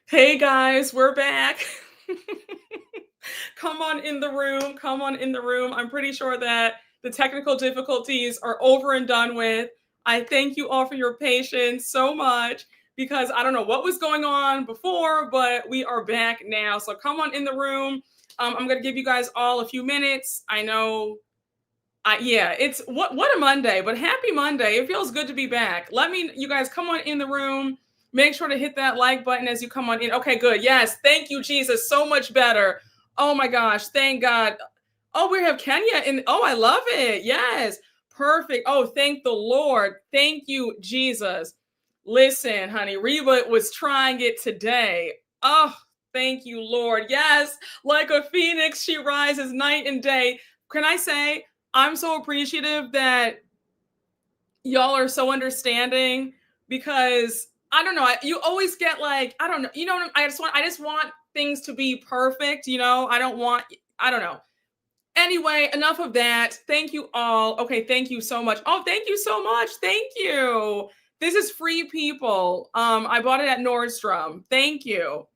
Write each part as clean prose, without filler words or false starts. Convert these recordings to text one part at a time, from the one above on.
Hey guys, we're back. Come on in the room. Come on in the room. I'm pretty sure that the technical difficulties are over and done with. I thank you all for your patience so much because I don't know what was going on before, but we are back now. So come on in the room. I'm going to give you guys all a few minutes. I know yeah, it's what a Monday, but happy Monday. It feels good to be back. Let me, you guys, come on in the room. Make sure to hit that like button as you come on in. Okay, good. Yes, thank you, Jesus. So much better. Oh my gosh, thank God. Oh, we have Kenya in. Oh, I love it. Yes, perfect. Oh, thank the Lord. Thank you, Jesus. Listen, honey, Reba was trying it today. Oh, thank you, Lord. Yes, like a phoenix, she rises night and day. Can I say, I'm so appreciative that y'all are so understanding because I don't know. You always get like, I don't know. You know, I just want things to be perfect. I don't know. Anyway, enough of that. Thank you all. Okay, thank you so much. Oh, thank you so much. Thank you. This is Free People. I bought it at Nordstrom. Thank you.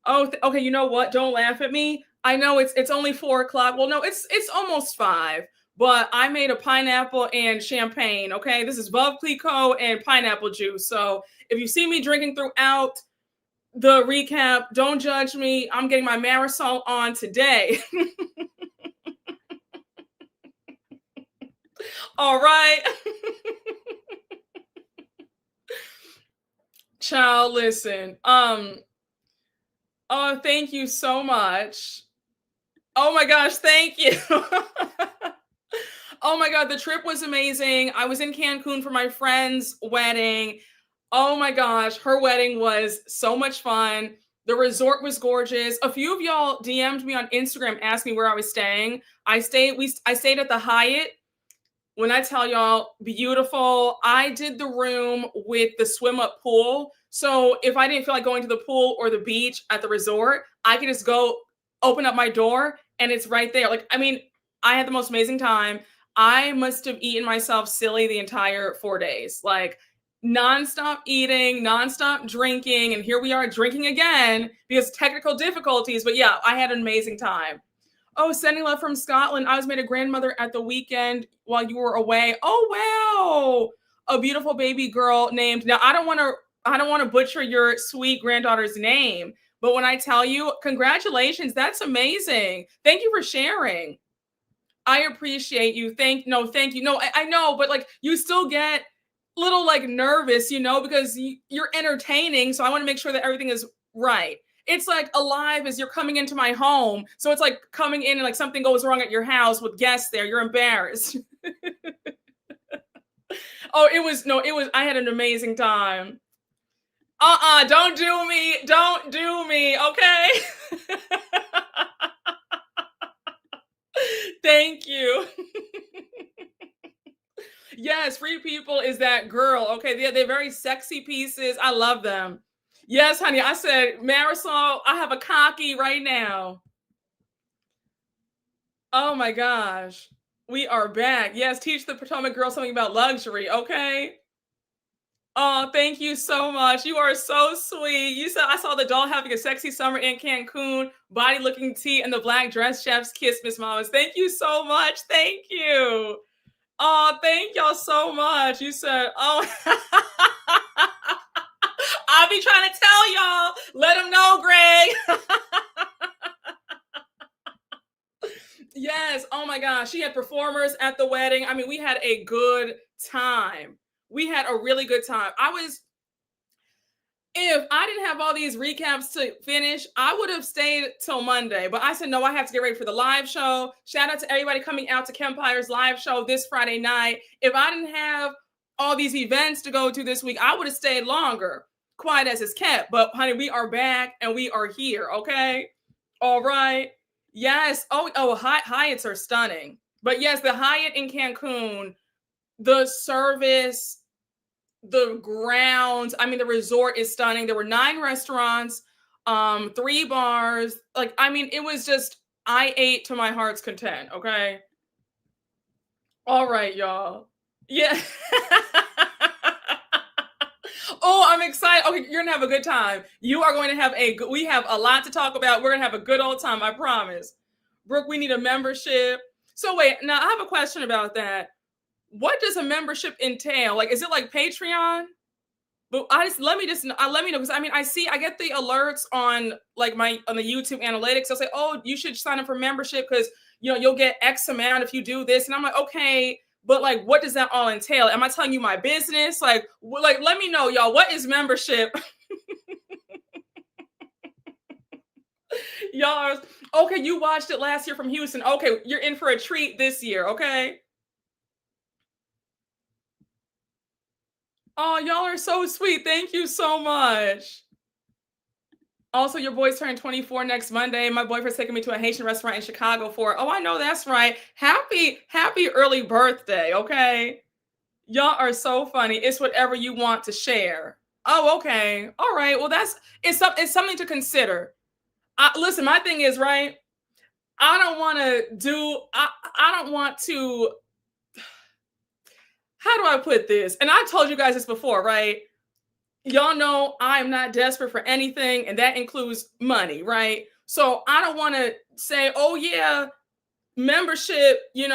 Oh, okay. You know what? Don't laugh at me. I know it's only 4 o'clock. Well, no, it's almost 5. But I made a pineapple and champagne. Okay, this is Veuve Clicquot and pineapple juice. So if you see me drinking throughout the recap, don't judge me. I'm getting my Marysol on today. All right. Child, listen. Oh, thank you so much. Oh my gosh, thank you. Oh my God, the trip was amazing. I was in Cancun for my friend's wedding. Oh my gosh, her wedding was so much fun. The resort was gorgeous. A few of y'all DM'd me on Instagram asking me where I was staying. I stayed at the Hyatt. When I tell y'all, beautiful. I did the room with the swim up pool. So if I didn't feel like going to the pool or the beach at the resort, I could just go open up my door and it's right there. Like, I mean, I had the most amazing time. I must have eaten myself silly the entire 4 days. Like, nonstop eating, nonstop drinking. And here we are drinking again because technical difficulties. But yeah, I had an amazing time. Oh, sending love from Scotland. I was made a grandmother at the weekend while you were away. Oh wow. A beautiful baby girl named. Now I don't want to butcher your sweet granddaughter's name, but when I tell you, congratulations, that's amazing. Thank you for sharing. I appreciate you. Thank you. No, I know, but like you still get little like nervous, because you're entertaining. So I want to make sure that everything is right. It's like alive as you're coming into my home. So it's like coming in and like something goes wrong at your house with guests there. You're embarrassed. Oh, I had an amazing time. Don't do me. Don't do me. Okay. Thank you. Yes, Free People is that girl. Okay, they're very sexy pieces. I love them. Yes, honey. I said, Marisol, I have a cocky right now. Oh my gosh. We are back. Yes, teach the Potomac girl something about luxury. Okay. Oh, thank you so much. You are so sweet. You said I saw the doll having a sexy summer in Cancun, body looking tea, and the black dress chef's kiss, Miss Mamas. Thank you so much. Thank you. Oh, thank y'all so much. You said, oh, I'll be trying to tell y'all. Let them know, Greg. Yes. Oh my gosh. She had performers at the wedding. I mean, we had a good time. We had a really good time. If I didn't have all these recaps to finish, I would have stayed till Monday. But I said, no, I have to get ready for the live show. Shout out to everybody coming out to Kempire's live show this Friday night. If I didn't have all these events to go to this week, I would have stayed longer. Quiet as it's kept. But honey, we are back and we are here. Okay. All right. Yes. Oh, Hyatts are stunning. But yes, the Hyatt in Cancun, the service, the grounds, I mean, the resort is stunning. There were 9 restaurants, 3 bars. Like, I mean, it was just, I ate to my heart's content. Okay. All right, y'all. Yeah. Oh, I'm excited. Okay, you're gonna have a good time. You are going to have we have a lot to talk about. We're gonna have a good old time, I promise. Brooke, we need a membership. So wait, now I have a question about that. What does a membership entail? Like, is it like Patreon? But let me know, because I mean, I get the alerts on like on the YouTube analytics. They'll say, oh, you should sign up for membership because you'll get X amount if you do this. And I'm like, okay, but like, what does that all entail? Am I telling you my business? Like let me know, y'all. What is membership? Y'all are okay. You watched it last year from Houston. Okay, you're in for a treat this year. Okay. Oh, y'all are so sweet. Thank you so much. Also, your boy's turning 24 next Monday. My boyfriend's taking me to a Haitian restaurant in Chicago for, oh, I know that's right. Happy early birthday, okay? Y'all are so funny. It's whatever you want to share. Oh, okay. All right. Well, it's something to consider. Listen, my thing is, right? I don't want to, how do I put this? And I told you guys this before, right? Y'all know I'm not desperate for anything, and that includes money, right? So I don't want to say, oh yeah, membership, and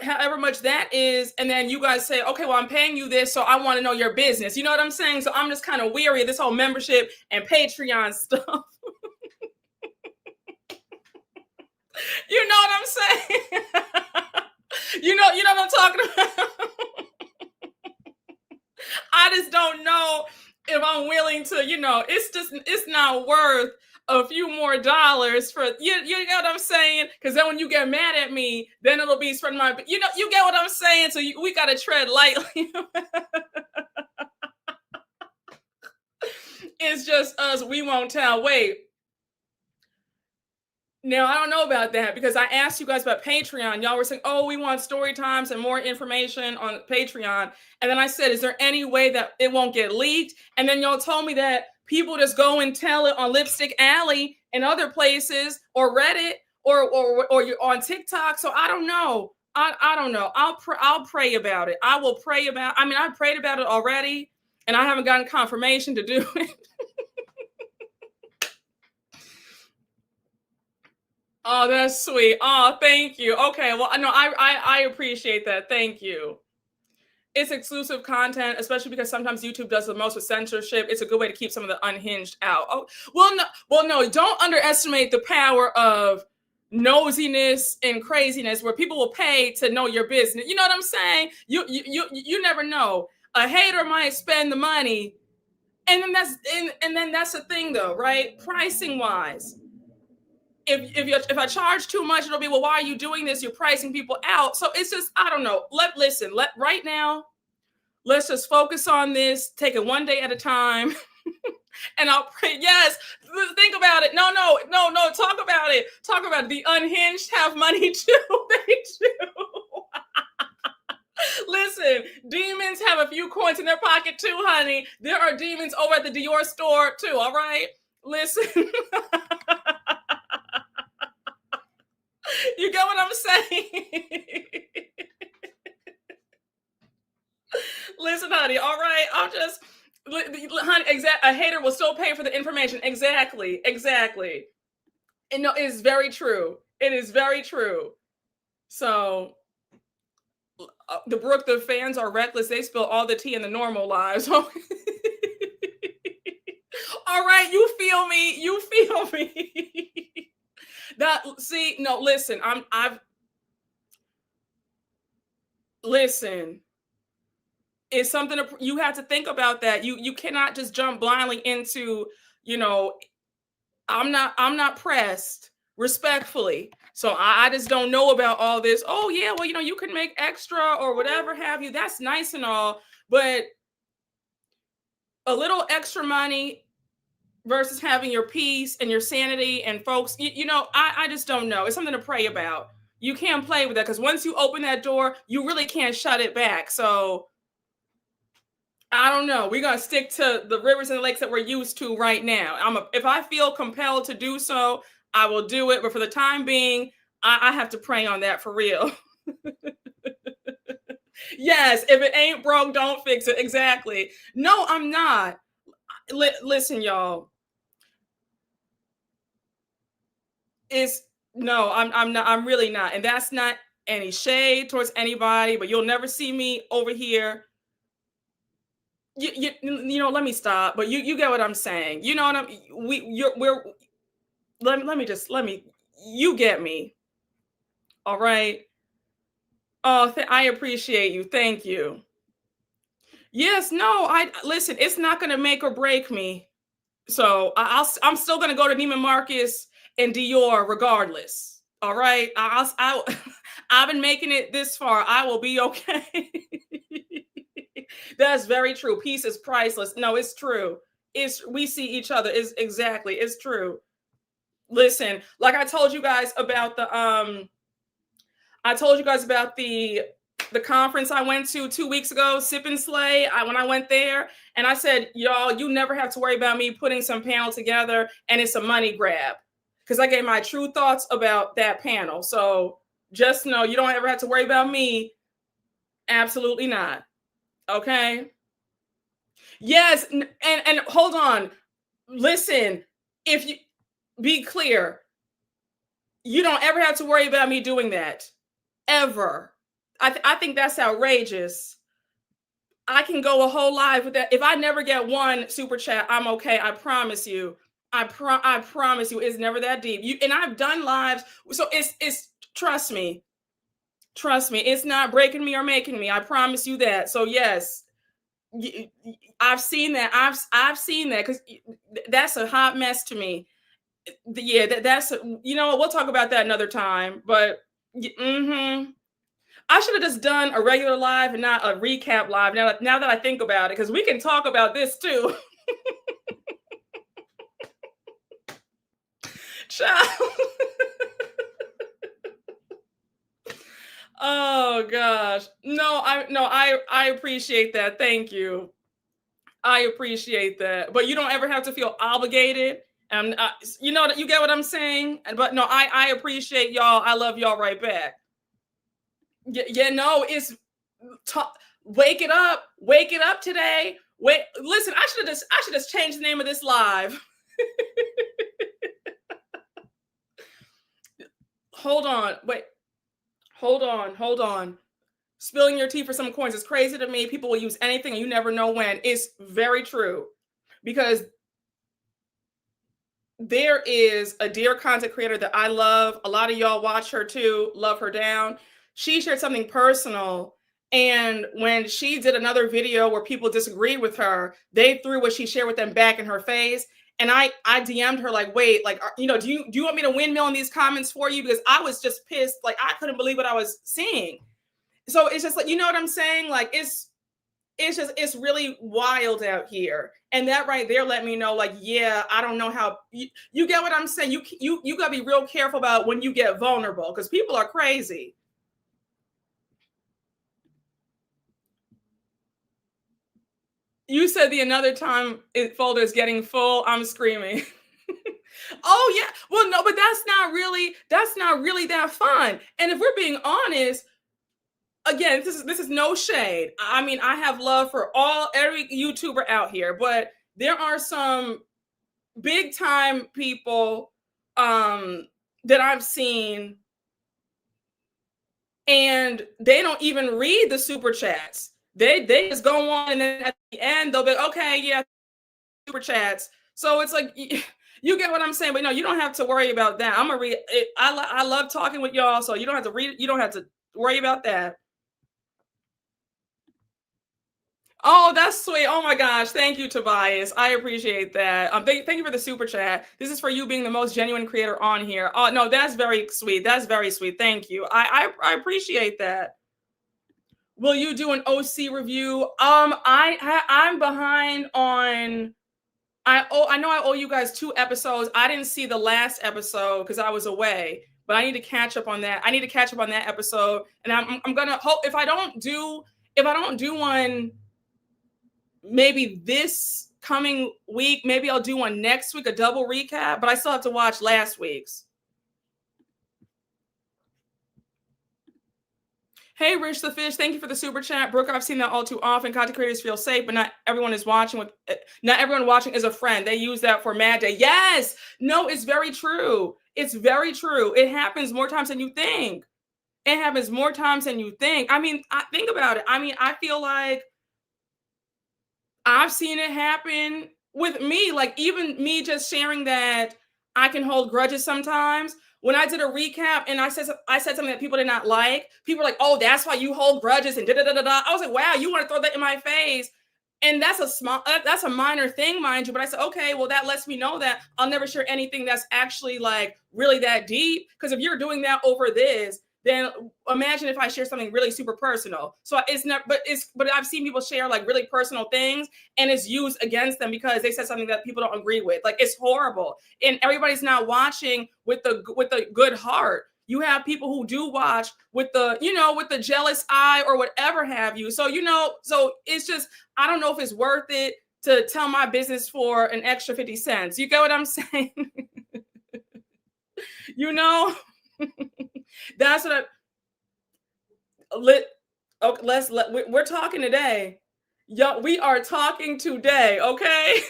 however much that is, and then you guys say, okay, well, I'm paying you this, so I want to know your business. You know what I'm saying? So I'm just kind of weary of this whole membership and Patreon stuff. You know what I'm saying? you know what I'm talking about? I just don't know if I'm willing to, it's not worth a few more dollars for, you know what I'm saying? Because then when you get mad at me, then it'll be spreading you get what I'm saying? So we got to tread lightly. It's just us. We won't tell. Wait. Now, I don't know about that because I asked you guys about Patreon. Y'all were saying, oh, we want story times and more information on Patreon. And then I said, is there any way that it won't get leaked? And then y'all told me that people just go and tell it on Lipstick Alley and other places, or Reddit, or you're on TikTok. So I don't know. I don't know. I'll pray about it. I will pray about. I mean, I prayed about it already, and I haven't gotten confirmation to do it. Oh, that's sweet. Oh, thank you. Okay, well, no, I appreciate that. Thank you. It's exclusive content, especially because sometimes YouTube does the most with censorship. It's a good way to keep some of the unhinged out. Oh, well, no, don't underestimate the power of nosiness and craziness, where people will pay to know your business. You know what I'm saying? You never know. A hater might spend the money, and then that's the thing, though, right? Pricing wise. If I charge too much, it'll be, well, why are you doing this? You're pricing people out. So it's just, I don't know. Right now, let's just focus on this. Take it one day at a time. And I'll pray. Yes, think about it. No. Talk about it. Talk about it. The unhinged have money too. They do. Listen, demons have a few coins in their pocket too, honey. There are demons over at the Dior store too. All right. Listen. You get what I'm saying? Listen, honey, all right? Honey, a hater will still pay for the information. Exactly. And no, it is very true. It is very true. So, the fans are reckless. They spill all the tea in the normal lives. All right, you feel me. Listen, listen. It's something you have to think about that. You cannot just jump blindly into, I'm not pressed, respectfully. So I just don't know about all this. Oh yeah, well, you can make extra or whatever have you. That's nice and all, but a little extra money versus having your peace and your sanity, and folks, I just don't know. It's something to pray about. You can't play with that, because once you open that door, you really can't shut it back. So I don't know. We're gonna stick to the rivers and the lakes that we're used to right now. If I feel compelled to do so, I will do it. But for the time being, I have to pray on that for real. Yes, if it ain't broke, don't fix it. Exactly. No, I'm not. Listen, y'all. It's no, I'm not. I'm really not. And that's not any shade towards anybody, but you'll never see me over here. You know, let me stop. But you get what I'm saying. You know what I'm we're let me you get me. All right. Oh, I appreciate you. Thank you. Yes, no, I listen, it's not going to make or break me. So I'm still going to go to Neiman Marcus and Dior regardless. All right. I've been making it this far. I will be okay. That's very true. Peace is priceless. No, it's true. We see each other. Is exactly. It's true. Listen, like I told you guys about the conference I went to 2 weeks ago, Sip and Slay. When I went there, and I said, y'all, you never have to worry about me putting some panel together, and it's a money grab because I gave my true thoughts about that panel. So just know you don't ever have to worry about me. Absolutely not. Okay. Yes, and hold on. Listen, if you be clear, you don't ever have to worry about me doing that ever. I think that's outrageous. I can go a whole live with that. If I never get one super chat, I'm okay. I promise you. I promise you, it's never that deep. And I've done lives, so it's trust me, it's not breaking me or making me. I promise you that. So yes, I've seen that. I've seen that because that's a hot mess to me. Yeah, that's you know what, we'll talk about that another time. But I should have just done a regular live and not a recap live. Now that I think about it, because we can talk about this too. Ciao. Oh gosh, I appreciate that. Thank you. I appreciate that. But you don't ever have to feel obligated. And you know that you get what I'm saying. But no, I appreciate y'all. I love y'all right back. Yeah, no, it's wake it up today. Wait, listen, I should just change the name of this live. Hold on, wait, hold on. Spilling your tea for some coins is crazy to me. People will use anything and you never know when. It's very true. Because there is a dear content creator that I love. A lot of y'all watch her too, love her down. She shared something personal. And when she did another video where people disagreed with her, they threw what she shared with them back in her face. And I DM'd her like, wait, like, do you want me to windmill in these comments for you? Because I was just pissed. Like, I couldn't believe what I was seeing. So it's just like, you know what I'm saying? Like, it's really wild out here. And that right there let me know, like, yeah, I don't know how you get what I'm saying. You gotta be real careful about when you get vulnerable because people are crazy. You said the another time folder is getting full, I'm screaming. Oh yeah. Well, no, but that's not really that fun. And if we're being honest, again, this is no shade. I mean, I have love for every YouTuber out here, but there are some big time people that I've seen, and they don't even read the super chats. They just go on, and then at the end they'll be okay, yeah, super chats. So it's like you get what I'm saying, but no, you don't have to worry about that. I'm gonna read it. I love talking with y'all, so you don't have to read it. You don't have to worry about that. Oh, that's sweet. Oh my gosh. Thank you, Tobias. I appreciate that. Thank you for the super chat. This is for you being the most genuine creator on here. Oh, no, that's very sweet. That's very sweet. Thank you. I appreciate that. Will you do an OC review? I'm behind on I know I owe you guys 2 episodes. I didn't see the last episode because I was away, but I need to catch up on that. I need to catch up on that episode. And I'm gonna hope if I don't do one maybe this coming week, maybe I'll do one next week, a double recap, but I still have to watch last week's. Hey, Rich the Fish, thank you for the super chat. Brooke, I've seen that all too often. Content creators feel safe, but not everyone is watching with not everyone watching is a friend. They use that for mad day. Yes. No, it's very true. It's very true. It happens more times than you think. It happens more times than you think. I mean, think about it. I mean, I feel like I've seen it happen with me. Like, even me just sharing that I can hold grudges sometimes. When I did a recap and I said something that people did not like, people were like, "Oh, that's why you hold grudges," and da da da da da. I was like, "Wow, you want to throw that in my face?" And that's a minor thing, mind you. But I said, okay, well, that lets me know that I'll never share anything that's actually like really that deep. Because if you're doing that over this, then imagine if I share something really super personal. So it's not, but I've seen people share like really personal things and it's used against them because they said something that people don't agree with. Like, it's horrible. And everybody's not watching with the good heart. You have people who do watch with with the jealous eye or whatever have you. So, so it's just, I don't know if it's worth it to tell my business for an extra 50 cents. You get what I'm saying? That's what we're talking today. Yo, we are talking today, okay?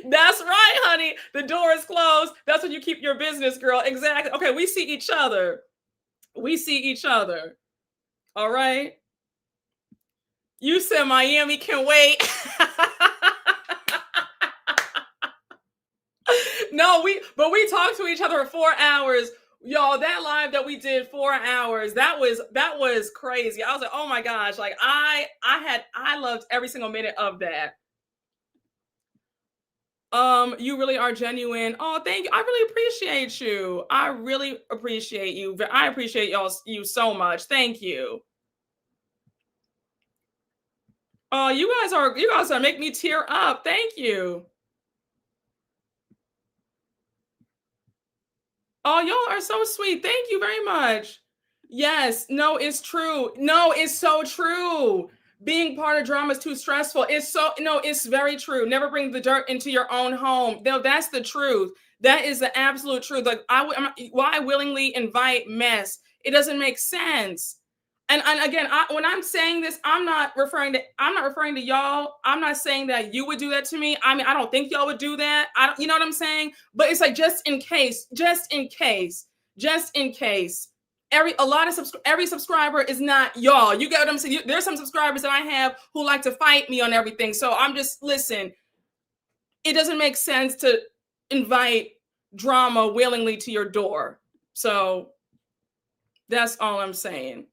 That's right, honey. The door is closed. That's when you keep your business, girl. Exactly. Okay, we see each other. We see each other. All right. You said Miami can wait. No, we talked to each other for 4 hours. Y'all, that live that we did 4 hours, that was crazy. I was like, oh my gosh, like I loved every single minute of that. You really are genuine. Oh, thank you. I really appreciate you. I really appreciate you. I appreciate you so much. Thank you. Oh, you guys are making me tear up. Thank you. Oh, y'all are so sweet. Thank you very much. Yes, no, it's true. No, it's so true. Being part of drama is too stressful. It's very true. Never bring the dirt into your own home. No, that's the truth. That is the absolute truth. Like, why willingly invite mess? It doesn't make sense. And again, when I'm saying this, I'm not referring to y'all. I'm not saying that you would do that to me. I mean, I don't think y'all would do that. You know what I'm saying? But it's like, just in case. Every subscriber is not y'all. You get what I'm saying? There's some subscribers that I have who like to fight me on everything. So I'm just, listen, it doesn't make sense to invite drama willingly to your door. So that's all I'm saying.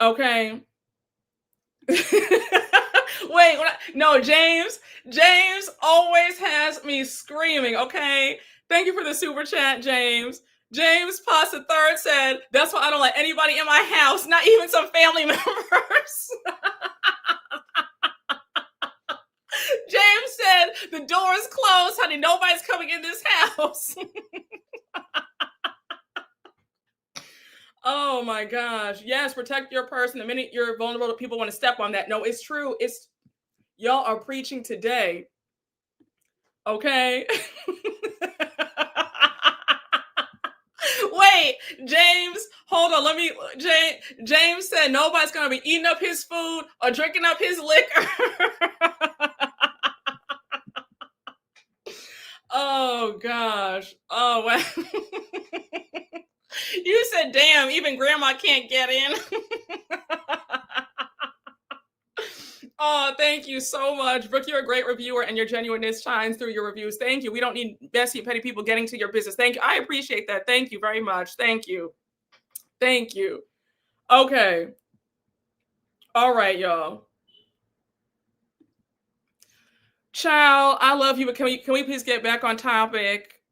Okay. Wait, no, James always has me screaming. Okay. Thank you for the super chat, James. James Pasta Third said, that's why I don't let anybody in my house, not even some family members. James said, the door is closed, honey. Nobody's coming in this house. Oh my gosh. Yes, protect your person. The minute you're vulnerable, people want to step on that. No, it's true. Y'all are preaching today. Okay. Wait, James, hold on. James said nobody's going to be eating up his food or drinking up his liquor. Oh gosh. Oh, wow. You said, damn, even grandma can't get in. Oh, thank you so much. Brooke, you're a great reviewer and your genuineness shines through your reviews. Thank you. We don't need messy, petty people getting to your business. Thank you. I appreciate that. Thank you very much. Thank you. Thank you. Okay. All right, y'all. Child, I love you, but can we please get back on topic?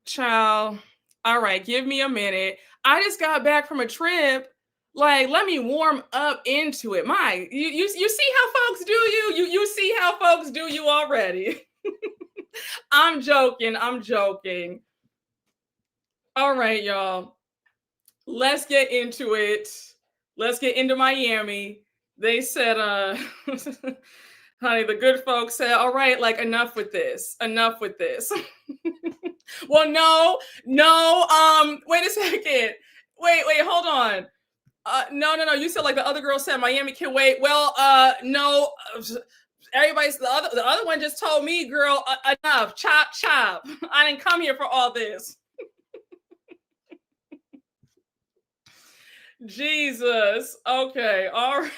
Child. All right, give me a minute. I just got back from a trip. Like, let me warm up into it. You see how folks do you? You see how folks do you already. I'm joking. All right, y'all. Let's get into it. Let's get into Miami. They said, honey, the good folks said, all right, like, enough with this. Well, no, wait a second. Wait, hold on. No. You said like the other girl said Miami can wait. Well, no. Everybody's the other one just told me, girl, enough. Chop, chop. I didn't come here for all this. Jesus. Okay. All right.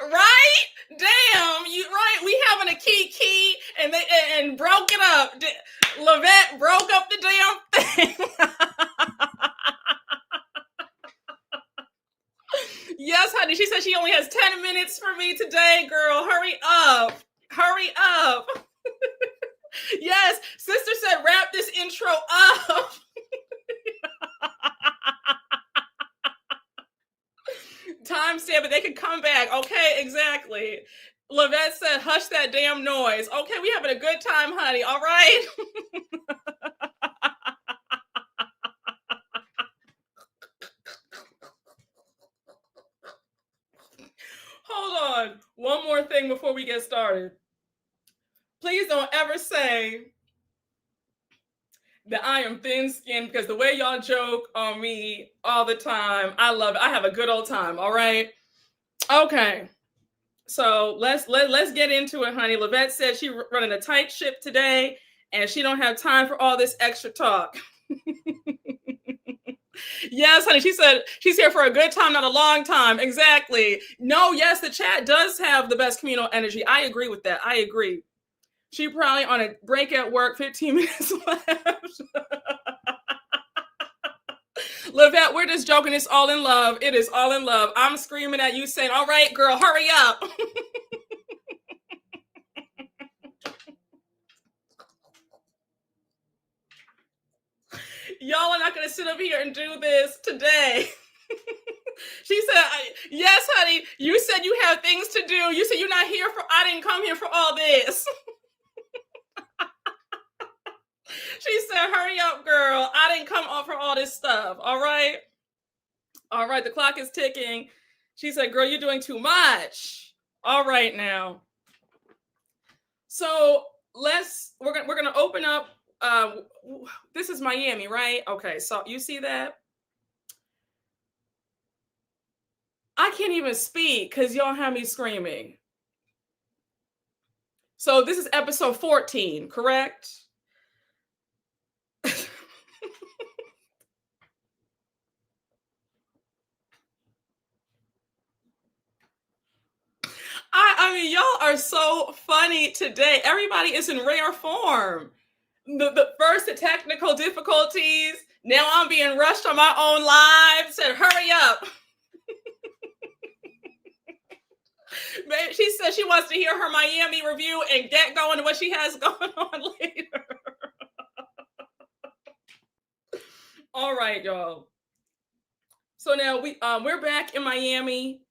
Right? Damn. You right. We having a Kiki and broke it up. Lavette broke up the damn thing. Yes, honey. She said she only has 10 minutes for me today, girl. Hurry up. Hurry up. Yes, sister said wrap this intro up. Timestamp, but they could come back. Okay, exactly. Lavette said, hush that damn noise. Okay, we having a good time, honey. All right. Hold on. One more thing before we get started. Please don't ever say that I am thin-skinned, because the way y'all joke on me all the time, I love it. I have a good old time. All right. Okay. So let's get into it, honey. Lavette said she's running a tight ship today, and she don't have time for all this extra talk. Yes, honey. She said she's here for a good time, not a long time. Exactly. No, yes, the chat does have the best communal energy. I agree with that. I agree. She probably on a break at work, 15 minutes left. Lavette, we're just joking. It's all in love. It is all in love. I'm screaming at you saying, all right, girl, hurry up. Y'all are not going to sit up here and do this today. She said, yes, honey, you said you have things to do. You said you're not here for, I didn't come here for all this. She said, hurry up, girl. I didn't come up for all this stuff. All right. All right. The clock is ticking. She said, girl, you're doing too much. All right now. So we're going to open up. This is Miami, right? Okay. So you see that? I can't even speak because y'all have me screaming. So this is episode 14, correct? I mean, y'all are so funny today. Everybody is in rare form. The first, the technical difficulties. Now I'm being rushed on my own live. Said, hurry up. She said she wants to hear her Miami review and get going to what she has going on later. All right, y'all. So now we're back in Miami.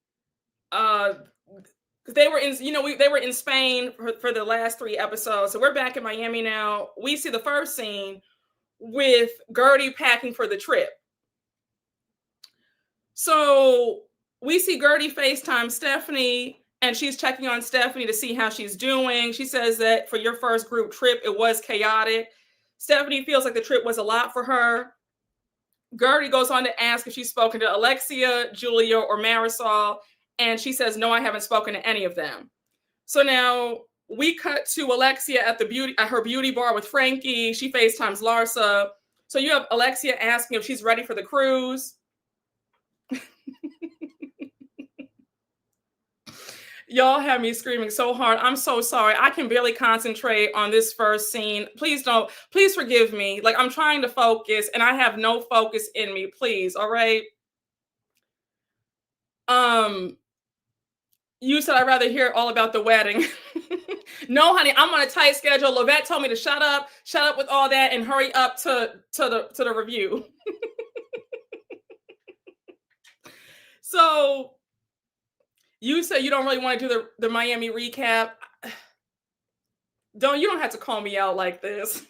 They were in, they were in Spain for the last 3 episodes. So we're back in Miami now. We see the first scene with Gertie packing for the trip. So we see Gertie FaceTime Stephanie, and she's checking on Stephanie to see how she's doing. She says that for your first group trip, it was chaotic. Stephanie feels like the trip was a lot for her. Gertie goes on to ask if she's spoken to Alexia, Julia, or Marysol. And she says, no, I haven't spoken to any of them. So now we cut to Alexia at her beauty bar with Frankie. She FaceTimes Larsa. So you have Alexia asking if she's ready for the cruise. Y'all have me screaming so hard. I'm so sorry. I can barely concentrate on this first scene. Please forgive me. Like, I'm trying to focus and I have no focus in me. Please. All right. You said I'd rather hear all about the wedding. No, honey, I'm on a tight schedule. Lavette told me to shut up with all that and hurry up to the review. So you said you don't really want to do the Miami recap. You don't have to call me out like this.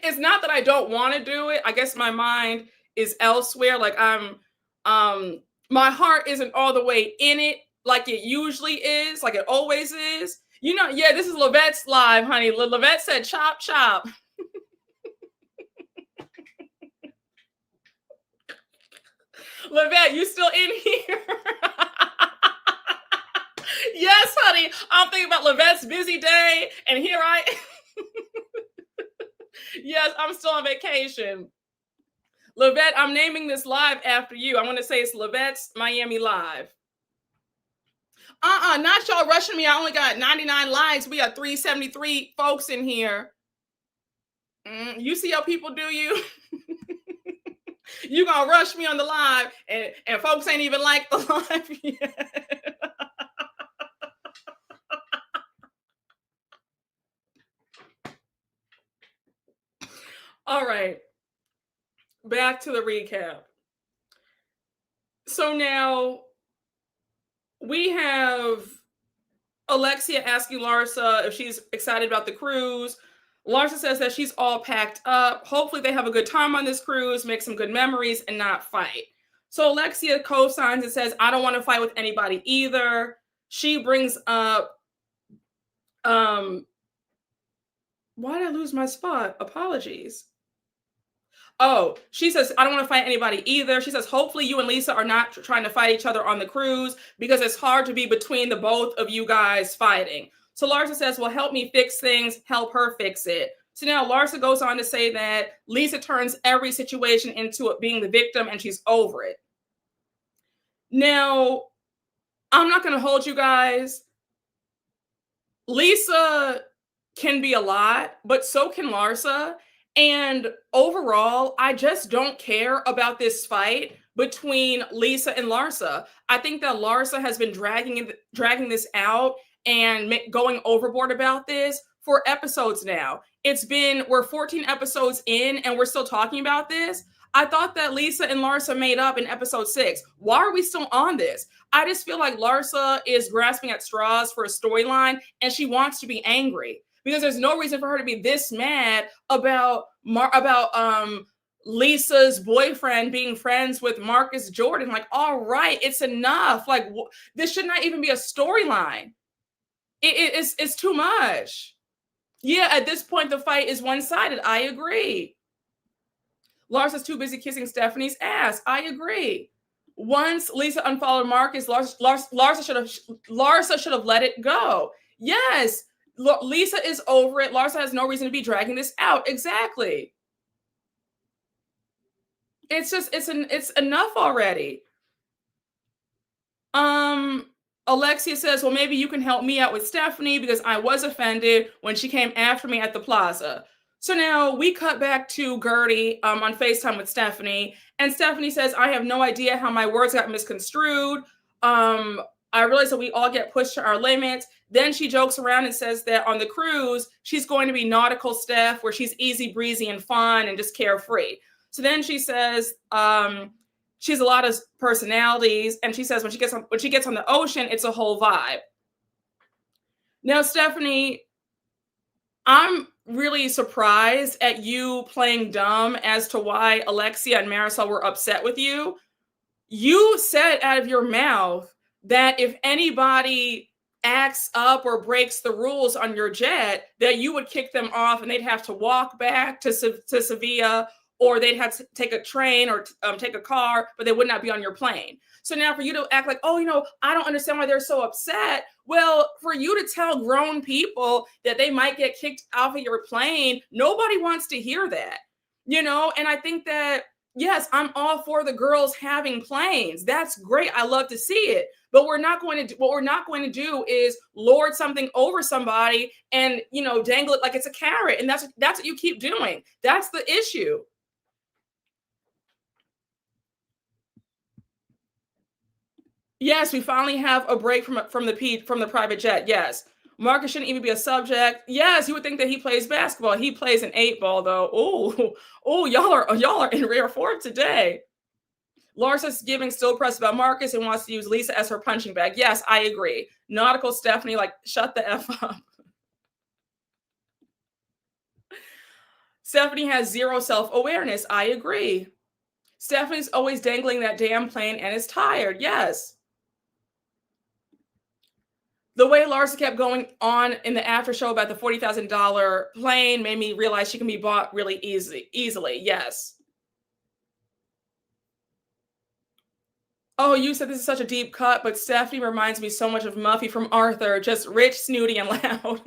It's not that I don't want to do it. I guess my mind is elsewhere. Like my heart isn't all the way in it like it usually is, like it always is. Yeah, this is Lavette's live, honey. Lavette said chop, chop. Levette, you still in here? Yes, honey. I'm thinking about Levette's busy day, and here I am. Yes, I'm still on vacation. Levette, I'm naming this live after you. I'm going to say it's Levette's Miami Live. Not y'all rushing me. I only got 99 likes. We got 373 folks in here. You see how people do you? You gonna rush me on the live, and folks ain't even like the live yet. All right, back to the recap. So now we have Alexia asking Larsa if she's excited about the cruise. Larsa says that she's all packed up. Hopefully they have a good time on this cruise, make some good memories, and not fight. So Alexia co-signs and says, I don't want to fight with anybody either. She brings up, why did I lose my spot? Apologies. Oh, she says, I don't want to fight anybody either. She says, hopefully you and Lisa are not trying to fight each other on the cruise because it's hard to be between the both of you guys fighting. So Larsa says, well, help me fix things, help her fix it. So now Larsa goes on to say that Lisa turns every situation into it being the victim and she's over it. Now, I'm not going to hold you guys. Lisa can be a lot, but so can Larsa. And overall, I just don't care about this fight between Lisa and Larsa. I think that Larsa has been dragging this out and going overboard about this for episodes now. We're 14 episodes in and we're still talking about this. I thought that Lisa and Larsa made up in episode 6. Why are we still on this? I just feel like Larsa is grasping at straws for a storyline and she wants to be angry because there's no reason for her to be this mad about Lisa's boyfriend being friends with Marcus Jordan. Like, all right, it's enough. Like, this should not even be a storyline. It's too much. Yeah, at this point, the fight is one-sided. I agree. Larsa's too busy kissing Stephanie's ass. I agree. Once Lisa unfollowed Marcus, Larsa should have let it go. Yes, Lisa is over it. Larsa has no reason to be dragging this out. Exactly. It's enough already. Alexia says, well, maybe you can help me out with Stephanie because I was offended when she came after me at the plaza. So now we cut back to Gertie on FaceTime with Stephanie. And Stephanie says, I have no idea how my words got misconstrued. I realize that we all get pushed to our limits. Then she jokes around and says that on the cruise, she's going to be nautical Steph, where she's easy breezy and fun and just carefree. So then she says she has a lot of personalities. And she says when she gets on the ocean, it's a whole vibe. Now, Stephanie, I'm really surprised at you playing dumb as to why Alexia and Marysol were upset with you. You said out of your mouth that if anybody acts up or breaks the rules on your jet, that you would kick them off and they'd have to walk back to Sevilla, or they'd have to take a train or take a car, but they would not be on your plane. So now for you to act like, oh, I don't understand why they're so upset. Well, for you to tell grown people that they might get kicked off of your plane, nobody wants to hear that, And I think that, yes, I'm all for the girls having planes. That's great. I love to see it. But what we're not going to do is lord something over somebody and, dangle it like it's a carrot. And that's what you keep doing. That's the issue. Yes, we finally have a break from the private jet. Yes. Marcus shouldn't even be a subject. Yes, you would think that he plays basketball. He plays an 8-ball though. Oh, y'all are in rare form today. Larsa's giving still press about Marcus and wants to use Lisa as her punching bag. Yes, I agree. Nautical Stephanie, like, shut the F up. Stephanie has zero self-awareness. I agree. Stephanie's always dangling that damn plane and is tired. Yes. The way Larsa kept going on in the after show about the $40,000 plane made me realize she can be bought really easily. Yes. Oh, you said this is such a deep cut, but Stephanie reminds me so much of Muffy from Arthur, just rich, snooty, and loud.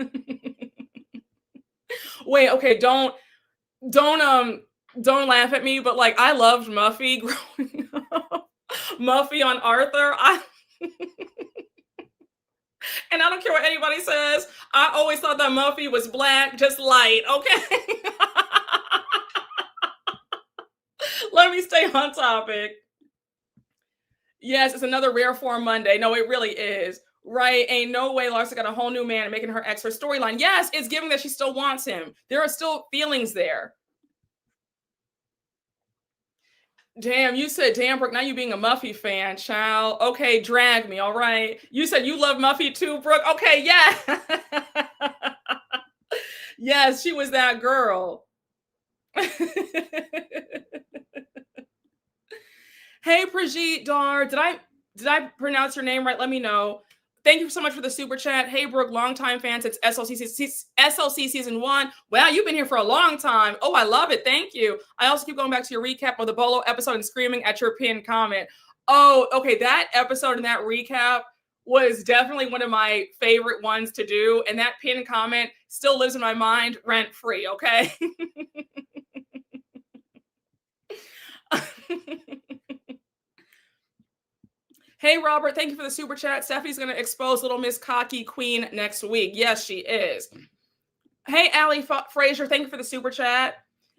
Wait, okay, don't don't laugh at me, but like I loved Muffy growing up. Muffy on Arthur. And I don't care what anybody says. I always thought that Muffy was black, just light, okay? Let me stay on topic. Yes, it's another rare form Monday. No, it really is. Right? Ain't no way Larsa got a whole new man and making her ex her storyline. Yes, it's giving that she still wants him. There are still feelings there. Damn, you said, damn, Brooke, now you being a Muffy fan, child. Okay, drag me, all right. You said you love Muffy too, Brooke. Okay, yeah. Yes, she was that girl. Hey, Brigitte Dar, did I pronounce your name right? Let me know. Thank you so much for the super chat. Hey, Brooke, longtime fan since SLC season 1. Wow, you've been here for a long time. Oh, I love it. Thank you. I also keep going back to your recap of the Bolo episode and screaming at your pinned comment. Oh, okay. That episode and that recap was definitely one of my favorite ones to do. And that pinned comment still lives in my mind rent free. Okay. Hey, Robert, thank you for the super chat. Stephanie's going to expose little Miss Cocky Queen next week. Yes, she is. Hey, Allie Frazier, thank you for the super chat.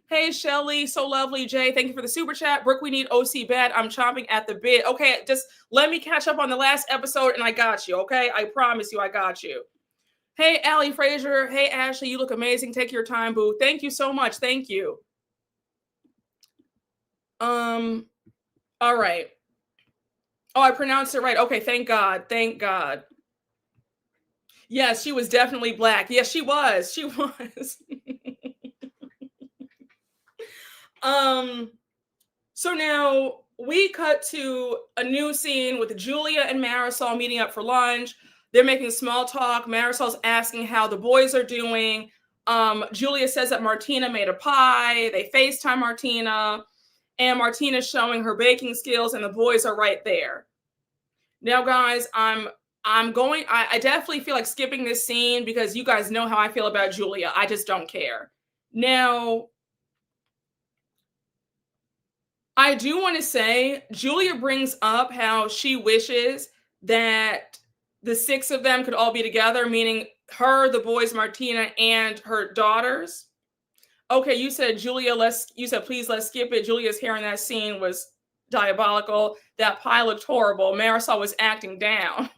Hey, Shelly, so lovely. Jay, thank you for the super chat. Brooke, we need OC bad. I'm chomping at the bit. Okay, just let me catch up on the last episode and I got you, okay? I promise you I got you. Hey, Allie Frazier. Hey, Ashley, you look amazing. Take your time, boo. Thank you so much. Thank you. All right. Oh, I pronounced it right. Okay, thank God. Thank God. Yes, she was definitely black. Yes, she was. She was. So now we cut to a new scene with Julia and Marysol meeting up for lunch. They're making small talk. Marysol's asking how the boys are doing. Julia says that Martina made a pie. They FaceTime Martina, and Martina's showing her baking skills, and the boys are right there. Now, guys, I definitely feel like skipping this scene because you guys know how I feel about Julia. I just don't care. Now, I do want to say Julia brings up how she wishes that the 6 of them could all be together, meaning her, the boys, Martina, and her daughters. Okay, you said Julia, please let's skip it. Julia's hair in that scene was diabolical. That pie looked horrible. Marysol was acting down.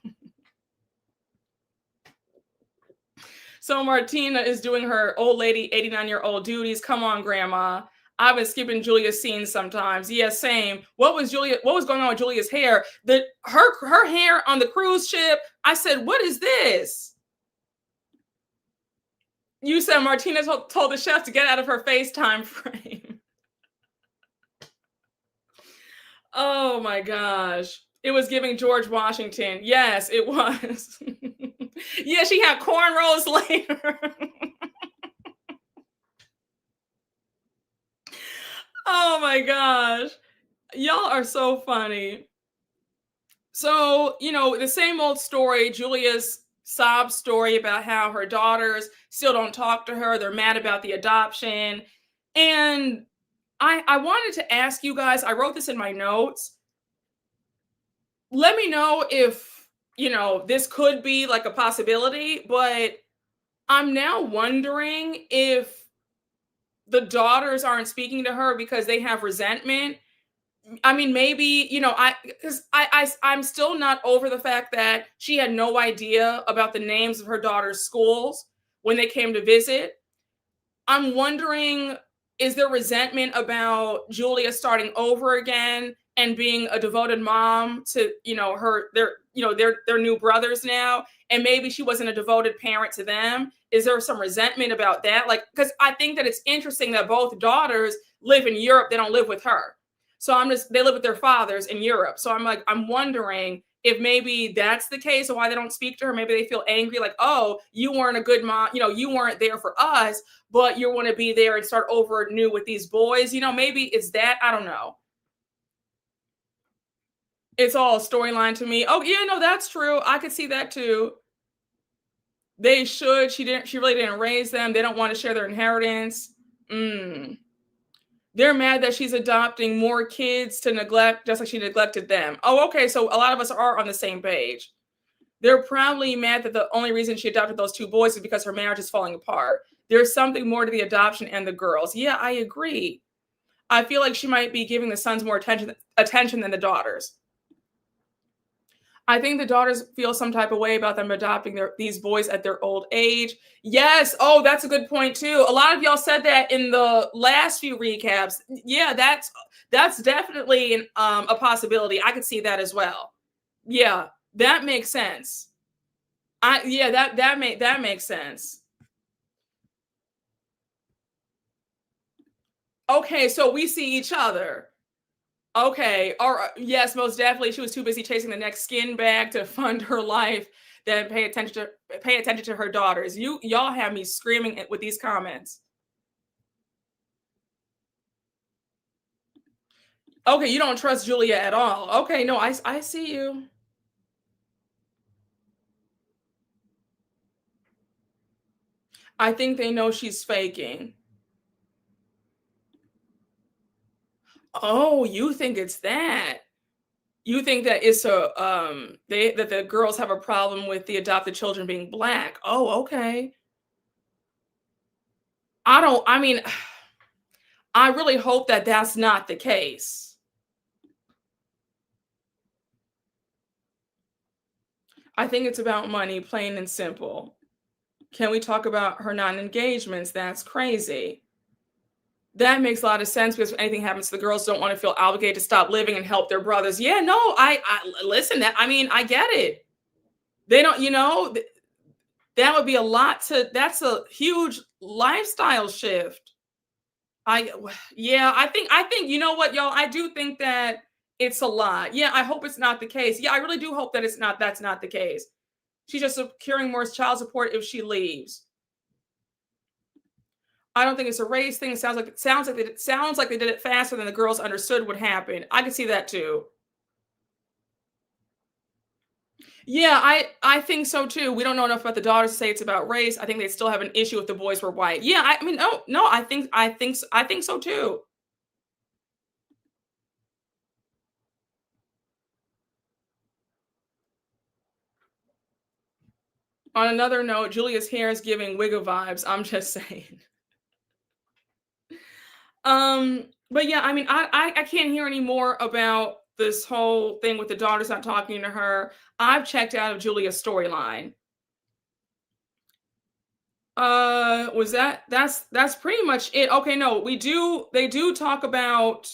So Martina is doing her old lady, 89-year-old duties. Come on, Grandma. I've been skipping Julia's scenes sometimes. Yeah, same. What was going on with Julia's hair? Her hair on the cruise ship. I said, what is this? You said Martina told the chef to get out of her FaceTime frame. Oh my gosh. It was giving George Washington. Yes, it was. Yeah, she had cornrows later. Oh my gosh. Y'all are so funny. So, the same old story, Julia's sob story about how her daughters still don't talk to her. They're mad about the adoption. And I wanted to ask you guys, I wrote this in my notes. Let me know if, this could be like a possibility, but I'm now wondering if the daughters aren't speaking to her because they have resentment. I mean, maybe, I'm still not over the fact that she had no idea about the names of her daughter's schools when they came to visit. I'm wondering, is there resentment about Julia starting over again and being a devoted mom to, their new brothers now? And maybe she wasn't a devoted parent to them. Is there some resentment about that? Like, because I think that it's interesting that both daughters live in Europe. They don't live with her. So they live with their fathers in Europe. So I'm wondering if maybe that's the case or why they don't speak to her. Maybe they feel angry, like, oh, you weren't a good mom. You weren't there for us, but you want to be there and start over new with these boys. Maybe it's that. I don't know. It's all a storyline to me. Oh, yeah, no, that's true. I could see that too. They should. She really didn't raise them. They don't want to share their inheritance. Mm. They're mad that she's adopting more kids to neglect, just like she neglected them. Oh, okay. So a lot of us are on the same page. They're probably mad that the only reason she adopted those two boys is because her marriage is falling apart. There's something more to the adoption and the girls. Yeah, I agree. I feel like she might be giving the sons more attention than the daughters. I think the daughters feel some type of way about them adopting these boys at their old age. Yes. Oh, that's a good point too. A lot of y'all said that in the last few recaps. Yeah, that's definitely a possibility. I could see that as well. Yeah, that makes sense. That makes sense. Okay, so we see each other. Okay, or yes, most definitely. She was too busy chasing the next skin bag to fund her life than pay attention to her daughters. Y'all have me screaming with these comments. Okay, you don't trust Julia at all. Okay, no, I see you. I think they know she's faking. Oh, you think it's that? You think that it's a that the girls have a problem with the adopted children being black? Oh, okay. I mean, I really hope that that's not the case. I think it's about money, plain and simple. Can we talk about her non-engagements? That's crazy. That makes a lot of sense because if anything happens, the girls don't want to feel obligated to stop living and help their brothers. Yeah, no, I listen. That I mean, I get it. They don't, that would be a lot to. That's a huge lifestyle shift. I yeah, I think you know what, y'all. I do think that it's a lot. Yeah, I hope it's not the case. Yeah, I really do hope that it's not. That's not the case. She's just securing more child support if she leaves. I don't think it's a race thing. It sounds like they did it faster than the girls understood what happened. I can see that too. Yeah, I think so too. We don't know enough about the daughters to say it's about race. I think they still have an issue if the boys were white. Yeah, I mean, oh no, I think so too. On another note, Julia's hair is giving Wigga vibes. I'm just saying. But yeah, I mean, I can't hear any more about this whole thing with the daughters not talking to her. I've checked out of Julia's storyline. Was that's pretty much it. Okay, no, they do talk about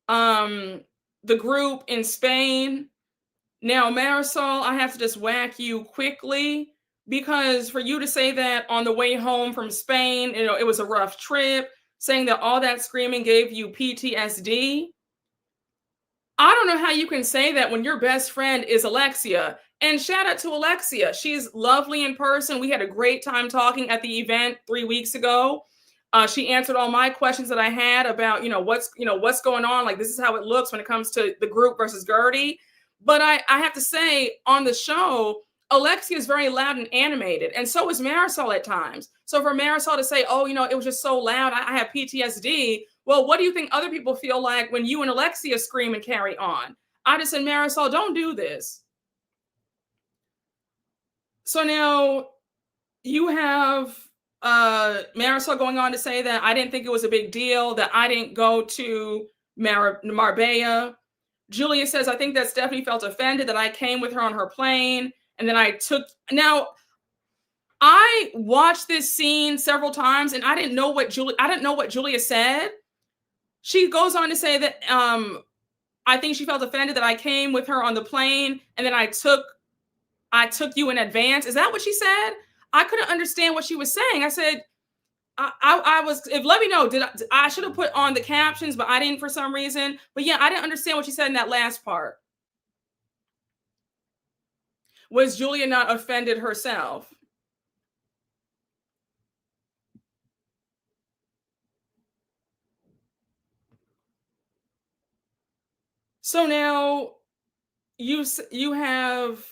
um the group in Spain. Now, Marisol, I have to just whack you quickly because for you to say that on the way home from Spain, it was a rough trip, saying that all that screaming gave you PTSD. I don't know how you can say that when your best friend is Alexia. And shout out to Alexia. She's lovely in person. We had a great time talking at the event 3 weeks ago. She answered all my questions that I had about, what's going on. Like, this is how it looks when it comes to the group versus Gertie. But I have to say, on the show, Alexia is very loud and animated, and so is Marisol at times. So for Marisol to say, "Oh, it was just so loud, I have PTSD," well, what do you think other people feel like when you and Alexia scream and carry on? I just said, Marisol, don't do this. So now you have Marisol going on to say that I didn't think it was a big deal, that I didn't go to Marbella. Julia says, I think that Stephanie felt offended that I came with her on her plane. And then I took. Now, I watched this scene several times and I didn't know what Julia said. She goes on to say that I think she felt offended that I came with her on the plane and then I took you in advance. Is that what she said? I couldn't understand what she was saying. I said, I was, if let me know, I should have put on the captions, but I didn't for some reason. But yeah, I didn't understand what she said in that last part. Was Julia not offended herself? So now you have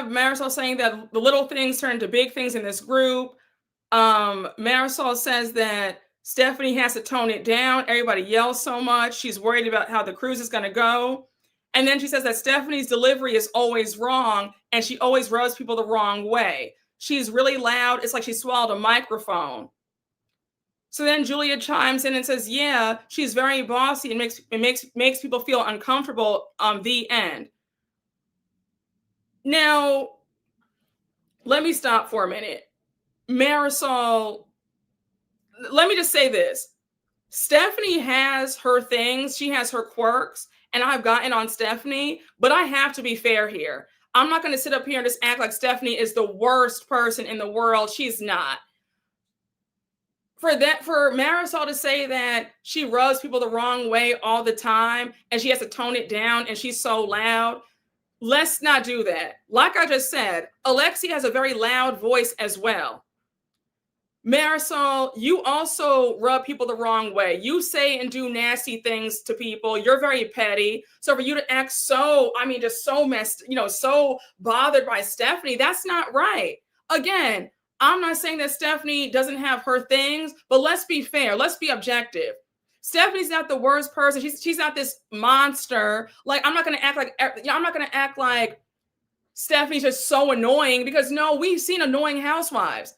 Marysol saying that the little things turn into big things in this group. Marysol says that Stephanie has to tone it down. Everybody yells so much. She's worried about how the cruise is going to go. And then she says that Stephanie's delivery is always wrong and she always rubs people the wrong way. She's really loud. It's like she swallowed a microphone. So then Julia chimes in and says, yeah, she's very bossy and makes people feel uncomfortable. The end. Now, let me stop for a minute. Marysol, let me just say this. Stephanie has her things. She has her quirks. And I've gotten on Stephanie. But I have to be fair here. I'm not going to sit up here and just act like Stephanie is the worst person in the world. She's not. For Marysol to say that she rubs people the wrong way all the time and she has to tone it down and she's so loud, let's not do that. Like I just said, Alexi has a very loud voice as well. Marysol, you also rub people the wrong way. You say and do nasty things to people. You're very petty. So for you to act so, just so so bothered by Stephanie, that's not right. Again, I'm not saying that Stephanie doesn't have her things, but let's be fair. Let's be objective. Stephanie's not the worst person. She's not this monster. Like, I'm not going to act like Stephanie's just so annoying because no, we've seen annoying housewives.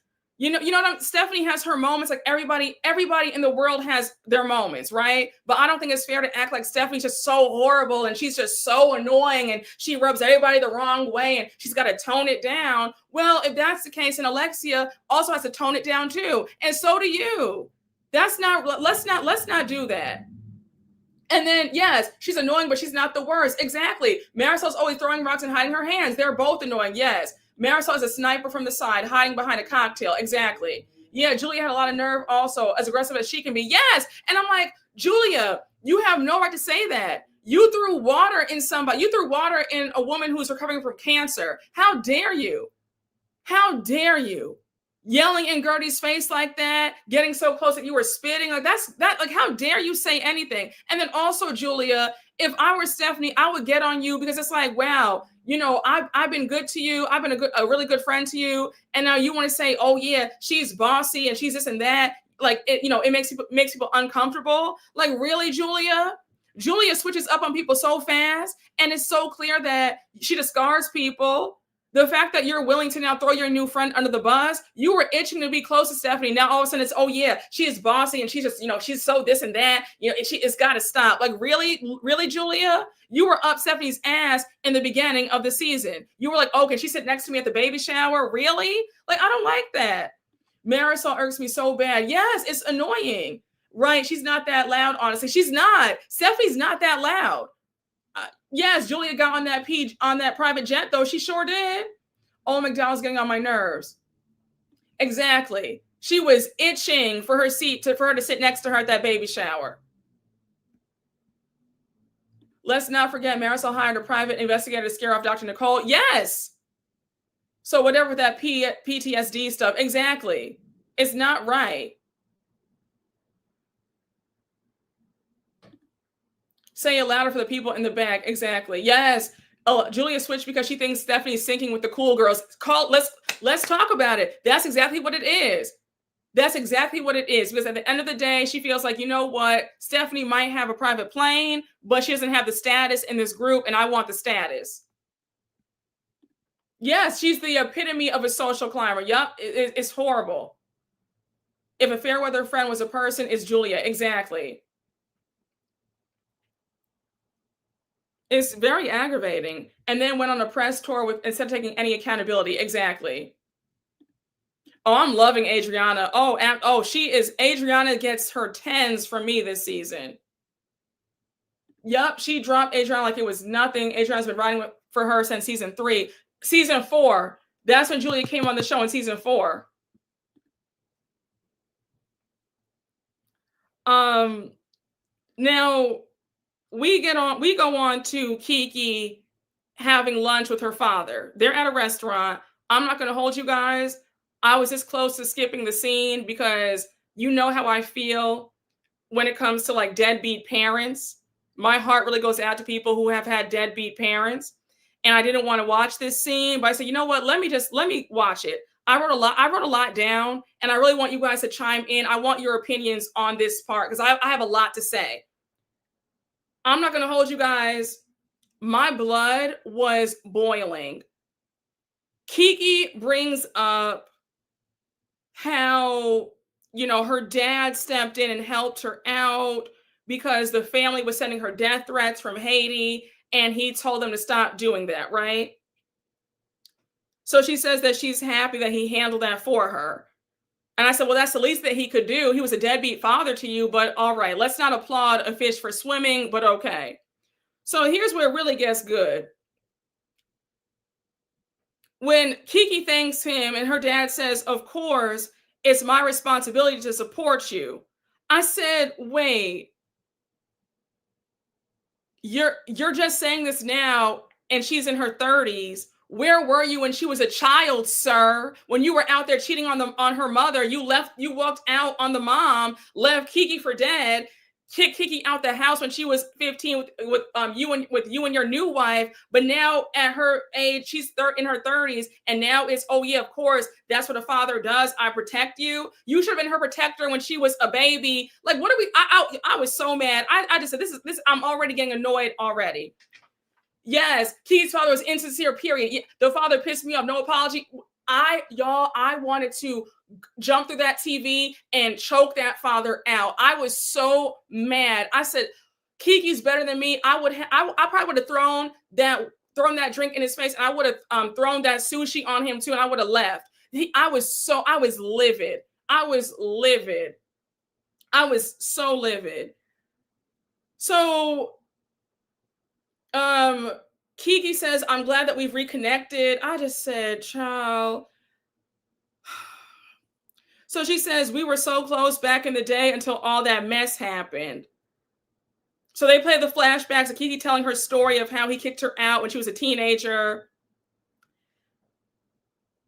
Stephanie has her moments. Like everybody in the world has their moments, right? But I don't think it's fair to act like Stephanie's just so horrible and she's just so annoying and she rubs everybody the wrong way and she's got to tone it down. Well, if that's the case, then Alexia also has to tone it down too, and so do you. Let's not do that. And then, yes, she's annoying, but she's not the worst. Exactly. Marysol's always throwing rocks and hiding her hands. They're both annoying. Yes. Marysol is a sniper from the side, hiding behind a cocktail. Exactly. Yeah, Julia had a lot of nerve also, as aggressive as she can be. Yes. And I'm like, Julia, you have no right to say that. You threw water in somebody. You threw water in a woman who's recovering from cancer. How dare you? How dare you? Yelling in Gertie's face like that, getting so close that you were spitting. Like how dare you say anything? And then also, Julia, if I were Stephanie, I would get on you because it's like, wow, I've been good to you. I've been a really good friend to you. And now you want to say, oh yeah, she's bossy and she's this and that. Like, it makes people uncomfortable. Like, really, Julia? Julia switches up on people so fast. And it's so clear that she discards people. The fact that you're willing to now throw your new friend under the bus, you were itching to be close to Stephanie. Now all of a sudden it's, oh yeah, she is bossy and she's just, she's so this and that. It's got to stop. Like, really, Julia? You were up Stephanie's ass in the beginning of the season. You were like, oh, can she sit next to me at the baby shower? Really? Like, I don't like that. Marysol irks me so bad. Yes, it's annoying. Right? She's not that loud, honestly. She's not. Stephanie's not that loud. Yes, Julia got on that private jet, though. She sure did. Oh, McDowell's getting on my nerves. Exactly. She was itching for her for her to sit next to her at that baby shower. Let's not forget Marysol hired a private investigator to scare off Dr. Nicole. Yes. So whatever that PTSD stuff, exactly. It's not right. Say it louder for the people in the back. Exactly. Yes. Oh, Julia switched because she thinks Stephanie's syncing with the cool girls. Let's talk about it. That's exactly what it is. That's exactly what it is. Because at the end of the day, she feels like, you know what? Stephanie might have a private plane, but she doesn't have the status in this group, and I want the status. Yes, she's the epitome of a social climber. Yup, it's horrible. If a fair weather friend was a person, it's Julia. Exactly. It's very aggravating. And then went on a press tour instead of taking any accountability. Exactly. Oh, I'm loving Adriana. Adriana gets her 10s from me this season. Yup, she dropped Adriana like it was nothing. Adriana's been riding for her since season 3. Season 4, that's when Julia came on the show in season 4. Now we go on to Kiki having lunch with her father. They're at a restaurant. I'm not going to hold you guys. I was this close to skipping the scene because you know how I feel when it comes to like deadbeat parents. My heart really goes out to people who have had deadbeat parents. And I didn't want to watch this scene, but I said, you know what? Let me watch it. I wrote a lot down, and I really want you guys to chime in. I want your opinions on this part because I have a lot to say. I'm not going to hold you guys. My blood was boiling. Kiki brings up how, her dad stepped in and helped her out because the family was sending her death threats from Haiti, and he told them to stop doing that, right? So she says that she's happy that he handled that for her. And I said, well, that's the least that he could do. He was a deadbeat father to you, but all right, let's not applaud a fish for swimming, but okay. So here's where it really gets good. When Kiki thanks him and her dad says, of course, it's my responsibility to support you. I said, wait, you're just saying this now and she's in her 30s. Where were you when she was a child, sir? When you were out there cheating on her mother, you walked out on the mom, left Kiki for dead, kicked Kiki out the house when she was 15 with you and your new wife. But now at her age, she's in her 30s, and now it's, oh yeah, of course, that's what a father does. I protect you. You should have been her protector when she was a baby. Like, what are we? I was so mad. I just said, this. I'm already getting annoyed already. Yes, Kiki's father was insincere, period. The father pissed me off, no apology. I wanted to jump through that TV and choke that father out. I was so mad. I said, Kiki's better than me. I probably would have thrown that drink in his face, and I would have thrown that sushi on him too, and I would have left. I was livid. I was so livid. So Kiki says, I'm glad that we've reconnected. I just said, child. So she says, we were so close back in the day until all that mess happened. So they play the flashbacks of Kiki telling her story of how he kicked her out when she was a teenager.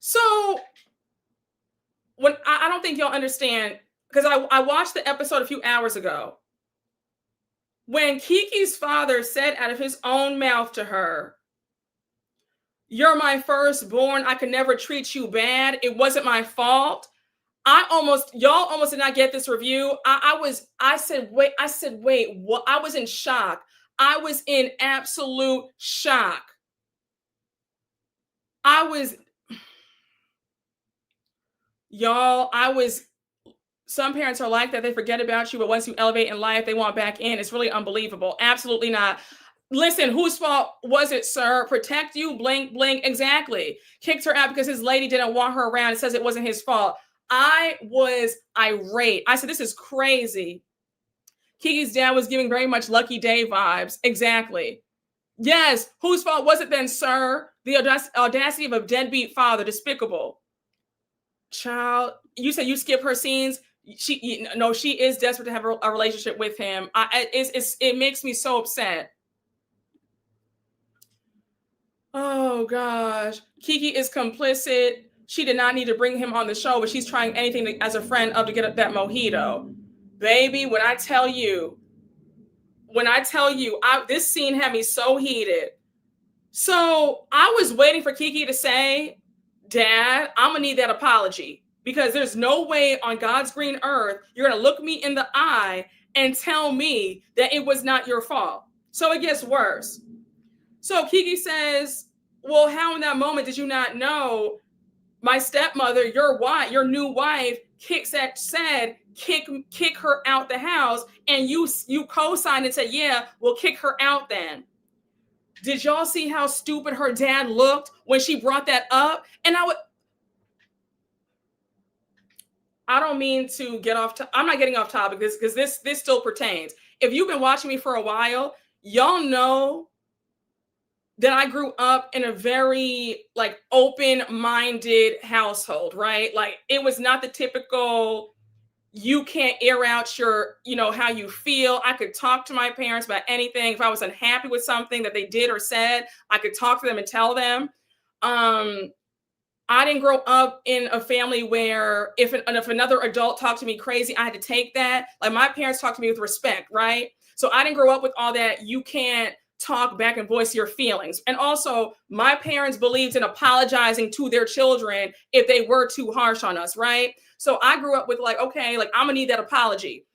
So when I don't think y'all understand, because I watched the episode a few hours ago. When Kiki's father said out of his own mouth to her, you're my firstborn, I could never treat you bad, it wasn't my fault. Y'all almost did not get this review. I said, wait, what? I was in shock. I was in absolute shock. Some parents are like that. They forget about you, but once you elevate in life, they want back in. It's really unbelievable. Absolutely not. Listen, whose fault was it, sir? Protect you, blink, blink. Exactly. Kicked her out because his lady didn't want her around and says it wasn't his fault. I was irate. I said, this is crazy. Kiki's dad was giving very much Lucky Day vibes. Exactly. Yes. Whose fault was it then, sir? The audacity of a deadbeat father. Despicable. Child, you said you skip her scenes. She is desperate to have a relationship with him. It makes me so upset. Oh gosh. Kiki is complicit. She did not need to bring him on the show, but she's trying anything as a friend to get up that mojito. Baby, when I tell you, this scene had me so heated. So I was waiting for Kiki to say, Dad, I'm going to need that apology, because there's no way on God's green earth you're going to look me in the eye and tell me that it was not your fault. So it gets worse. So Kiki says, well, how in that moment did you not know my stepmother, your new wife, kick her out the house, and you co-signed and said, yeah, we'll kick her out then. Did y'all see how stupid her dad looked when she brought that up? And I don't mean to get off. I'm not getting off topic because this still pertains. If you've been watching me for a while, y'all know that I grew up in a very open-minded household, right? Like, it was not the typical, you can't air out your, how you feel. I could talk to my parents about anything. If I was unhappy with something that they did or said, I could talk to them and tell them. I didn't grow up in a family where if another adult talked to me crazy, I had to take that. Like, my parents talked to me with respect, right? So I didn't grow up with all that. You can't talk back and voice your feelings. And also, my parents believed in apologizing to their children if they were too harsh on us, right? So I grew up with like, okay, like I'm gonna need that apology.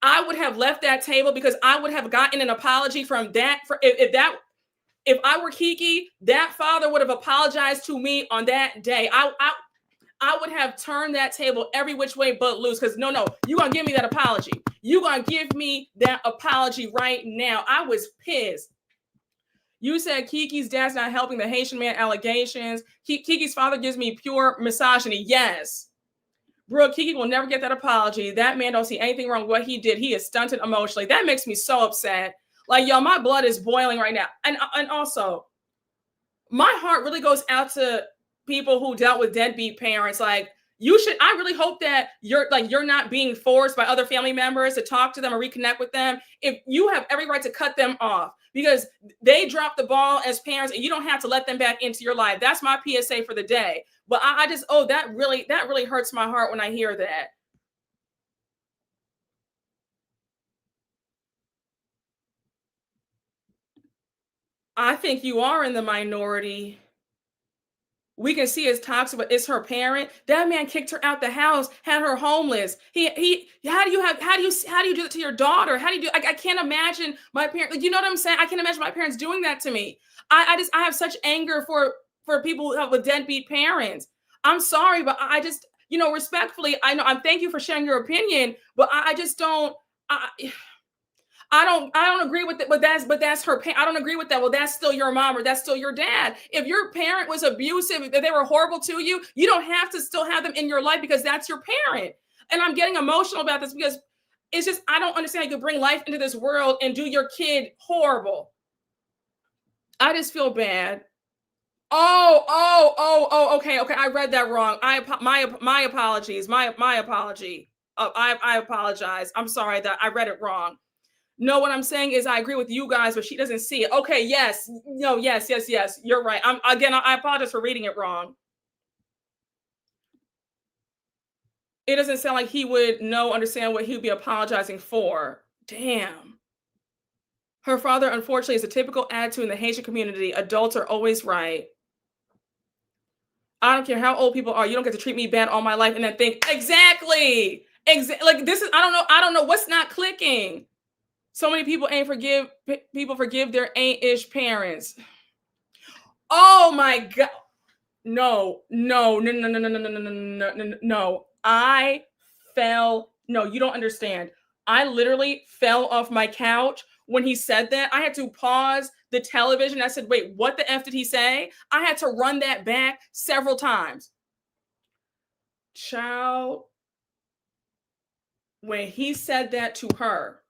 I would have left that table because I would have gotten an apology from that. If I were Kiki, that father would have apologized to me on that day. I would have turned that table every which way but loose. Because no, you're gonna give me that apology. You're gonna give me that apology right now. I was pissed. You said Kiki's dad's not helping the Haitian man allegations. Kiki's father gives me pure misogyny. Yes. Brooke, Kiki will never get that apology. That man don't see anything wrong with what he did. He is stunted emotionally. That makes me so upset. Like, yo, my blood is boiling right now. And also, my heart really goes out to people who dealt with deadbeat parents. Like, I really hope that you're not being forced by other family members to talk to them or reconnect with them. If you have every right to cut them off because they dropped the ball as parents and you don't have to let them back into your life. That's my PSA for the day. But I just, that really hurts my heart when I hear that. I think you are in the minority. We can see it's toxic, but it's her parent. That man kicked her out the house, had her homeless. How do you do it to your daughter? How do you do? I can't imagine my parents. Like, you know what I'm saying? I can't imagine my parents doing that to me. I have such anger for people who have with deadbeat parents. I'm sorry, but I just, respectfully, I'm thank you for sharing your opinion, but I just don't. I don't agree with it, but that's her. I don't agree with that. Well, that's still your mom or that's still your dad. If your parent was abusive, if they were horrible to you, you don't have to still have them in your life because that's your parent. And I'm getting emotional about this because it's just, I don't understand how you could bring life into this world and do your kid horrible. I just feel bad. Okay. I read that wrong. My apologies. My apology. I apologize. I'm sorry that I read it wrong. No, what I'm saying is I agree with you guys, but she doesn't see it. Okay, yes. No, yes. You're right. I apologize for reading it wrong. It doesn't sound like he would understand what he'd be apologizing for. Damn. Her father, unfortunately, is a typical attitude in the Haitian community. Adults are always right. I don't care how old people are. You don't get to treat me bad all my life and then think, exactly. Like this is, I don't know what's not clicking. So many people forgive their ain't-ish parents. Oh my God. No. No, you don't understand. I literally fell off my couch when he said that. I had to pause the television. I said, wait, what the F did he say? I had to run that back several times. Child, when he said that to her,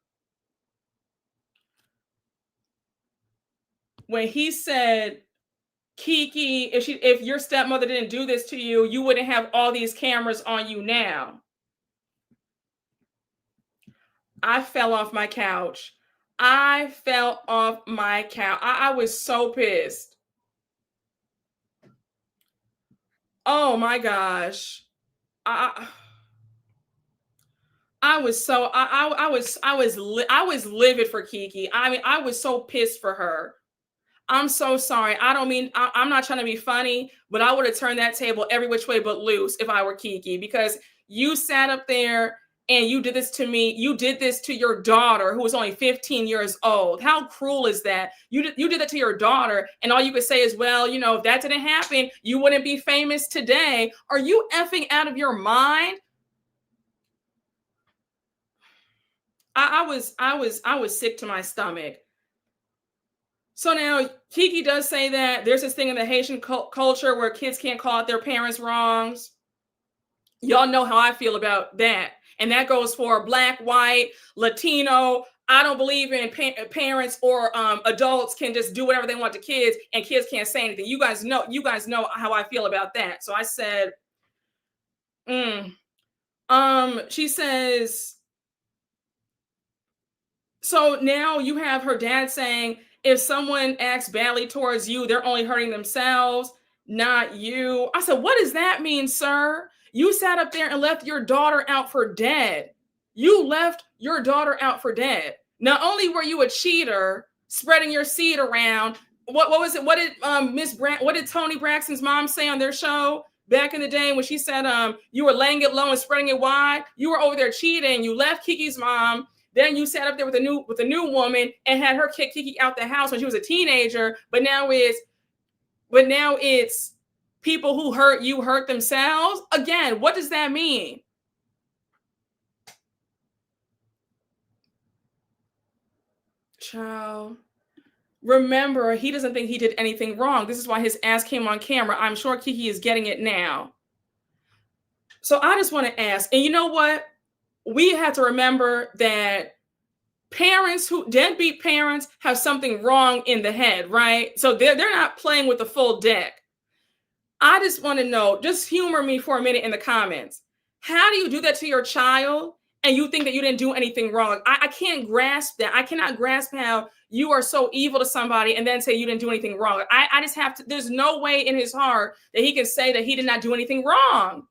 when he said, Kiki, if your stepmother didn't do this to you, you wouldn't have all these cameras on you now. I fell off my couch. I was so pissed. Oh my gosh. I was livid for Kiki. I mean, I was so pissed for her. I'm so sorry. I'm not trying to be funny, but I would have turned that table every which way but loose if I were Kiki, because you sat up there and you did this to me. You did this to your daughter who was only 15 years old. How cruel is that? You did that to your daughter, and all you could say is, well, if that didn't happen, you wouldn't be famous today. Are you effing out of your mind? I was sick to my stomach. So now Kiki does say that there's this thing in the Haitian culture where kids can't call out their parents' wrongs. Y'all know how I feel about that. And that goes for Black, white, Latino. I don't believe in parents or adults can just do whatever they want to kids and kids can't say anything. You guys know how I feel about that. So I said, she says, so now you have her dad saying, if someone acts badly towards you, they're only hurting themselves, not you. I said, what does that mean, sir? You sat up there and left your daughter out for dead. You left your daughter out for dead. Not only were you a cheater, spreading your seed around. What was it? What did what did Tony Braxton's mom say on their show back in the day when she said you were laying it low and spreading it wide? You were over there cheating. You left Kiki's mom. Then you sat up there with a new woman and had her kick Kiki out the house when she was a teenager. But now it's people who hurt you hurt themselves. Again, what does that mean? Child. Remember, he doesn't think he did anything wrong. This is why his ass came on camera. I'm sure Kiki is getting it now. So I just want to ask, and you know what? We have to remember that parents who deadbeat parents have something wrong in the head, right? So they're not playing with the full deck. I just want to know, just humor me for a minute in the comments. How do you do that to your child and you think that you didn't do anything wrong? I can't grasp that. I cannot grasp how you are so evil to somebody and then say you didn't do anything wrong. I just have to, there's no way in his heart that he can say that he did not do anything wrong.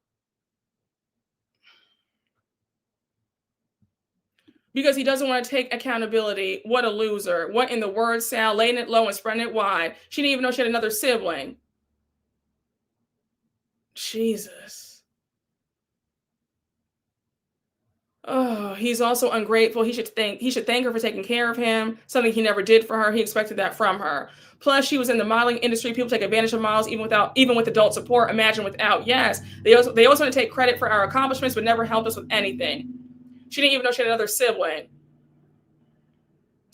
Because he doesn't want to take accountability. What a loser. What in the word, Sal, laying it low and spreading it wide. She didn't even know she had another sibling. Jesus. Oh, he's also ungrateful. He should thank her for taking care of him, something he never did for her. He expected that from her. Plus, she was in the modeling industry. People take advantage of models even with adult support. Imagine without. Yes. They also want to take credit for our accomplishments, but never helped us with anything. She didn't even know she had another sibling.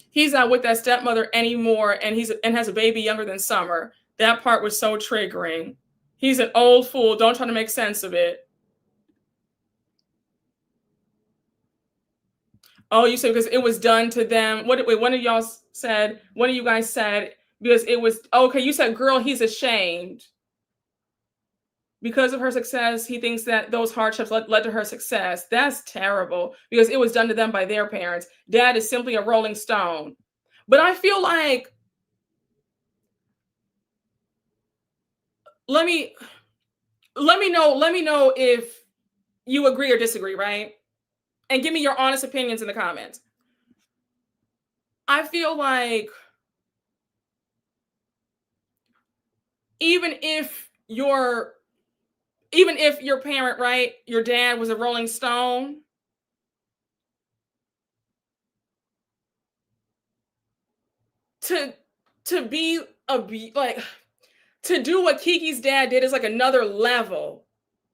He's not with that stepmother anymore, and has a baby younger than Summer. That part was so triggering. He's an old fool. Don't try to make sense of it. Oh, you said because it was done to them. One of you guys said, because it was, okay, you said, girl, he's ashamed. Because of her success, he thinks that those hardships led to her success. That's terrible because it was done to them by their parents. Dad is simply a rolling stone. But I feel like, let me know if you agree or disagree, right? And give me your honest opinions in the comments. I feel like even if your parent, right, your dad was a rolling stone, to do what Kiki's dad did is like another level.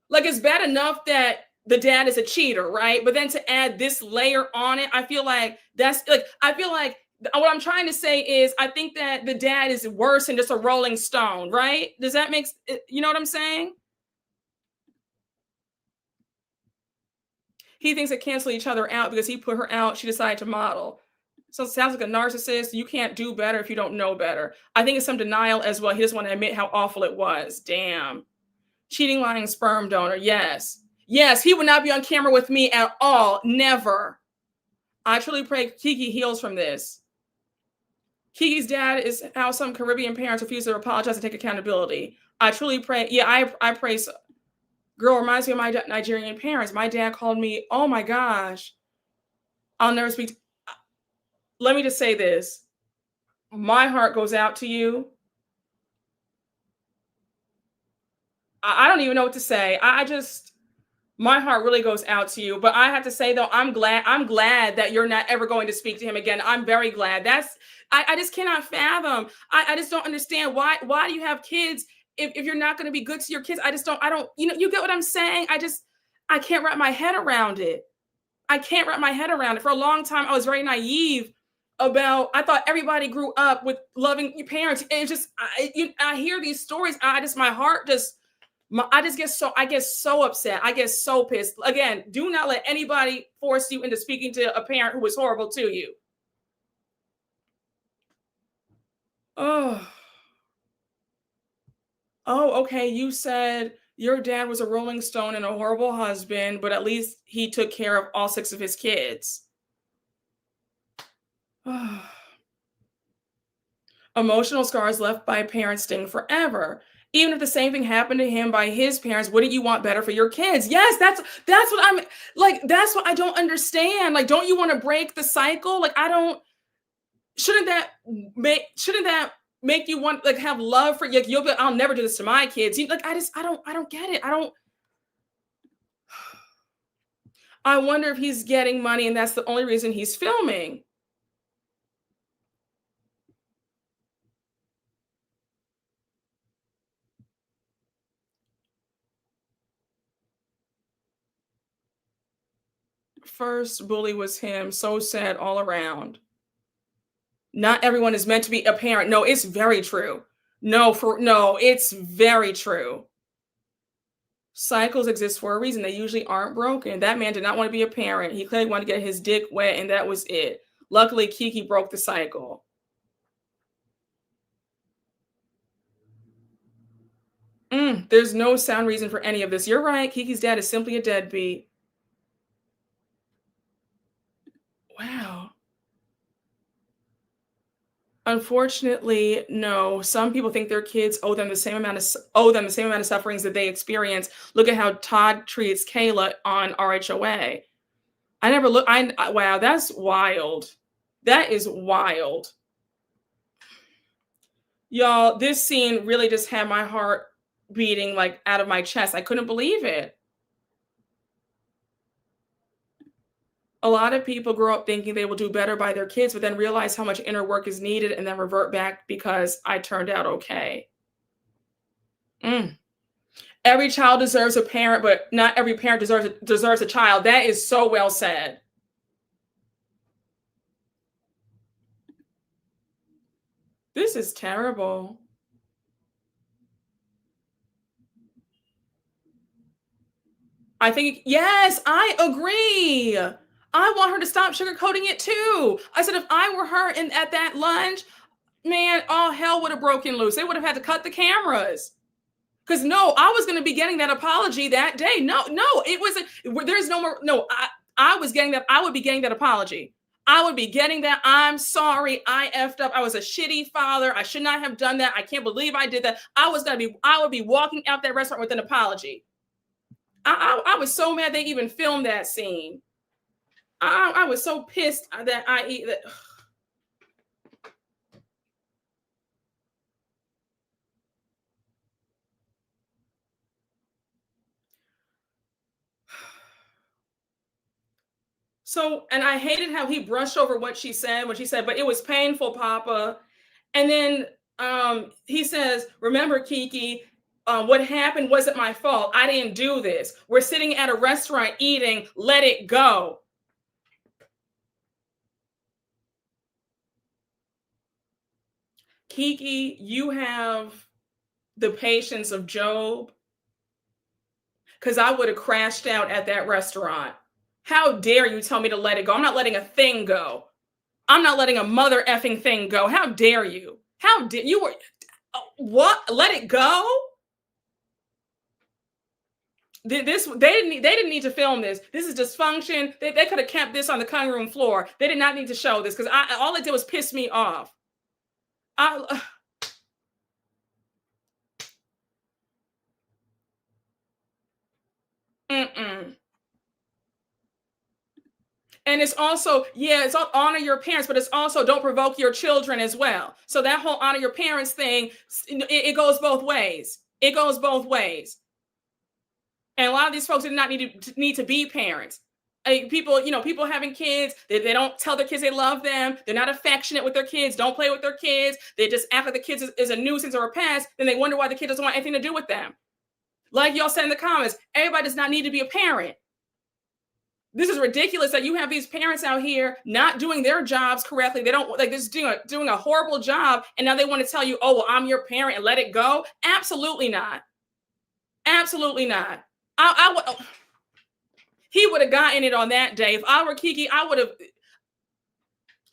Like, it's bad enough that the dad is a cheater, right? But then to add this layer on it, I feel like what I'm trying to say is I think that the dad is worse than just a rolling stone, right? Does that make, you know what I'm saying? He thinks they cancel each other out because he put her out. She decided to model. So it sounds like a narcissist. You can't do better if you don't know better. I think it's some denial as well. He doesn't want to admit how awful it was. Damn. Cheating, lying sperm donor. Yes. Yes, he would not be on camera with me at all. Never. I truly pray Kiki heals from this. Kiki's dad is how some Caribbean parents refuse to apologize and take accountability. I truly pray. Yeah, I pray so. Girl, reminds me of my Nigerian parents. My dad called me, oh my gosh. I'll never speak. Let me just say this. My heart goes out to you. I don't even know what to say. My heart really goes out to you. But I have to say, though, I'm glad that you're not ever going to speak to him again. I'm very glad. I just cannot fathom. I just don't understand why do you have kids if you're not going to be good to your kids? I don't, you get what I'm saying? I can't wrap my head around it. I can't wrap my head around it. For a long time, I was very naive I thought everybody grew up with loving your parents. And it's just, I hear these stories. My heart just, I get so upset. I get so pissed. Again, do not let anybody force you into speaking to a parent who was horrible to you. Oh, okay. You said your dad was a rolling stone and a horrible husband, but at least he took care of all 6 of his kids. Emotional scars left by parents sting forever. Even if the same thing happened to him by his parents, wouldn't you want better for your kids? Yes, that's what I'm like. That's what I don't understand. Like, don't you want to break the cycle? Like, I don't. Shouldn't that make you want like have love for like you'll be? I'll never do this to my kids. Like, I don't get it. I don't. I wonder if he's getting money and that's the only reason he's filming. First bully was him. So sad all around. Not everyone is meant to be a parent. No, it's very true. No, it's very true. Cycles exist for a reason. They usually aren't broken. That man did not want to be a parent. He clearly wanted to get his dick wet, and that was it. Luckily, Kiki broke the cycle. There's no sound reason for any of this. You're right. Kiki's dad is simply a deadbeat. Wow. Unfortunately, no. Some people think their kids owe them the same amount of sufferings that they experience. Look at how Todd treats Kayla on RHOA. I never look. Wow, that's wild. That is wild, y'all. This scene really just had my heart beating like out of my chest. I couldn't believe it. A lot of people grow up thinking they will do better by their kids, but then realize how much inner work is needed and then revert back because I turned out okay. Mm. Every child deserves a parent, but not every parent deserves a child. That is so well said. This is terrible. I think, yes, I agree. I want her to stop sugarcoating it too. I said, if I were her at that lunch, man, all hell would have broken loose. They would have had to cut the cameras. Because no, I was going to be getting that apology that day. No, it wasn't. There's no more. No, I was getting that. I would be getting that apology. I would be getting that. I'm sorry. I effed up. I was a shitty father. I should not have done that. I can't believe I did that. I would be walking out that restaurant with an apology. I was so mad they even filmed that scene. I was so pissed that I eat that. So, and I hated how he brushed over what she said when she said, but it was painful, Papa. And then he says, remember, Kiki, what happened wasn't my fault. I didn't do this. We're sitting at a restaurant eating. Let it go. Kiki, you have the patience of Job, because I would have crashed out at that restaurant. How dare you tell me to let it go? I'm not letting a thing go. I'm not letting a mother effing thing go. How dare you? How dare you? Were what? Let it go? They didn't need to film this. This is dysfunction. They could have kept this on the cutting room floor. They did not need to show this because all it did was piss me off. Mm-mm. And it's also, yeah, it's all honor your parents, but it's also don't provoke your children as well. So that whole honor your parents thing, it goes both ways. It goes both ways. And a lot of these folks did not need to be parents. People having kids, they don't tell their kids they love them. They're not affectionate with their kids. Don't play with their kids. They just act like the kids is a nuisance or a pest. Then they wonder why the kid doesn't want anything to do with them. Like y'all said in the comments, everybody does not need to be a parent. This is ridiculous that you have these parents out here not doing their jobs correctly. They don't like this doing a horrible job. And now they want to tell you, oh, well, I'm your parent and let it go. Absolutely not. Absolutely not. He would have gotten it on that day. If I were Kiki, I would have.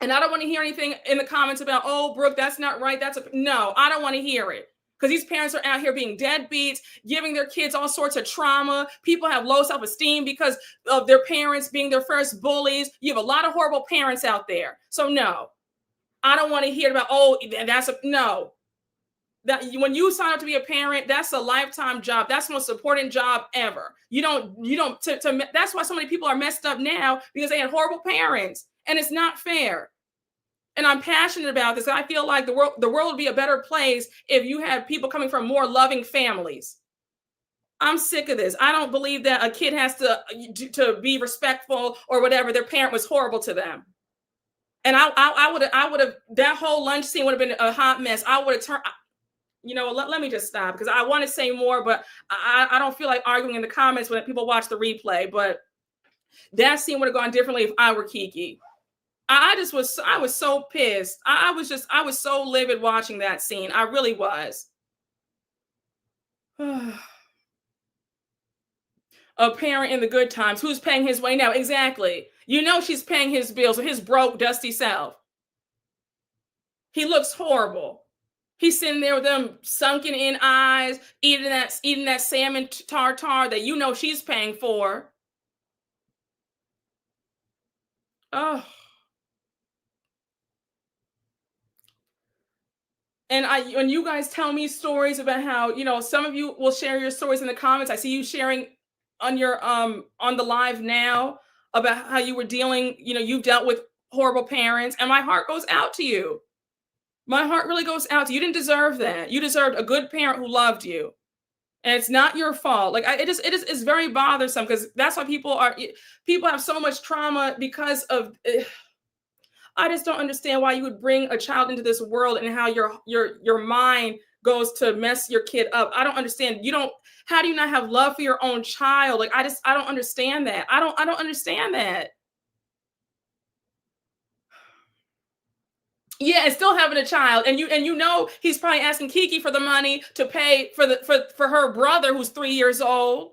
And I don't want to hear anything in the comments about, oh, Brooke, that's not right. No, I don't want to hear it. Because these parents are out here being deadbeats, giving their kids all sorts of trauma. People have low self-esteem because of their parents being their first bullies. You have a lot of horrible parents out there. So no, I don't want to hear about, oh, no. when you sign up to be a parent, that's a lifetime job. That's the most important job ever. That's why so many people are messed up now, because they had horrible parents, and it's not fair. And I'm passionate about this. I feel like the world would be a better place if you had people coming from more loving families. I'm sick of this. I don't believe that a kid has to be respectful or whatever. Their parent was horrible to them. And I would have, that whole lunch scene would have been a hot mess. I would have turned, let me just stop, because I want to say more, but I don't feel like arguing in the comments when people watch the replay. But that scene would have gone differently if I were Kiki. I was so pissed. I was so livid watching that scene. I really was. A parent in the good times. Who's paying his way now? Exactly. She's paying his bills with his broke, dusty self. He looks horrible. He's sitting there with them sunken in eyes, eating that salmon tartare that she's paying for. Oh. And when you guys tell me stories about how, some of you will share your stories in the comments. I see you sharing on your on the live now about how you were dealing, you've dealt with horrible parents, and my heart goes out to you. My heart really goes out to you. You didn't deserve that. You deserved a good parent who loved you. And it's not your fault. Like, it's very bothersome, because that's why people have so much trauma because of. I just don't understand why you would bring a child into this world and how your mind goes to mess your kid up. I don't understand. How do you not have love for your own child? Like, I don't understand that. I don't understand that. Yeah, and still having a child, and he's probably asking Kiki for the money to pay for her brother who's 3 years old.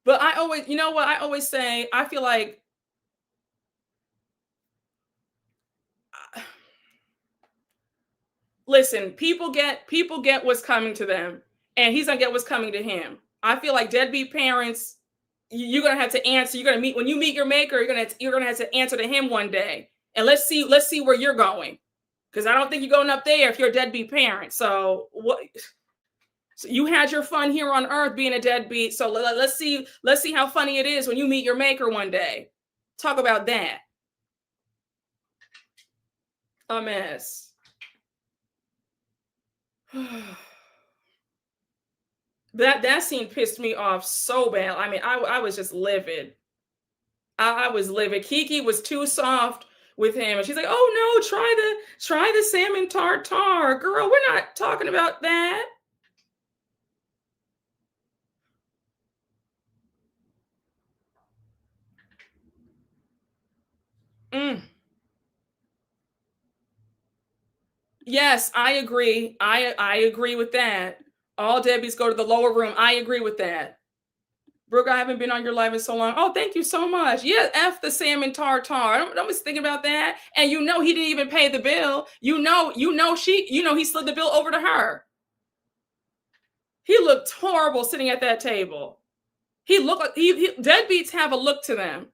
But I always say, I feel like, listen, people get what's coming to them, and he's gonna get what's coming to him. I feel like deadbeat parents, you're gonna have to answer. When you meet your maker, you're gonna have to answer to him one day. And let's see where you're going, because I don't think you're going up there if you're a deadbeat parent. So what? So you had your fun here on earth being a deadbeat. So let's see how funny it is when you meet your maker one day. Talk about that. A mess. That scene pissed me off so bad. I mean, I was just livid. I was livid. Kiki was too soft with him, and she's like, "Oh no, try the salmon tartare, girl. We're not talking about that." Mm. Yes, I agree. I agree with that. All deadbeats go to the lower room. I agree with that. Brooke, I haven't been on your live in so long. Oh, thank you so much. Yeah, F the salmon tartare. I was thinking about that. And he didn't even pay the bill. He slid the bill over to her. He looked horrible sitting at that table. He looked like deadbeats have a look to them.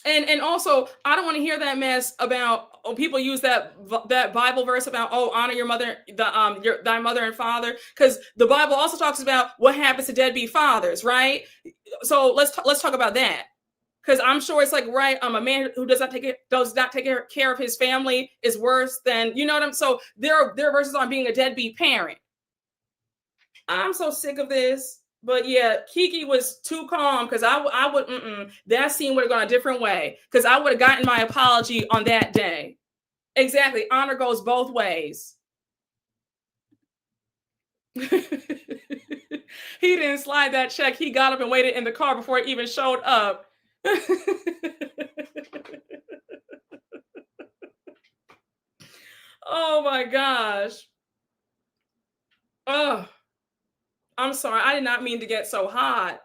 And also, I don't want to hear that mess about people use that Bible verse about honor your mother, thy mother and father, because the Bible also talks about what happens to deadbeat fathers, right? So let's talk about that, because I'm sure it's like, right, a man who does not take care of his family is worse than, what I'm. So there are verses on being a deadbeat parent. I'm so sick of this. But yeah, Kiki was too calm, because I would that scene would have gone a different way, because I would have gotten my apology on that day. Exactly. Honor goes both ways. He didn't slide that check. He got up and waited in the car before it even showed up. Oh my gosh. Oh. I'm sorry. I did not mean to get so hot.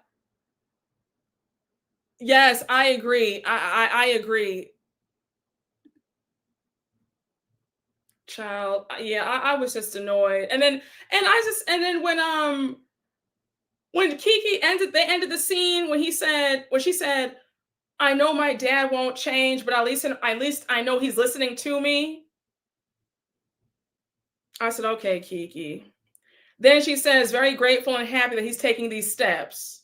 Yes, I agree. I agree. Child, yeah, I was just annoyed. And then when Kiki ended the scene when she said, I know my dad won't change, but at least I know he's listening to me. I said, okay, Kiki. Then she says, very grateful and happy that he's taking these steps.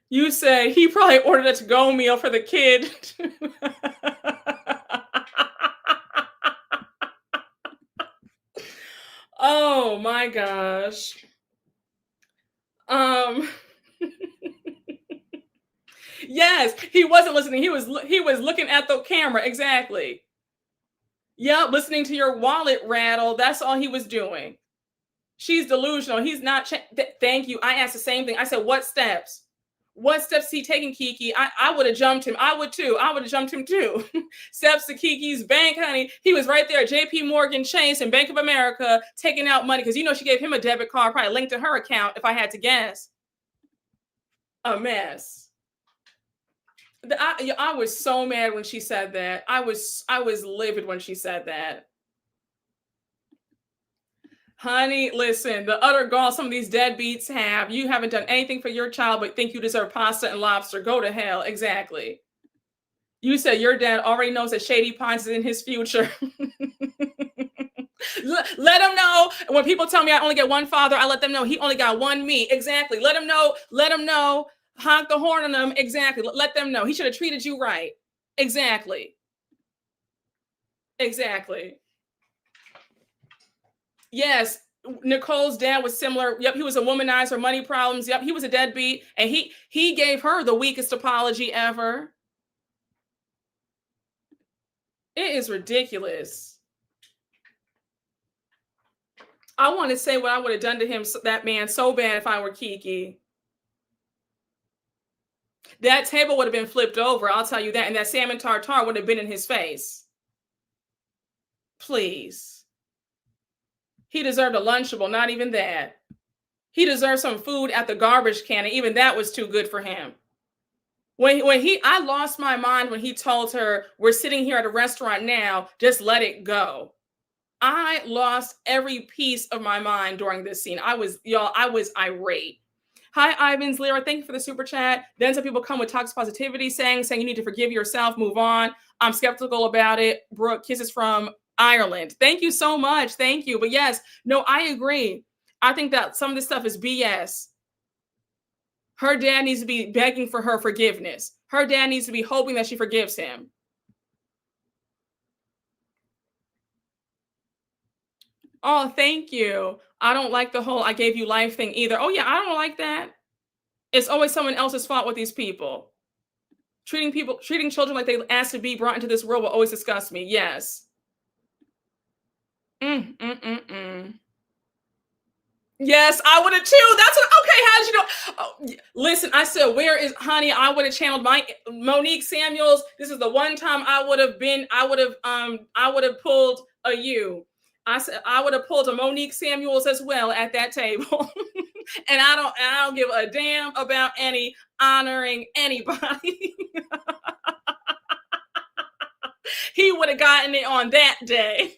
You say he probably ordered a to-go meal for the kid. Oh my gosh. Um yes, he wasn't listening. He was looking at the camera exactly. Yep, listening to your wallet rattle. That's all he was doing. She's delusional. He's not. Thank you. I asked the same thing. I said, "What steps? What steps is he taking, Kiki?" I would have jumped him. I would too. I would have jumped him too. Steps to Kiki's bank, honey. He was right there at J.P. Morgan Chase and Bank of America taking out money because she gave him a debit card, probably linked to her account. If I had to guess, a mess. I was so mad when she said that. I was livid when she said that. Honey, listen, the utter gall some of these deadbeats have. You haven't done anything for your child, but think you deserve pasta and lobster. Go to hell. Exactly. You said your dad already knows that Shady Pines is in his future. Let him know. When people tell me I only get one father, I let them know he only got one me. Exactly. Let him know. Let him know. Honk the horn on them. Exactly. Let them know. He should have treated you right. Exactly. Exactly. Yes, Nicole's dad was similar. Yep, he was a womanizer, money problems. Yep, he was a deadbeat, and he gave her the weakest apology ever. It is ridiculous. I want to say what I would have done to him, that man, so bad if I were Kiki. That table would have been flipped over. I'll tell you that, and that salmon tartare would have been in his face. Please. He deserved a Lunchable, not even that. He deserved some food at the garbage can, and even that was too good for him. I lost my mind when he told her, we're sitting here at a restaurant now, just let it go. I lost every piece of my mind during this scene. I was irate. Hi, Ivan's Lyra. Thank you for the super chat. Then some people come with toxic positivity saying you need to forgive yourself, move on. I'm skeptical about it. Brooke, kisses from Ireland. Thank you so much. Thank you. But yes, no, I agree. I think that some of this stuff is BS. Her dad needs to be begging for her forgiveness. Her dad needs to be hoping that she forgives him. Oh, thank you. I don't like the whole I gave you life thing either. Oh, yeah, I don't like that. It's always someone else's fault with these people. Treating children like they asked to be brought into this world will always disgust me. Yes. Yes, I would have too. That's what. Okay, how did you know? Oh, listen, I said, where is honey? I would have channeled my Monique Samuels. This is the one time I would have pulled a you. I said I would have pulled a Monique Samuels as well at that table. And I don't give a damn about any honoring anybody. He would have gotten it on that day.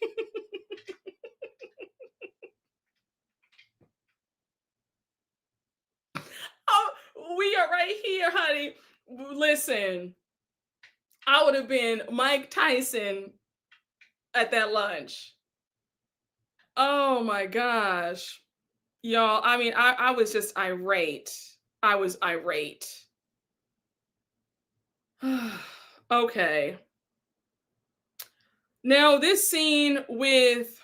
Oh, we are right here, honey. Listen, I would have been Mike Tyson at that lunch. Oh my gosh. Y'all, I mean, I was just irate. I was irate. Okay. Now, this scene with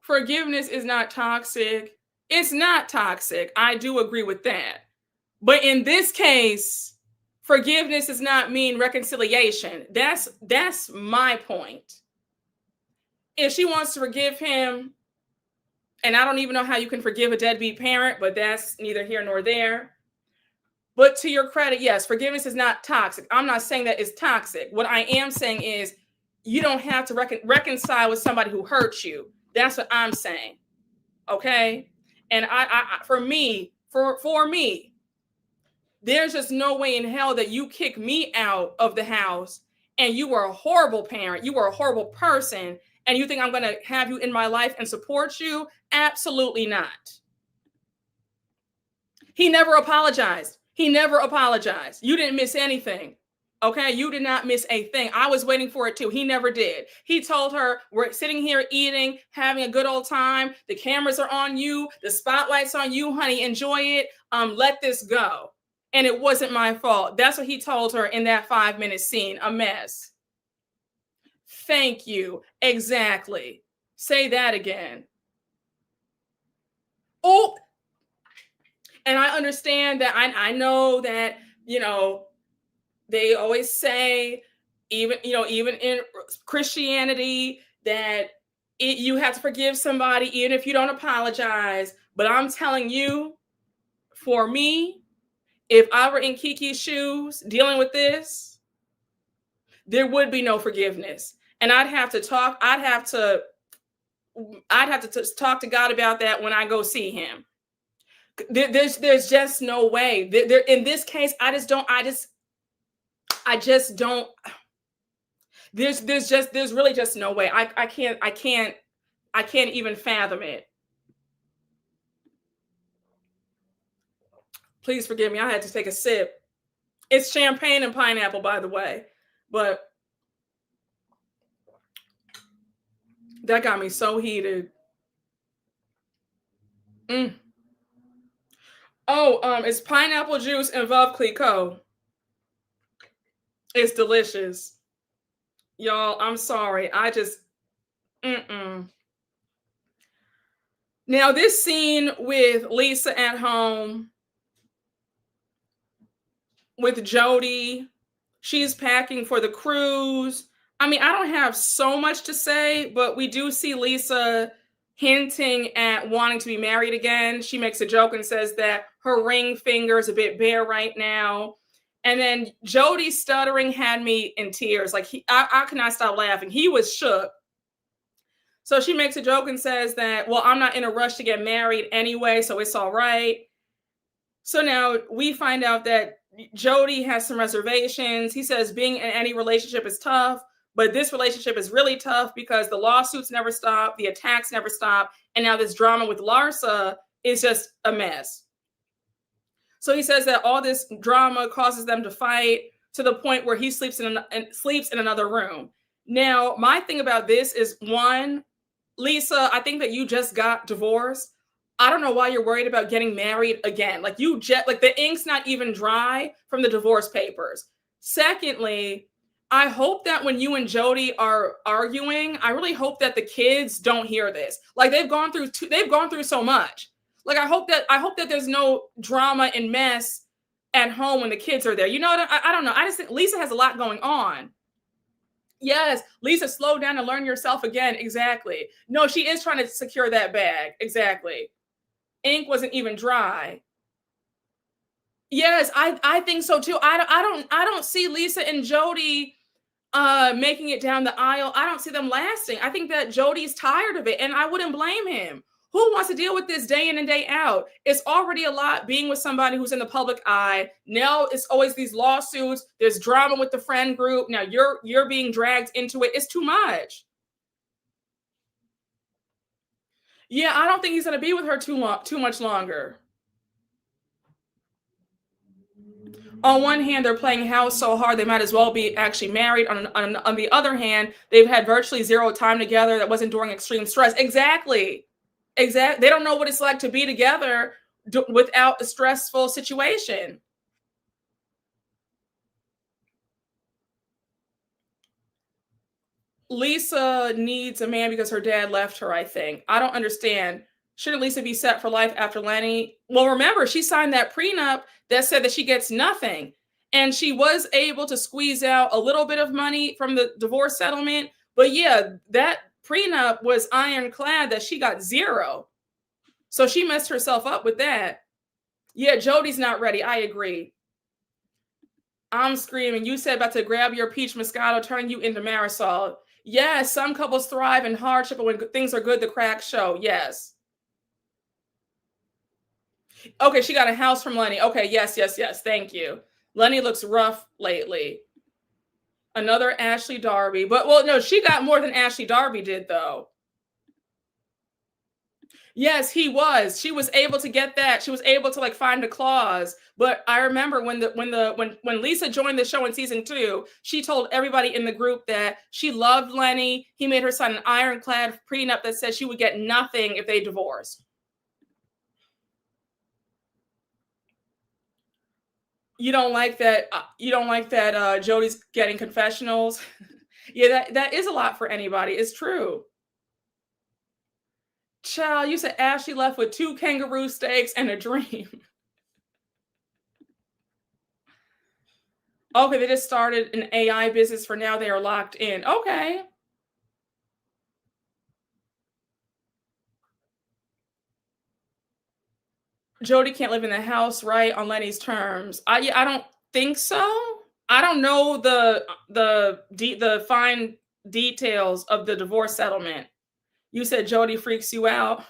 forgiveness is not toxic. It's not toxic. I do agree with that. But in this case, forgiveness does not mean reconciliation. That's my point. If she wants to forgive him, and I don't even know how you can forgive a deadbeat parent, but that's neither here nor there. But to your credit, yes, forgiveness is not toxic. I'm not saying that it's toxic. What I am saying is you don't have to reconcile with somebody who hurts you. That's what I'm saying. Okay? And for me, there's just no way in hell that you kick me out of the house and you were a horrible parent. You were a horrible person. And you think I'm going to have you in my life and support you? Absolutely not. He never apologized. He never apologized. You didn't miss anything. Okay, you did not miss a thing. I was waiting for it too. He never did. He told her, we're sitting here eating, having a good old time. The cameras are on you. The spotlight's on you, honey. Enjoy it. Let this go. And it wasn't my fault. That's what he told her in that 5-minute scene. A mess. Thank you. Exactly. Say that again. Oh, and I understand that. I know that, they always say, even in Christianity, that you have to forgive somebody even if you don't apologize. But I'm telling you, for me, if I were in Kiki's shoes dealing with this, there would be no forgiveness. And I'd have to talk to talk to God about that when I go see him. There's just no way. There in this case, I just don't. There's really just no way. I can't even fathom it. Please forgive me. I had to take a sip. It's champagne and pineapple, by the way, but that got me so heated. Oh, it's pineapple juice and Veuve Clicquot. It's delicious. Y'all, I'm sorry. I just, Now, this scene with Lisa at home, with Jody, she's packing for the cruise. I mean, I don't have so much to say, but we do see Lisa hinting at wanting to be married again. She makes a joke and says that her ring finger is a bit bare right now. And then Jody stuttering had me in tears. Like, I could not stop laughing. He was shook. So she makes a joke and says that, well, I'm not in a rush to get married anyway, so it's all right. So now we find out that Jody has some reservations. He says being in any relationship is tough, but this relationship is really tough because the lawsuits never stop, the attacks never stop, and now this drama with Larsa is just a mess. So he says that all this drama causes them to fight to the point where he sleeps in another room. Now, my thing about this is, one, Lisa, I think that you just got divorced. I don't know why you're worried about getting married again. Like, the ink's not even dry from the divorce papers. Secondly, I hope that when you and Jody are arguing, I really hope that the kids don't hear this. Like, they've gone through so much. Like, I hope that there's no drama and mess at home when the kids are there. You know what? I don't know. I just think Lisa has a lot going on. Yes, Lisa, slow down and learn yourself again. Exactly. No, she is trying to secure that bag. Exactly. Ink wasn't even dry. Yes, I think so too. I don't see Lisa and Jody making it down the aisle. I don't see them lasting. I think that Jody's tired of it, and I wouldn't blame him. Who wants to deal with this day in and day out? It's already a lot being with somebody who's in the public eye. Now it's always these lawsuits. There's drama with the friend group. Now you're being dragged into it. It's too much. Yeah, I don't think he's going to be with her too much longer. On one hand, they're playing house so hard they might as well be actually married. On the other hand, they've had virtually zero time together. That wasn't during extreme stress. Exactly. They don't know what it's like to be together without a stressful situation. Lisa needs a man because her dad left her, I think. I don't understand. Shouldn't Lisa be set for life after Lenny? Well, remember, she signed that prenup that said that she gets nothing. And she was able to squeeze out a little bit of money from the divorce settlement. But yeah, that prenup was ironclad that she got zero. So she messed herself up with that. Yeah, Jody's not ready. I agree. I'm screaming. You said about to grab your peach Moscato, turning you into Marysol. Yes, some couples thrive in hardship, but when things are good, the cracks show. Yes. Okay, she got a house from Lenny. Okay, yes. Thank you. Lenny looks rough lately. Another Ashley Darby. But, well, no, she got more than Ashley Darby did, though. Yes, he was. She was able to get that. She was able to like find a clause. But I remember when Lisa joined the show in season 2, she told everybody in the group that she loved Lenny. He made her sign an ironclad prenup that said she would get nothing if they divorced. You don't like that. You don't like that. Jody's getting confessionals. Yeah, that is a lot for anybody. It's true. Child, you said Ashley left with 2 kangaroo steaks and a dream. Okay, they just started an AI business for now. They are locked in. Okay. Jody can't live in the house, right, on Lenny's terms. I don't think so. I don't know the fine details of the divorce settlement. You said Jody freaks you out.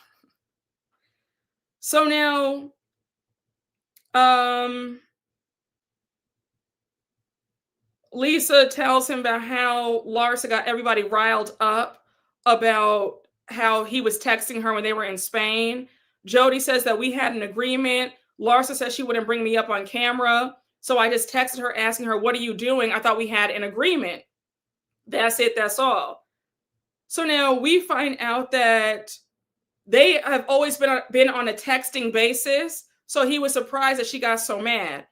So now, um, Lisa tells him about how Larsa got everybody riled up about how he was texting her when they were in Spain. Jody says that we had an agreement. Larsa says she wouldn't bring me up on camera. So I just texted her asking her, "What are you doing? I thought we had an agreement." That's it. That's all. So now we find out that they have always been on a texting basis. So he was surprised that she got so mad.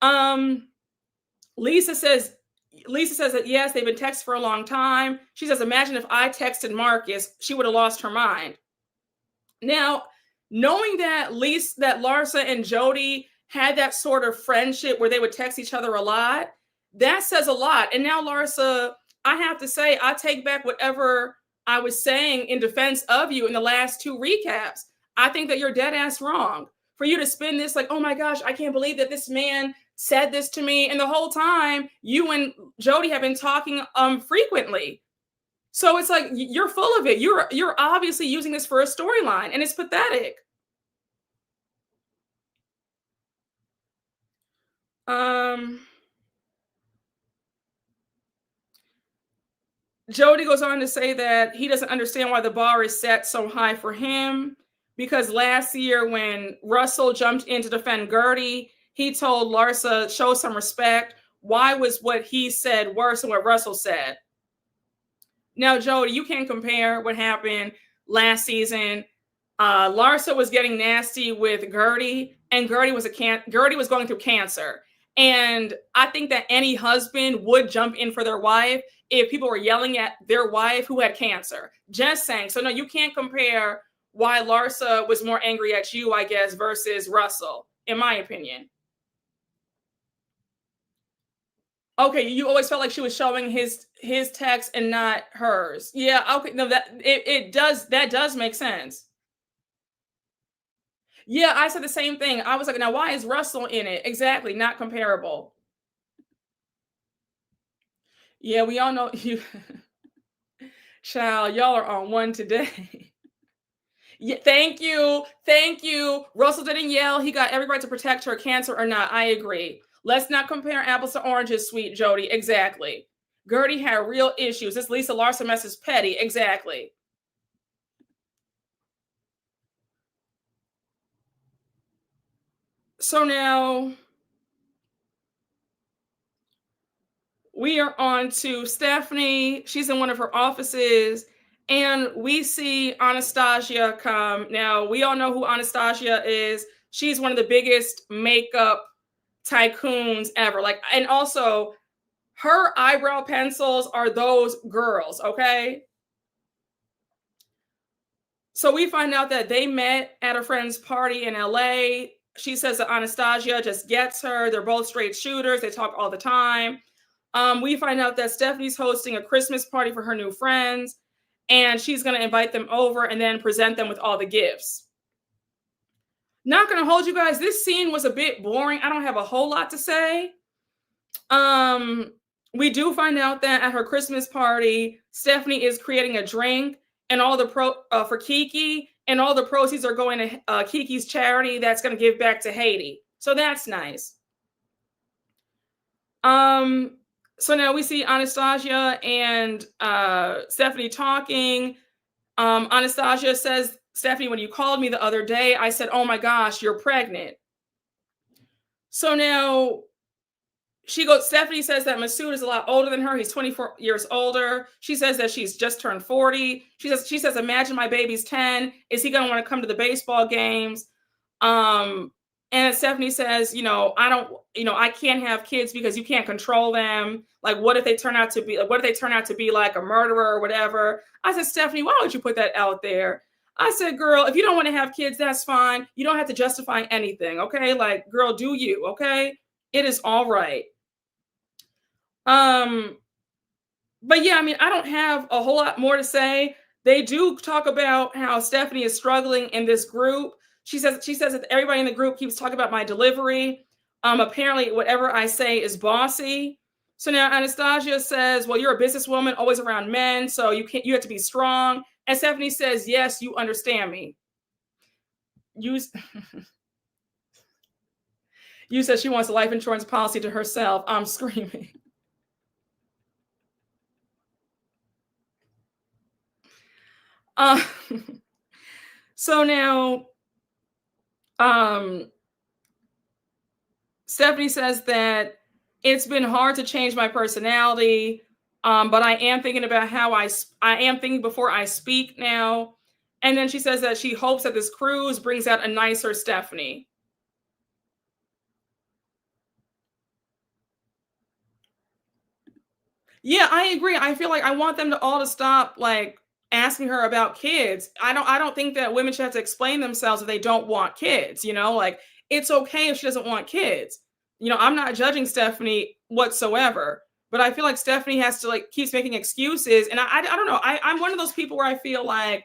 Um, Lisa says that yes, they've been texting for a long time. She says, imagine if I texted Marcus, she would have lost her mind. Now, knowing that Larsa and Jody had that sort of friendship where they would text each other a lot, that says a lot. And now Larsa, I have to say, I take back whatever I was saying in defense of you in the last 2 recaps. I think that you're dead ass wrong. For you to spin this like, oh my gosh, I can't believe that this man said this to me. And the whole time, you and Jody have been talking frequently. So it's like you're full of it. You're obviously using this for a storyline, and it's pathetic. Jody goes on to say that he doesn't understand why the bar is set so high for him because last year when Russell jumped in to defend Gertie, he told Larsa, show some respect. Why was what he said worse than what Russell said? Now, Jody, you can't compare what happened last season. Larsa was getting nasty with Gertie, and Gertie was going through cancer. And I think that any husband would jump in for their wife if people were yelling at their wife who had cancer. Just saying. So no, you can't compare why Larsa was more angry at you, I guess, versus Russell, in my opinion. Okay, you always felt like she was showing his text and not hers. Yeah, okay, no, that does make sense. Yeah, I said the same thing. I was like, now why is Russell in it? Exactly, not comparable. Yeah, we all know you. Child, y'all are on one today. Yeah, thank you. Thank you. Russell didn't yell. He got every right to protect her, cancer or not. I agree. Let's not compare apples to oranges, sweet Jody. Exactly. Gertie had real issues. This Lisa Larsa mess is petty. Exactly. So now we are on to Stephanie. She's in one of her offices, and we see Anastasia come. Now, we all know who Anastasia is. She's one of the biggest makeup tycoons ever. Like, and also her eyebrow pencils are those girls, okay? So we find out that they met at a friend's party in LA. She says that Anastasia just gets her. They're both straight shooters. They talk all the time. We find out that Stephanie's hosting a Christmas party for her new friends, and she's going to invite them over and then present them with all the gifts. Not going to hold you guys. This scene was a bit boring. I don't have a whole lot to say. We do find out that at her Christmas party, Stephanie is creating a drink, and all the for Kiki, and all the proceeds are going to Kiki's charity that's going to give back to Haiti. So that's nice. So now we see Anastasia and Stephanie talking. Anastasia says Stephanie, when you called me the other day, I said, oh my gosh, you're pregnant. So now Stephanie says that Masood is a lot older than her. He's 24 years older. She says that she's just turned 40. She says, imagine my baby's 10. Is he going to want to come to the baseball games? And Stephanie says, I can't have kids because you can't control them. Like, what if they turn out to be like a murderer or whatever? I said, Stephanie, why would you put that out there? I said, girl, if you don't want to have kids, that's fine. You don't have to justify anything. Okay. Like, girl, do you? Okay. It is all right. But yeah, I mean, I don't have a whole lot more to say. They do talk about how Stephanie is struggling in this group. She says that everybody in the group keeps talking about my delivery. Apparently whatever I say is bossy. So now Anastasia says, well, you're a businesswoman, always around men, so you have to be strong. And Stephanie says, yes, you understand me. You said she wants a life insurance policy to herself. I'm screaming. So now, Stephanie says that it's been hard to change my personality, but I am thinking about how I am thinking before I speak now. And then she says that she hopes that this cruise brings out a nicer Stephanie. Yeah, I agree. I feel like I want them to all to stop like asking her about kids. I don't think that women should have to explain themselves if they don't want kids, like it's okay if she doesn't want kids. I'm not judging Stephanie whatsoever, but I feel like Stephanie has to like keeps making excuses. And I don't know. I'm one of those people where I feel like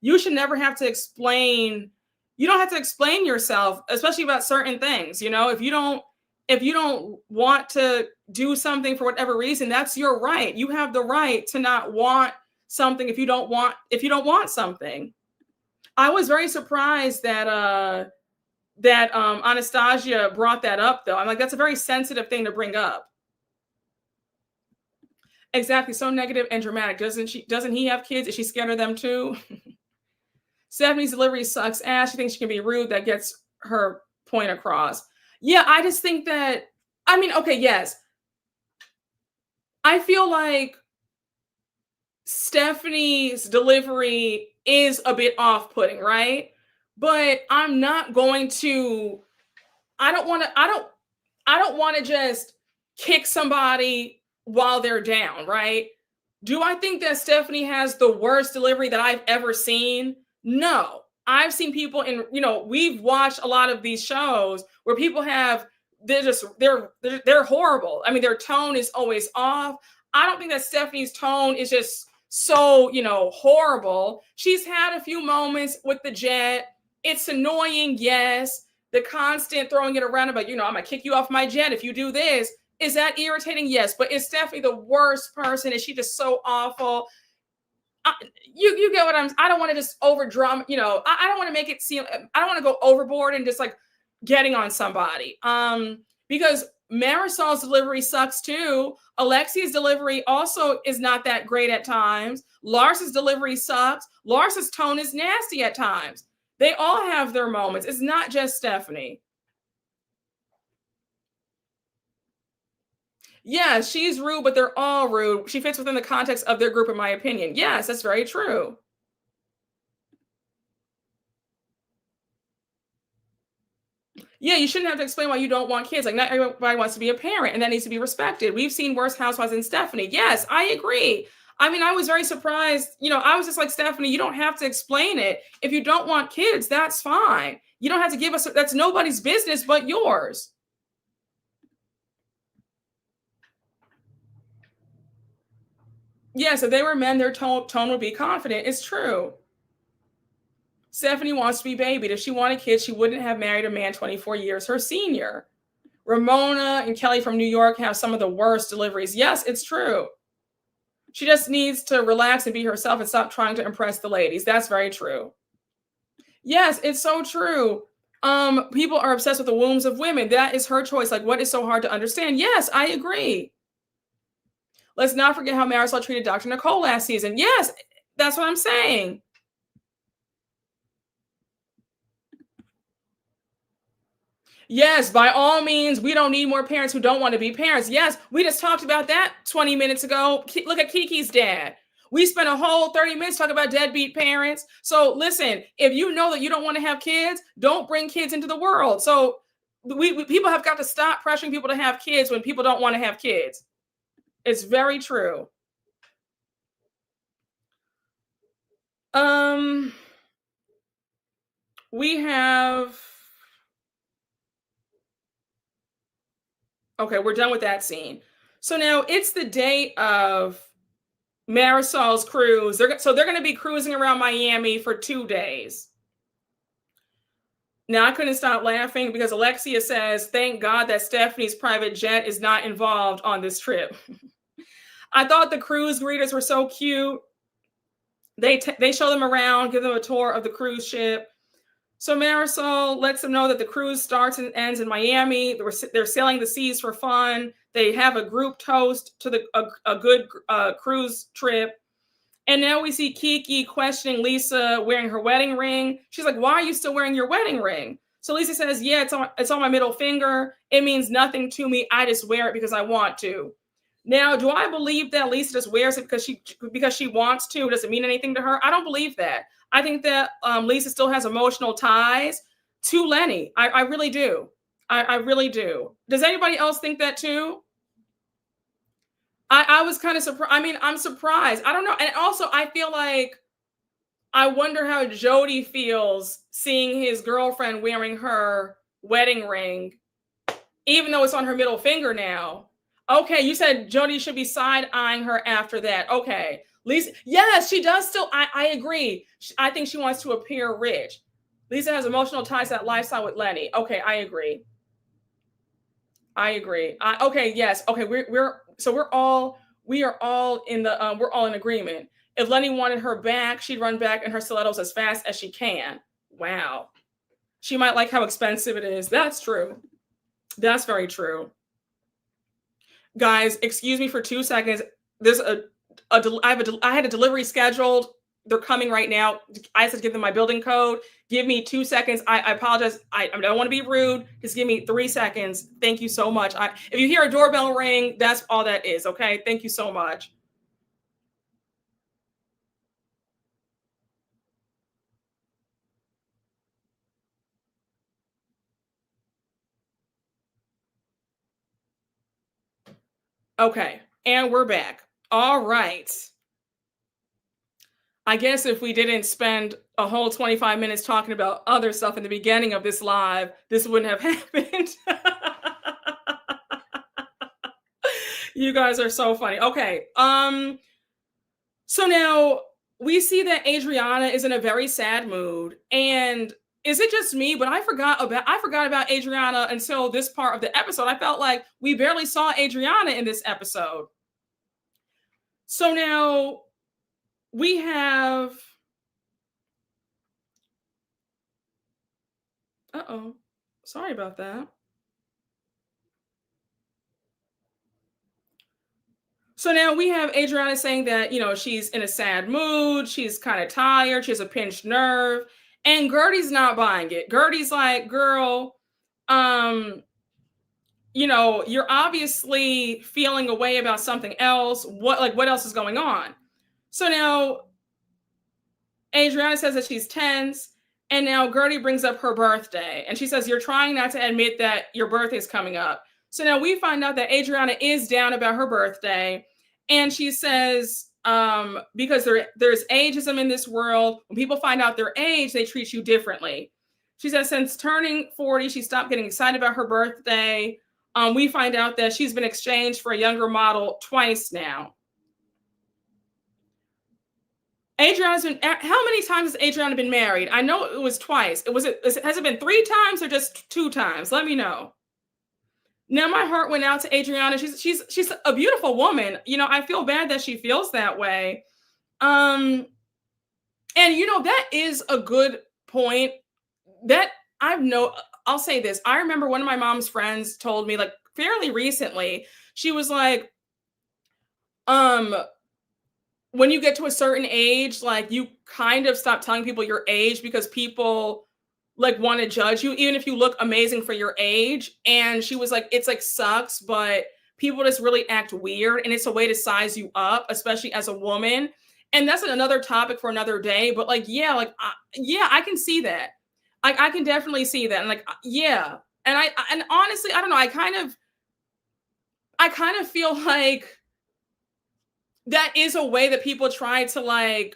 you should never have to explain. You don't have to explain yourself, especially about certain things. If you don't want to do something for whatever reason, that's your right. You have the right to not want something if you don't want something. I was very surprised that Anastasia brought that up, though. I'm like, that's a very sensitive thing to bring up. Exactly. So negative and dramatic. Doesn't he have kids? Is she scared of them too? Stephanie's delivery sucks ass. She thinks she can be rude. That gets her point across. Yeah, I just think that, okay, yes. I feel like Stephanie's delivery is a bit off-putting, right? But I'm not going to, I don't want to just kick somebody while they're down, right? Do I think that Stephanie has the worst delivery that I've ever seen? No. I've seen people we've watched a lot of these shows where people they're horrible. I mean, their tone is always off. I don't think that Stephanie's tone is just so, horrible. She's had a few moments with the jet. It's annoying, yes. The constant throwing it around about, I'm gonna kick you off my jet if you do this. Is that irritating? Yes. But is Stephanie the worst person? Is she just so awful? You get what I don't want to just over drama, I don't want to make it seem, I don't want to go overboard and just like getting on somebody. Because Marisol's delivery sucks too. Alexia's delivery also is not that great at times. Larsa's delivery sucks. Larsa's tone is nasty at times. They all have their moments. It's not just Stephanie. Yeah, she's rude, but they're all rude. She fits within the context of their group, in my opinion. Yes, that's very true. Yeah, you shouldn't have to explain why you don't want kids. Like, not everybody wants to be a parent, and that needs to be respected. We've seen worse housewives than Stephanie. Yes, I agree. I was very surprised. I was just like, Stephanie, you don't have to explain it. If you don't want kids, that's fine. You don't have to give us, that's nobody's business but yours. Yes, if they were men, their tone would be confident. It's true. Stephanie wants to be babied. If she wanted kids, she wouldn't have married a man 24 years her senior. Ramona and Kelly from New York have some of the worst deliveries. Yes, it's true. She just needs to relax and be herself and stop trying to impress the ladies. That's very true. Yes, it's so true. People are obsessed with the wombs of women. That is her choice. Like, what is so hard to understand? Yes, I agree. Let's not forget how Marysol treated Dr. Nicole last season. Yes, that's what I'm saying. Yes, by all means, we don't need more parents who don't want to be parents. Yes, we just talked about that 20 minutes ago. Look at Kiki's dad. We spent a whole 30 minutes talking about deadbeat parents. So listen, if you know that you don't want to have kids, don't bring kids into the world. So people have got to stop pressuring people to have kids when people don't want to have kids. It's very true. We have Okay, we're done with that scene. So now it's the day of Marisol's cruise. They're going to be cruising around Miami for 2 days. Now I couldn't stop laughing because Alexia says, "Thank God that Stephanie's private jet is not involved on this trip." I thought the cruise greeters were so cute. They show them around, give them a tour of the cruise ship. So Marysol lets them know that the cruise starts and ends in Miami. They're sailing the seas for fun. They have a group toast to a good cruise trip. And now we see Kiki questioning Lisa wearing her wedding ring. She's like, "Why are you still wearing your wedding ring?" So Lisa says, "Yeah, it's on my middle finger. It means nothing to me. I just wear it because I want to." Now, do I believe that Lisa just wears it because she wants to? Does it mean anything to her? I don't believe that. I think that Lisa still has emotional ties to Lenny. I really do. I really do. Does anybody else think that too? I was kind of surprised. I mean, I'm surprised. I don't know. And also, I feel like I wonder how Jody feels seeing his girlfriend wearing her wedding ring, even though it's on her middle finger now. Okay, you said Jody should be side-eyeing her after that. Okay. Lisa, yes, she does still. I agree. I think she wants to appear rich. Lisa has emotional ties to that lifestyle with Lenny. Okay, I agree. Okay, yes. Okay, we are all in agreement. If Lenny wanted her back, she'd run back in her stilettos as fast as she can. Wow. She might like how expensive it is. That's true. That's very true. Guys, excuse me for 2 seconds. There's I had a delivery scheduled. They're coming right now. I have to give them my building code. Give me 2 seconds. I apologize. I don't want to be rude. Just give me 3 seconds. Thank you so much. If you hear a doorbell ring, that's all that is. Okay. Thank you so much. Okay. And we're back. All right. I guess if we didn't spend a whole 25 minutes talking about other stuff in the beginning of this live, this wouldn't have happened. You guys are so funny. Okay. So now we see that Adriana is in a very sad mood. And is it just me? But I forgot about Adriana until this part of the episode. I felt like we barely saw Adriana in this episode. So now we have sorry about that. So now we have Adriana saying that, she's in a sad mood. She's kind of tired. She has a pinched nerve. And Gertie's not buying it. Gertie's like, "Girl, you're obviously feeling a way about something else. What else is going on?" So now Adriana says that she's tense. And now Gertie brings up her birthday. And she says, "You're trying not to admit that your birthday is coming up." So now we find out that Adriana is down about her birthday. And she says, because there's ageism in this world. When people find out their age, they treat you differently. She says since turning 40, she stopped getting excited about her birthday. We find out that she's been exchanged for a younger model twice now. Adriana's been, how many times has Adriana been married? I know it was twice. Has it been 3 times or just 2 times? Let me know. Now my heart went out to Adriana. She's a beautiful woman. I feel bad that she feels that way. And that is a good point. I'll say this. I remember one of my mom's friends told me, like, fairly recently, she was like, when you get to a certain age, like, you kind of stop telling people your age because people like want to judge you, even if you look amazing for your age. And she was like, it's like sucks, but people just really act weird. And it's a way to size you up, especially as a woman. And that's another topic for another day. But like, yeah, like, yeah, I can see that. I can definitely see that. And like, yeah. And and honestly, I don't know. I kind of feel like that is a way that people try to like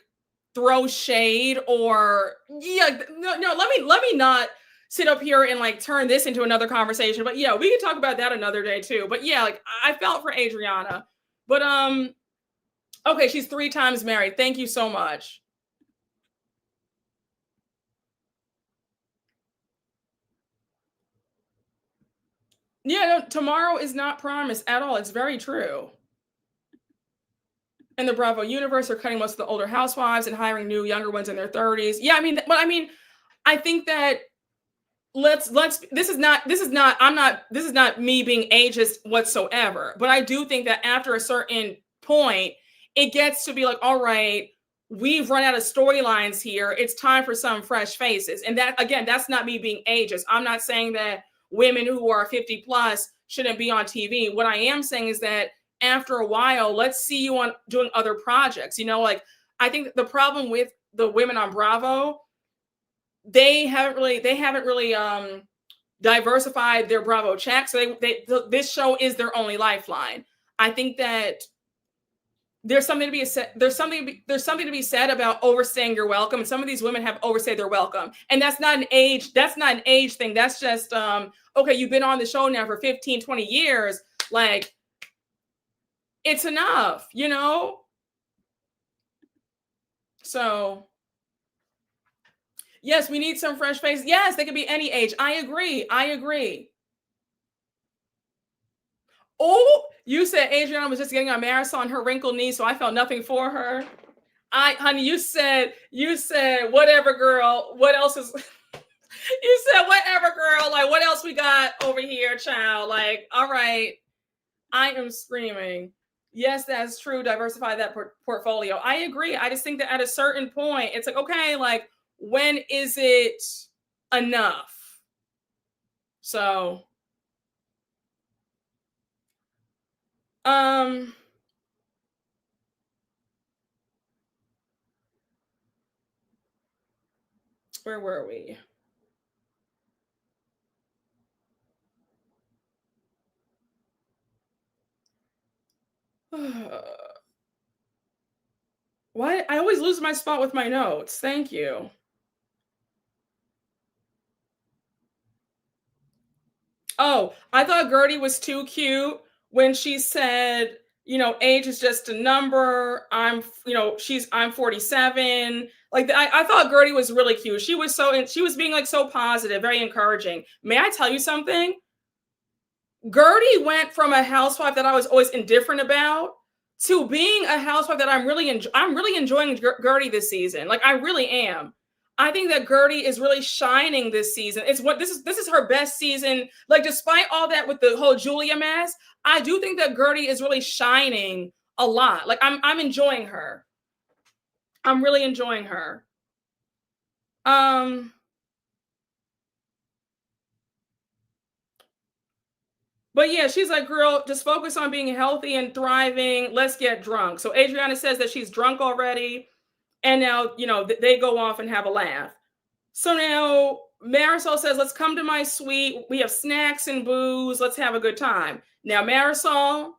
throw shade or yeah, no, let me not sit up here and like turn this into another conversation. But yeah, we can talk about that another day too. But yeah, like I felt for Adriana. But okay, she's 3 times married. Thank you so much. Yeah, no, tomorrow is not promised at all. It's very true. In the Bravo universe, are cutting most of the older housewives and hiring new younger ones in their 30s. Yeah, I mean, but I mean, I think that let's this is not me being ageist whatsoever, but I do think that after a certain point it gets to be like, all right, we've run out of storylines here, it's time for some fresh faces. And that, again, that's not me being ageist. I'm not saying that women who are 50 plus shouldn't be on TV. What I am saying is that after a while, let's see you on doing other projects. You know, like I think the problem with the women on Bravo, they haven't really diversified their Bravo checks. So this show is their only lifeline. I think that there's something to be said. There's something to be said about overstaying your welcome. And some of these women have overstayed their welcome, and that's not an age. That's not an age thing. That's just okay. You've been on the show now for 15, 20 years. Like it's enough, you know. So yes, we need some fresh faces. Yes, they could be any age. I agree. I agree. Oh, you said Adriana was just getting on Marysol on her wrinkled knee, so I felt nothing for her. Honey, you said whatever, girl. What else is? You said whatever, girl. Like what else we got over here, child? Like, all right, I am screaming. Yes, that's true. Diversify that portfolio. I agree. I just think that at a certain point, it's like, okay, like when is it enough? So, um, where were we? Why? I always lose my spot with my notes. Thank you. Oh, I thought Gertie was too cute when she said, you know, age is just a number. I'm 47. Like I thought Gertie was really cute. She was she was being like so positive, very encouraging. May I tell you something? Gertie went from a housewife that I was always indifferent about to being a housewife that I'm really enjoying Gertie this season. Like I really am. I think that Gertie is really shining this season. This is her best season. Like despite all that with the whole Julia mess, I do think that Gertie is really shining a lot. Like I'm enjoying her. I'm really enjoying her. Um But yeah, she's like, girl, just focus on being healthy and thriving. Let's get drunk. So Adriana says that she's drunk already. And now, you know, they go off and have a laugh. So now Marysol says, let's come to my suite. We have snacks and booze. Let's have a good time. Now, Marysol,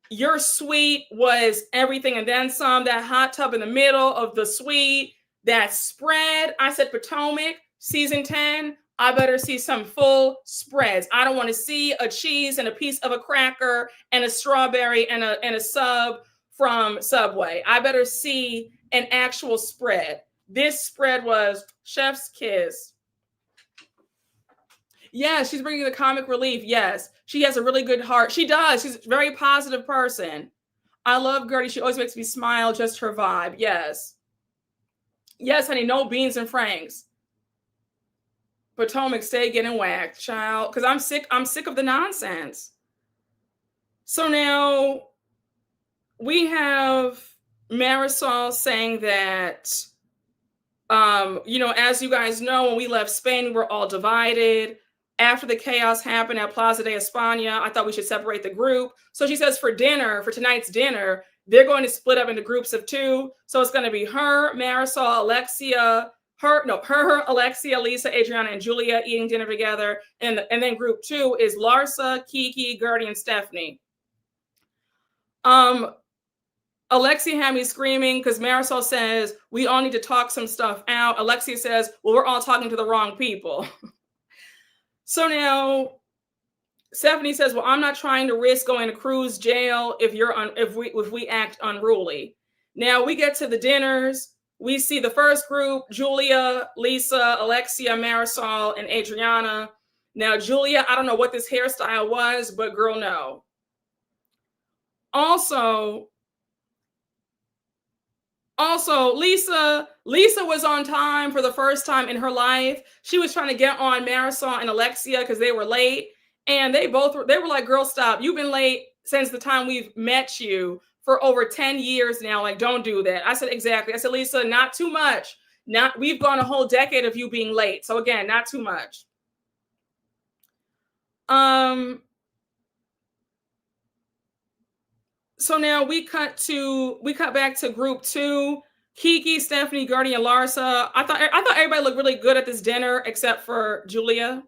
your suite was everything and then some. That hot tub in the middle of the suite, that spread. I said Potomac, season 10. I better see some full spreads. I don't want to see a cheese and a piece of a cracker and a strawberry and a sub from Subway. I better see an actual spread. This spread was chef's kiss. Yeah, she's bringing the comic relief. Yes, she has a really good heart. She does. She's a very positive person. I love Gertie. She always makes me smile. Just her vibe. Yes. Yes, honey. No beans and franks. Potomac, stay getting whacked, child. Because I'm sick. I'm sick of the nonsense. So now we have Marysol saying that As you guys know, when we left Spain, we were all divided. After the chaos happened at Plaza de España, I thought we should separate the group. So she says for tonight's dinner, they're going to split up into groups of 2. So it's going to be her, Marysol, Alexia, Lisa, Adriana, and Julia eating dinner together. And then group 2 is Larsa, Kiki, Gertie, and Stephanie. Alexia had me screaming because Marysol says, we all need to talk some stuff out. Alexia says, well, we're all talking to the wrong people. So now Stephanie says, well, I'm not trying to risk going to cruise jail if we act unruly. Now we get to the dinners. We see the first group, Julia, Lisa, Alexia, Marysol, and Adriana. Now, Julia, I don't know what this hairstyle was, but girl, no. Also, Lisa was on time for the first time in her life. She was trying to get on Marysol and Alexia because they were late. And they were like, girl, stop. You've been late since the time we've met you for over 10 years now. Like, don't do that. I said, exactly. I said, Lisa, not too much. We've gone a whole decade of you being late. So again, not too much. So now we cut back to group 2. Kiki, Stephanie, Gertie, and Larsa. I thought everybody looked really good at this dinner except for Julia.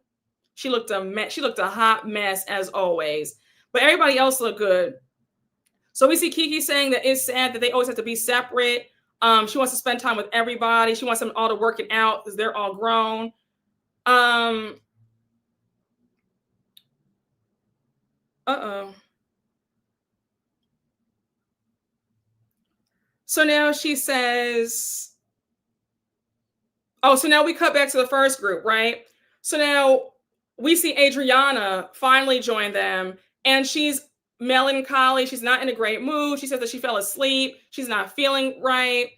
She looked a hot mess as always, but everybody else looked good. So we see Kiki saying that it's sad that they always have to be separate. She wants to spend time with everybody. She wants them all to work it out because they're all grown. So now she says, so now we cut back to the first group, right? So now we see Adriana finally join them, and she's melancholy. She's not in a great mood. She says that she fell asleep. She's not feeling right.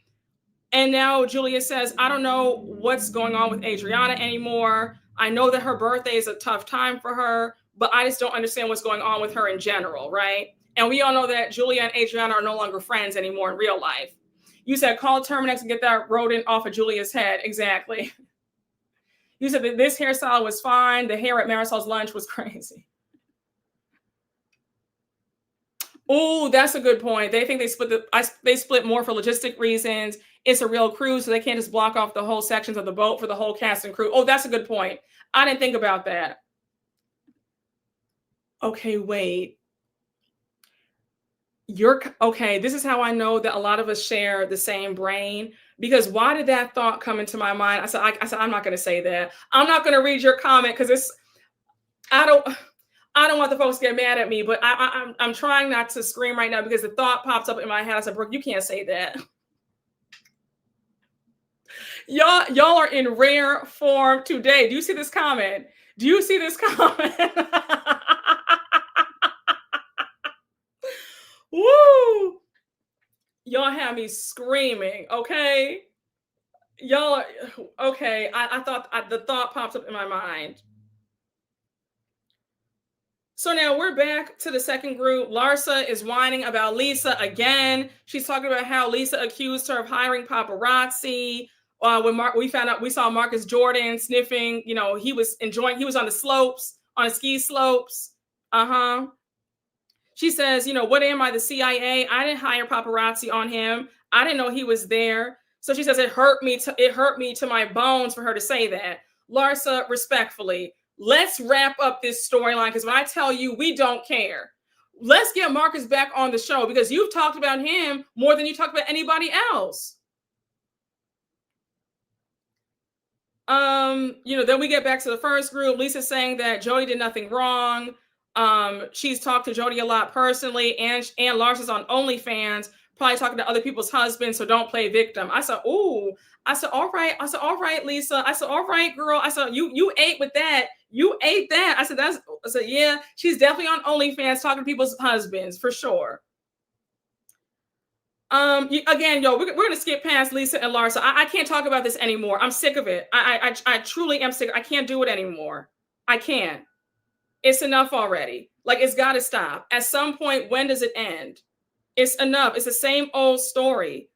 And now Julia says, I don't know what's going on with Adriana anymore. I know that her birthday is a tough time for her, but I just don't understand what's going on with her in general, right? And we all know that Julia and Adriana are no longer friends anymore in real life. You said call Terminex and get that rodent off of Julia's head. Exactly. You said that this hairstyle was fine. The hair at Marisol's lunch was crazy. Oh, that's a good point. They think they split more for logistic reasons. It's a real cruise, so they can't just block off the whole sections of the boat for the whole cast and crew. Oh, that's a good point. I didn't think about that. Okay, wait. This is how I know that a lot of us share the same brain, because why did that thought come into my mind? I said, I'm not going to say that. I'm not going to read your comment because I don't want the folks to get mad at me, but I'm trying not to scream right now because the thought pops up in my head. I said, Brooke, you can't say that. Y'all are in rare form today. Do you see this comment? Woo! Y'all have me screaming, okay? Okay. I thought the thought pops up in my mind. So now we're back to the second group. Larsa is whining about Lisa again. She's talking about how Lisa accused her of hiring paparazzi. When we saw Marcus Jordan sniffing, he was on the slopes, on the ski slopes. She says, what am I, the CIA? I didn't hire paparazzi on him. I didn't know he was there. So she says it hurt me to my bones for her to say that. Larsa, respectfully, let's wrap up this storyline, because when I tell you we don't care, let's get Marcus back on the show, because you've talked about him more than you talked about anybody else. Then we get back to the first group. Lisa's saying that Jody did nothing wrong. She's talked to Jody a lot personally, and Larsa's on OnlyFans, probably talking to other people's husbands, so don't play victim. I said, ooh. I said, all right. I said, all right, Lisa. I said, all right, girl. I said, you ate with that. You ate that. I said, yeah, she's definitely on OnlyFans talking to people's husbands for sure. Again, we're gonna skip past Lisa and Larsa. I can't talk about this anymore. I'm sick of it. I truly am sick. I can't do it anymore. I can't. It's enough already. Like, it's got to stop. At some point, when does it end? It's enough. It's the same old story.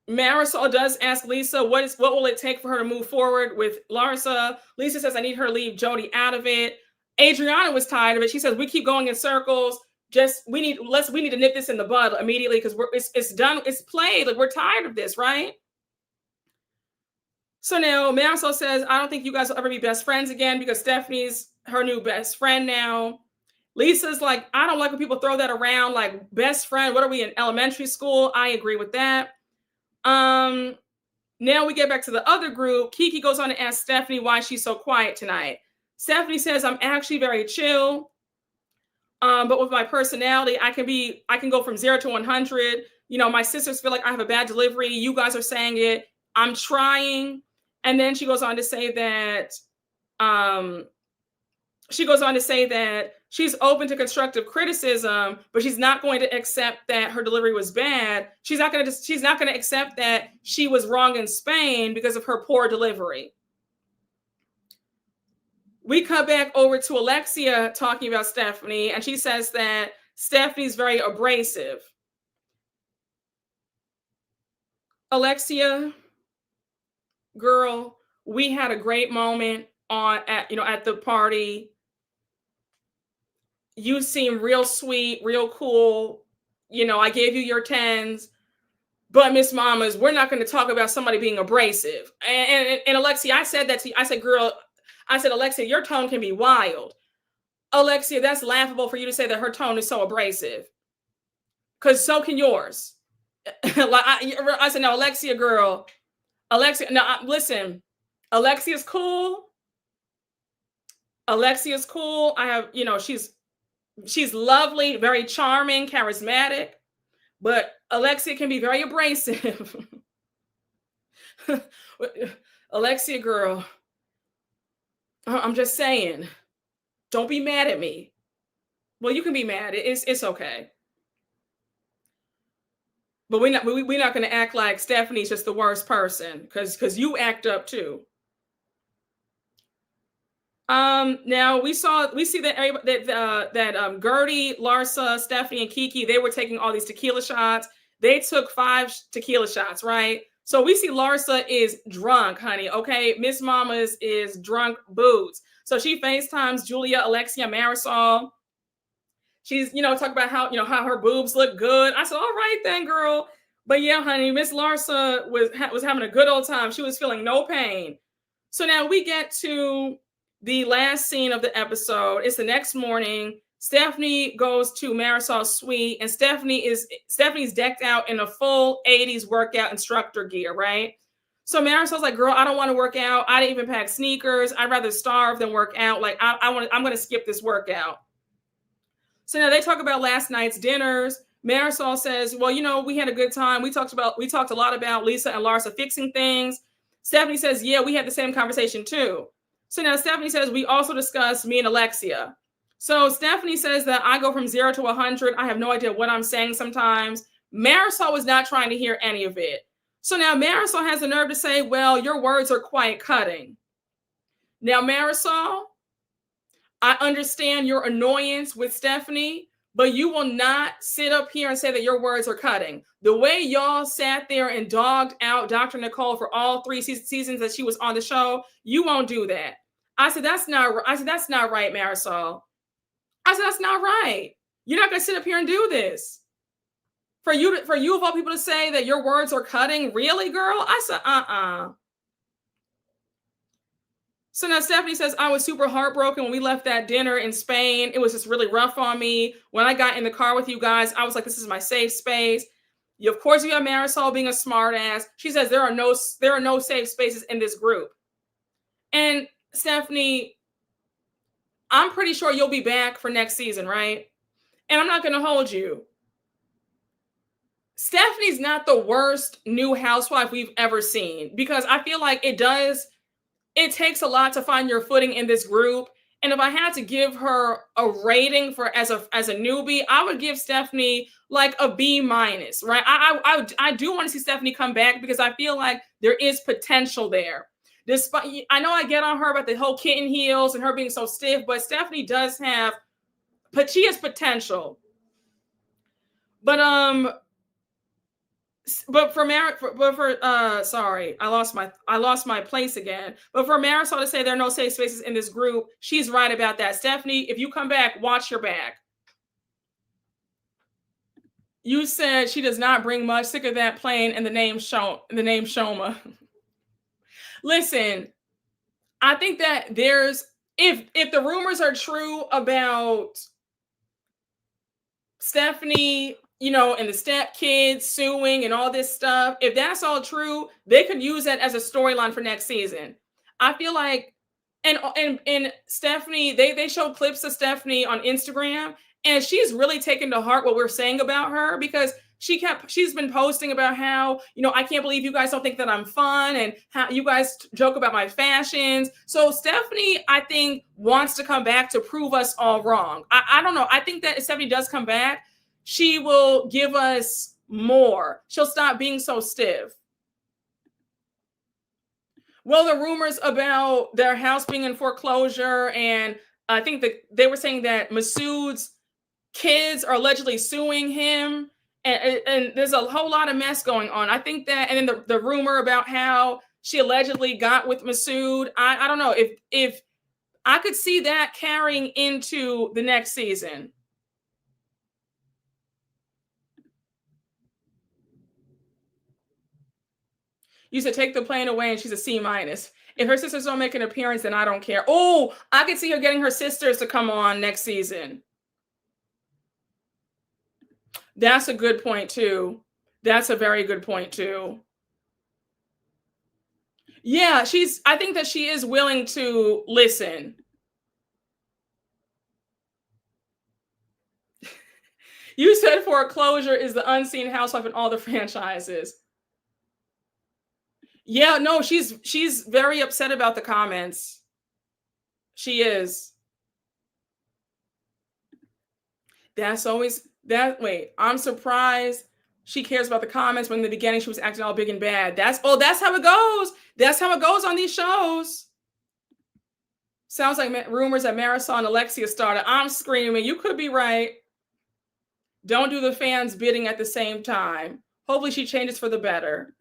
Marisol does ask Lisa, what will it take for her to move forward with Larsa? Lisa says, I need her to leave Jody out of it. Adriana was tired of it. She says, we keep going in circles. We need to nip this in the bud immediately because it's done. It's played. Like, we're tired of this, right? So now Marisol says, I don't think you guys will ever be best friends again because Stephanie's her new best friend now. Lisa's like, I don't like when people throw that around, like best friend. What are we in elementary school? I agree with that. Now we get back to the other group. Kiki goes on to ask Stephanie why she's so quiet tonight. Stephanie says, I'm actually very chill. But with my personality, I can go from 0 to 100. You know, my sisters feel like I have a bad delivery. You guys are saying it. I'm trying. And then she goes on to say that she's open to constructive criticism, but she's not going to accept that her delivery was bad. She's not going to accept that she was wrong in Spain because of her poor delivery. We cut back over to Alexia talking about Stephanie, and she says that Stephanie's very abrasive. Alexia, girl, we had a great moment at the party. You seem real sweet, real cool. You know, I gave you your 10s. But Miss Mamas, we're not going to talk about somebody being abrasive. And Alexia, I said that to you. I said, girl, Alexia, your tone can be wild. Alexia, that's laughable for you to say that her tone is so abrasive. Because so can yours. I said, no, Alexia, girl. Alexia, no, listen. Alexia's cool. Alexia's cool. I have, she's lovely, very charming, charismatic. But Alexia can be very abrasive. Alexia, girl, I'm just saying, don't be mad at me. Well, you can be mad. It's okay. But we're not going to act like Stephanie's just the worst person because you act up too. Now we see that Gertie, Larsa, Stephanie, and Kiki, they were taking all these tequila shots. They took 5 tequila shots, right? So we see Larsa is drunk, honey. Okay, Miss Mamas is drunk boots. So she FaceTimes Julia, Alexia, Marysol. She's, talk about how her boobs look good. I said, all right then, girl. But yeah, honey, Miss Larsa was having a good old time. She was feeling no pain. So now we get to the last scene of the episode. It's the next morning. Stephanie goes to Marisol's suite, and Stephanie's decked out in a full 80s workout instructor gear, right? So Marisol's like, girl, I don't want to work out. I didn't even pack sneakers. I'd rather starve than work out. Like, I'm going to skip this workout. So now they talk about last night's dinners. Marysol says, well, we had a good time. We talked a lot about Lisa and Larsa fixing things. Stephanie says, yeah, we had the same conversation too. So now Stephanie says, we also discussed me and Alexia. So Stephanie says that I go from 0 to 100. I have no idea what I'm saying sometimes. Marysol was not trying to hear any of it. So now Marysol has the nerve to say, well, your words are quite cutting. Now, Marysol, I understand your annoyance with Stephanie, but you will not sit up here and say that your words are cutting. The way y'all sat there and dogged out Dr. Nicole for all 3 seasons that she was on the show, you won't do that. I said, that's not right, Marysol. I said, that's not right. You're not going to sit up here and do this. For you of all people to say that your words are cutting, really, girl? I said, So now Stephanie says, I was super heartbroken when we left that dinner in Spain. It was just really rough on me. When I got in the car with you guys, I was like, this is my safe space. Of course, you have Marysol being a smart ass. She says there are no safe spaces in this group. And Stephanie, I'm pretty sure you'll be back for next season, right? And I'm not going to hold you. Stephanie's not the worst new housewife we've ever seen, because I feel like it takes a lot to find your footing in this group. And if I had to give her a rating as a newbie, I would give Stephanie like a B-, right? I do want to see Stephanie come back because I feel like there is potential there. Despite, I know I get on her about the whole kitten heels and her being so stiff, but Stephanie she has potential. But But sorry, I lost my place again. But for Marisol to say there are no safe spaces in this group, she's right about that. Stephanie, if you come back, watch your back. You said she does not bring much. Sick of that plane and the name Shoma. Listen, I think that if the rumors are true about Stephanie, and the stepkids suing and all this stuff, if that's all true, they could use that as a storyline for next season. I feel like, and Stephanie, they show clips of Stephanie on Instagram, and she's really taken to heart what we're saying about her, because she's been posting about how, I can't believe you guys don't think that I'm fun, and how you guys joke about my fashions. So Stephanie, I think, wants to come back to prove us all wrong. I don't know. I think that if Stephanie does come back, she will give us more. She'll stop being so stiff. Well, the rumors about their house being in foreclosure, and I think that they were saying that Masood's kids are allegedly suing him, and there's a whole lot of mess going on. I think that, and then the rumor about how she allegedly got with Masood, I don't know if I could see that carrying into the next season. You said take the plane away and she's a C-. If her sisters don't make an appearance, then I don't care. Oh, I could see her getting her sisters to come on next season. That's a good point too. That's a very good point too. Yeah, I think that she is willing to listen. You said foreclosure is the unseen housewife in all the franchises. Yeah, no, she's very upset about the comments. She is. That's always that. Wait, I'm surprised she cares about the comments when in the beginning she was acting all big and bad. That's how it goes. That's how it goes on these shows. Sounds like rumors that Marisol and Alexia started. I'm screaming. You could be right. Don't do the fans' bidding at the same time. Hopefully she changes for the better.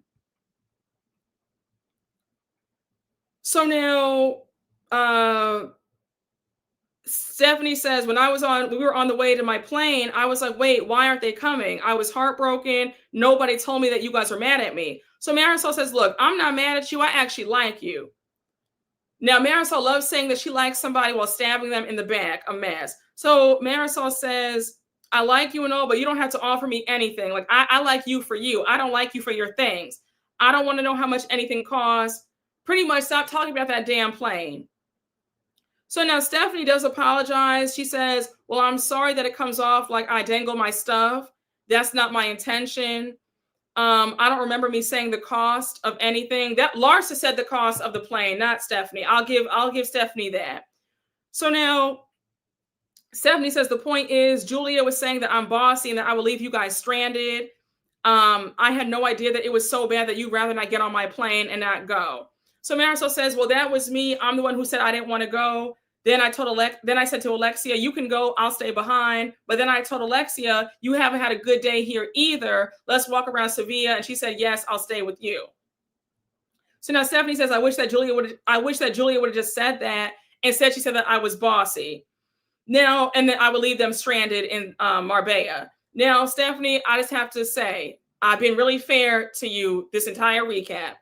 So now, Stephanie says, we were on the way to my plane, I was like, wait, why aren't they coming? I was heartbroken. Nobody told me that you guys were mad at me. So Marysol says, look, I'm not mad at you. I actually like you. Now, Marysol loves saying that she likes somebody while stabbing them in the back, a mess. So Marysol says, I like you and all, but you don't have to offer me anything. Like, I like you for you. I don't like you for your things. I don't want to know how much anything costs. Pretty much stop talking about that damn plane. So now Stephanie does apologize. She says, well, I'm sorry that it comes off like I dangle my stuff. That's not my intention. I don't remember me saying the cost of anything. That Larsa said the cost of the plane, not Stephanie. I'll give Stephanie that. So now Stephanie says the point is Julia was saying that I'm bossy and that I will leave you guys stranded. I had no idea that it was so bad that you'd rather not get on my plane and not go. So Marysol says, well, that was me. I'm the one who said I didn't want to go. Then I said to Alexia, you can go, I'll stay behind. But then I told Alexia, you haven't had a good day here either. Let's walk around Sevilla. And she said, yes, I'll stay with you. So now Stephanie says, I wish that Julia would have just said that. Instead, she said that I was bossy. Now, and then I would leave them stranded in Marbella. Now, Stephanie, I just have to say, I've been really fair to you this entire recap.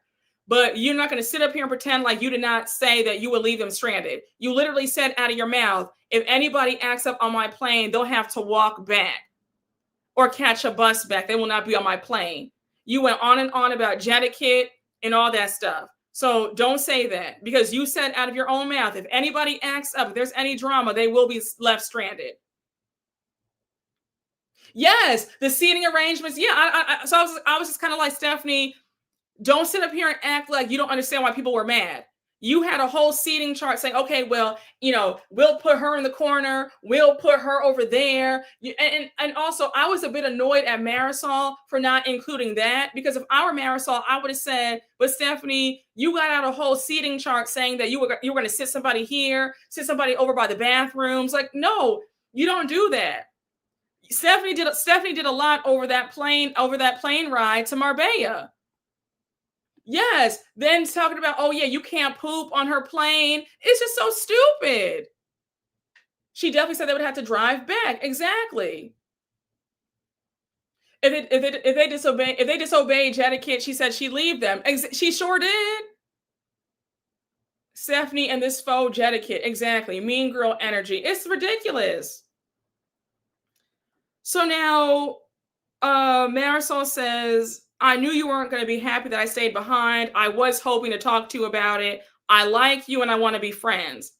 But you're not going to sit up here and pretend like you did not say that you would leave them stranded. You literally said out of your mouth, if anybody acts up on my plane, they'll have to walk back or catch a bus back. They will not be on my plane. You went on and on about etiquette and all that stuff. So don't say that, because you said out of your own mouth, if anybody acts up, if there's any drama, they will be left stranded. Yes, the seating arrangements. Yeah, I was just kind of like, Stephanie, don't sit up here and act like you don't understand why people were mad. You had a whole seating chart saying, okay, well, we'll put her in the corner. We'll put her over there. And also, I was a bit annoyed at Marysol for not including that, because if I were Marysol, I would have said, but Stephanie, you got out a whole seating chart saying that you were going to sit somebody here, sit somebody over by the bathrooms. Like, no, you don't do that. Stephanie did a lot over that plane ride to Marbella. Yes. Then talking about, oh yeah, you can't poop on her plane. It's just so stupid. She definitely said they would have to drive back. Exactly. If they disobeyed etiquette, she said she'd leave them. She sure did. Stephanie and this faux etiquette. Exactly. Mean girl energy. It's ridiculous. So now Marysol says, I knew you weren't going to be happy that I stayed behind. I was hoping to talk to you about it. I like you and I want to be friends.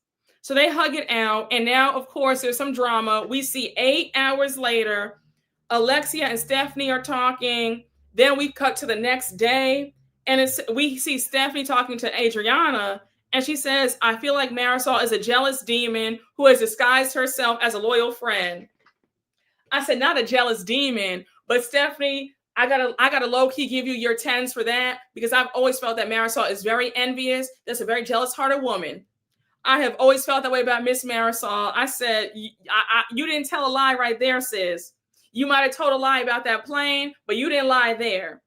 So they hug it out. And now, of course, there's some drama. We see 8 hours later, Alexia and Stephanie are talking. Then we cut to the next day. And we see Stephanie talking to Adriana. And she says, I feel like Marysol is a jealous demon who has disguised herself as a loyal friend. I said, not a jealous demon, but Stephanie, I gotta low-key give you your 10s for that, because I've always felt that Marysol is very envious. That's a very jealous-hearted woman. I have always felt that way about Miss Marysol. I said, you didn't tell a lie right there, sis. You might have told a lie about that plane, but you didn't lie there.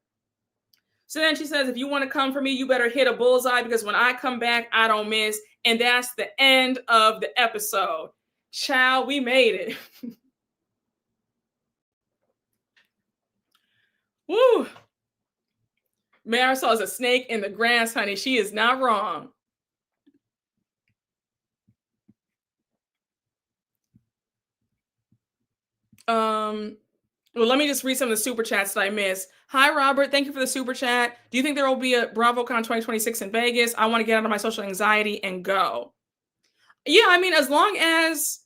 So then she says, if you want to come for me, you better hit a bullseye, because when I come back, I don't miss. And that's the end of the episode. Child, we made it. Woo! Marysol is a snake in the grass, honey. She is not wrong. Well, let me just read some of the super chats that I missed. Hi, Robert. Thank you for the super chat. Do you think there will be a BravoCon 2026 in Vegas? I want to get out of my social anxiety and go. Yeah, I mean, as long as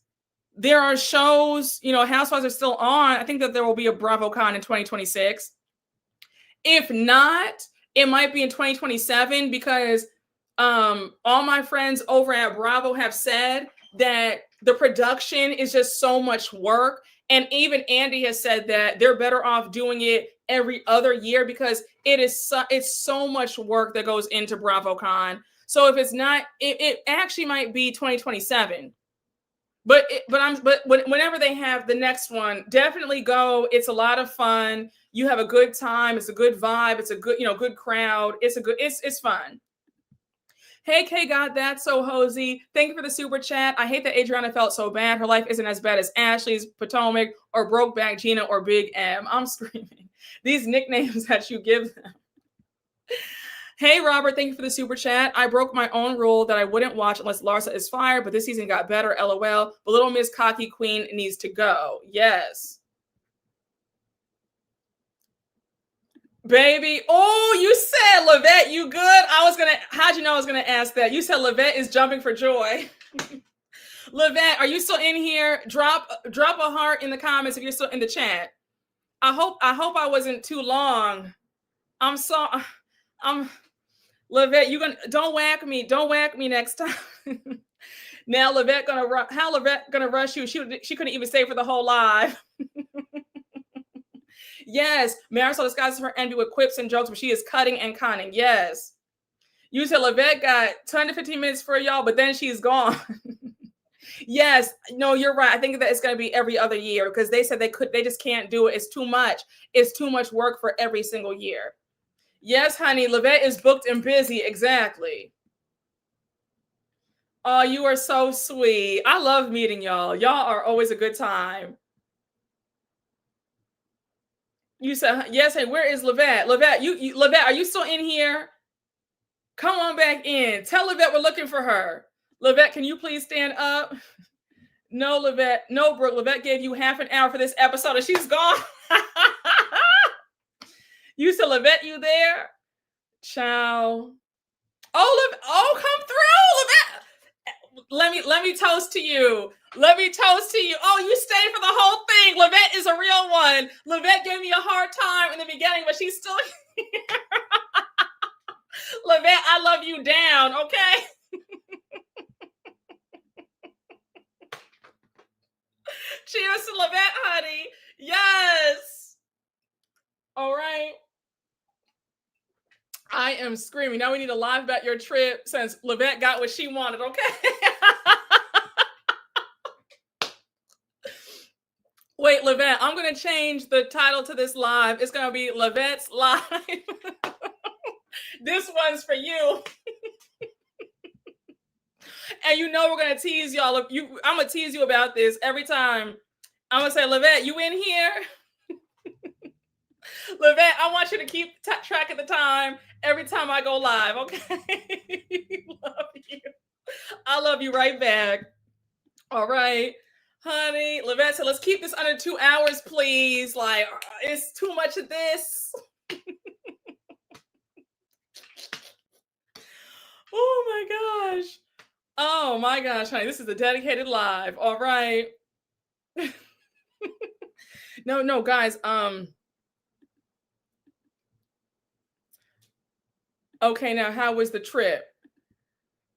there are shows, Housewives are still on, I think that there will be a BravoCon in 2026. If not, it might be in 2027, because all my friends over at Bravo have said that the production is just so much work. And even Andy has said that they're better off doing it every other year, because it's so much work that goes into BravoCon. So if it's not, it actually might be 2027. But whenever they have the next one, definitely go. It's a lot of fun. You have a good time. It's a good vibe. It's a good, good crowd. It's fun. Hey, K God, that's so hosey. Thank you for the super chat. I hate that Adriana felt so bad. Her life isn't as bad as Ashley's, Potomac, or Brokeback Gina, or Big M. I'm screaming. These nicknames that you give them. Hey, Robert, thank you for the super chat. I broke my own rule that I wouldn't watch unless Larsa is fired, but this season got better, LOL. But Little Miss Cocky Queen needs to go. Yes. Baby. Oh, you said, Lavette, you good? How'd you know I was going to ask that? You said Lavette is jumping for joy. Lavette, are you still in here? Drop a heart in the comments if you're still in the chat. I hope I wasn't too long. Lavette, don't whack me. Don't whack me next time. Now Lavette gonna rush you? She couldn't even stay for the whole live. Yes, Marysol disguises her envy with quips and jokes, but she is cutting and conning. Yes. You said Lavette got 10 to 15 minutes for y'all, but then she's gone. Yes, no, you're right. I think that it's going to be every other year, because they said they just can't do it. It's too much. It's too much work for every single year. Yes, honey, Lavette is booked and busy. Exactly. Oh, you are so sweet. I love meeting y'all. Y'all are always a good time. You said, yes, hey, where is Lavette? Lavette, Lavette, are you still in here? Come on back in. Tell Lavette we're looking for her. Lavette, can you please stand up? No, Lavette. No, Brooke. Lavette gave you half an hour for this episode and she's gone. You said, Lavette, you there? Ciao. Oh, come through, Lavette. Let me toast to you. Let me toast to you. Oh, you stayed for the whole thing. Lavette is a real one. Lavette gave me a hard time in the beginning, but she's still here. Lavette, I love you down, okay? Cheers to Lavette, honey. Yes. All right. I am screaming. Now we need to live about your trip since Lavette got what she wanted, okay? Wait, Levette, I'm going to change the title to this live. It's going to be Levette's Live. This one's for you. And you know we're going to tease y'all. I'm going to tease you about this every time. I'm going to say, Levette, you in here? Levette, I want you to keep track of the time every time I go live, okay? Love you. I love you right back. All right. Honey, Levette said, let's keep this under 2 hours, please. Like, it's too much of this. Oh my gosh. Oh my gosh, honey. This is a dedicated live. All right. No, guys. Okay, now how was the trip?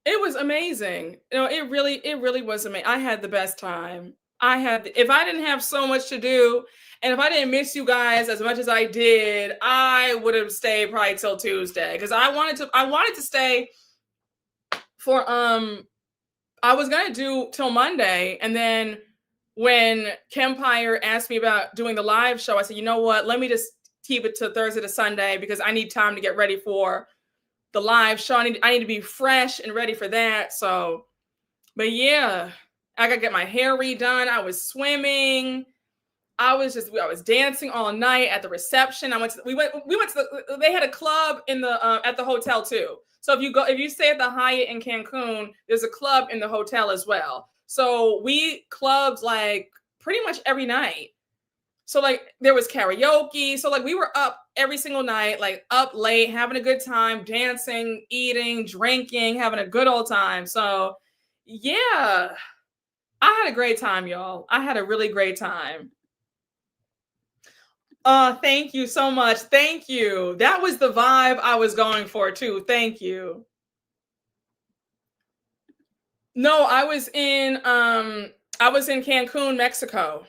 It was amazing. It really was amazing. I had the best time. If I didn't have so much to do, and if I didn't miss you guys as much as I did, I would have stayed probably till Tuesday because I wanted to stay for I was gonna do till Monday, and then when Kempire asked me about doing the live show, I said, you know what? Let me just keep it to Thursday to Sunday because I need time to get ready for the live show. I need to be fresh and ready for that. So, but yeah, I got to get my hair redone. I was swimming. I was dancing all night at the reception. We went to they had a club in the at the hotel too. So if you stay at the Hyatt in Cancun, there's a club in the hotel as well. So we clubbed like pretty much every night. So like there was karaoke. So like we were up every single night, like up late, having a good time, dancing, eating, drinking, having a good old time. So yeah, I had a great time, y'all. I had a really great time. Thank you so much. Thank you. That was the vibe I was going for too. Thank you. No, I was in Cancun, Mexico.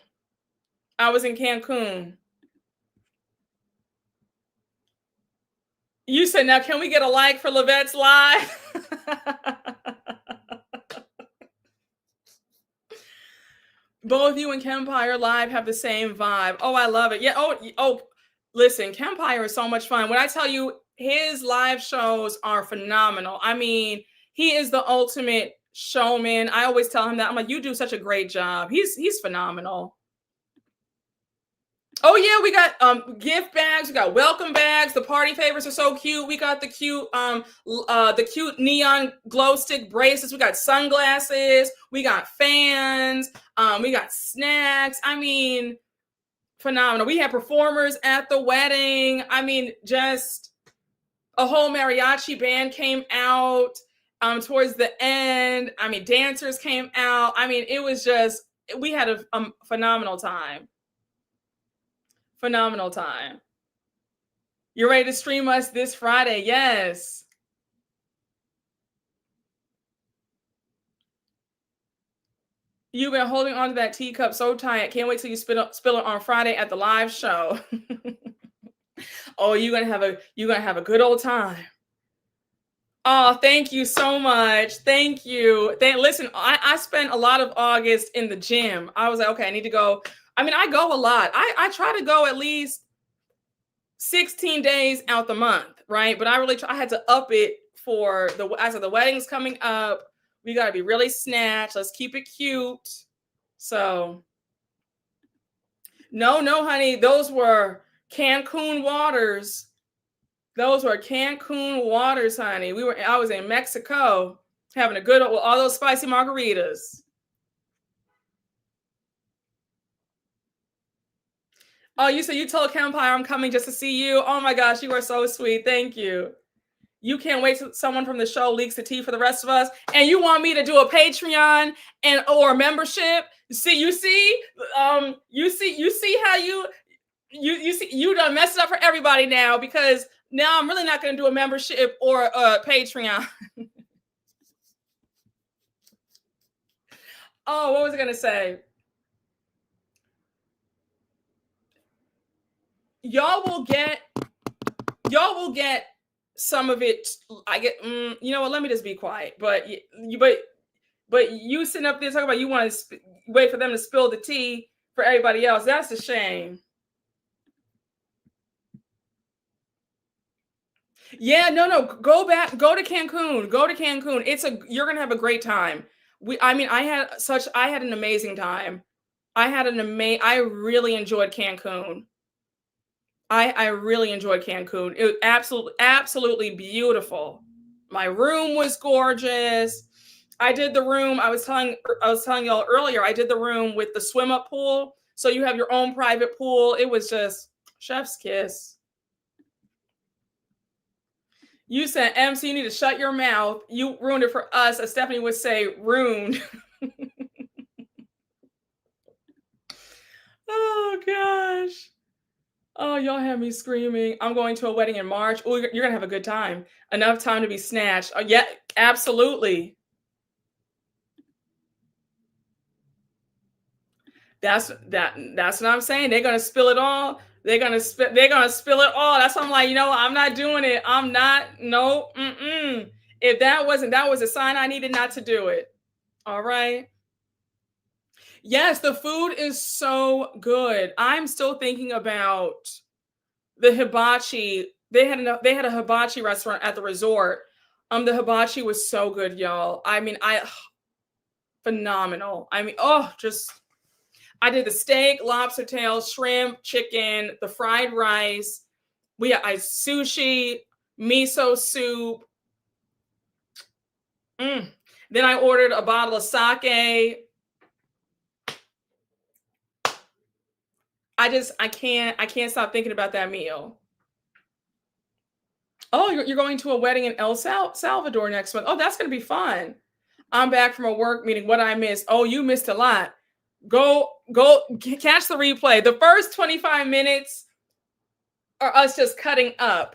I was in Cancun. You said, now can we get a like for Levette's live? Both you and Kempire live have the same vibe. Oh, I love it. Yeah. Oh, listen, Kempire is so much fun. When I tell you his live shows are phenomenal. I mean, he is the ultimate showman. I always tell him that. I'm like, you do such a great job. He's phenomenal. Oh yeah, we got gift bags, we got welcome bags. The party favors are so cute. We got the cute neon glow stick bracelets. We got sunglasses. We got fans. We got snacks. I mean, phenomenal. We had performers at the wedding. I mean, just a whole mariachi band came out towards the end. I mean, dancers came out. I mean, it was just, we had a phenomenal time. Phenomenal time. You're ready to stream us this Friday? Yes. You've been holding on to that teacup so tight. Can't wait till you spill it on Friday at the live show. Oh, you're gonna have a good old time. Oh, thank you so much. Thank you. Listen, I spent a lot of August in the gym. I was like, okay, I need to go. I mean, I go a lot. I try to go at least 16 days out the month, right? But I had to up it for the wedding's coming up. We got to be really snatched. Let's keep it cute. So, no, honey, those were Cancun waters. Those were Cancun waters, honey. I was in Mexico having a good all those spicy margaritas. Oh, you said you told Kempire I'm coming just to see you. Oh my gosh, you are so sweet. Thank you. You can't wait till someone from the show leaks the tea for the rest of us. And you want me to do a Patreon or a membership? You see how you done messed it up for everybody now, because now I'm really not going to do a membership or a Patreon. Oh, what was I going to say? Y'all will get some of it. I get, you know what? Let me just be quiet. But you sitting up there talking about you want to wait for them to spill the tea. for everybody else. That's a shame. Yeah, no, go back, go to Cancun, go to Cancun. You're gonna have a great time. I had an amazing time. I really enjoyed Cancun. I really enjoyed Cancun. It was absolutely beautiful. My room was gorgeous. I did the room. I was telling y'all earlier. I did the room with the swim up pool, so you have your own private pool. It was just chef's kiss. You said, MC, you need to shut your mouth. You ruined it for us, as Stephanie would say, ruined. Oh gosh. Oh, y'all have me screaming. I'm going to a wedding in March. Oh, you're going to have a good time. Enough time to be snatched. Oh, yeah, absolutely. That's what I'm saying. They're going to spill it all. They're going to spill it all. That's why I'm like, I'm not doing it. I'm not. No. If that was a sign I needed not to do it. All right. Yes, the food is so good. I'm still thinking about the hibachi. They had a hibachi restaurant at the resort. The hibachi was so good, y'all. I mean, phenomenal. I mean, I did the steak, lobster tail, shrimp, chicken, the fried rice. I sushi, miso soup. Then I ordered a bottle of sake. I can't stop thinking about that meal. Oh, you're going to a wedding in El Salvador next month. Oh, that's going to be fun. I'm back from a work meeting. What I missed? Oh, you missed a lot. Go catch the replay. The first 25 minutes are us just cutting up.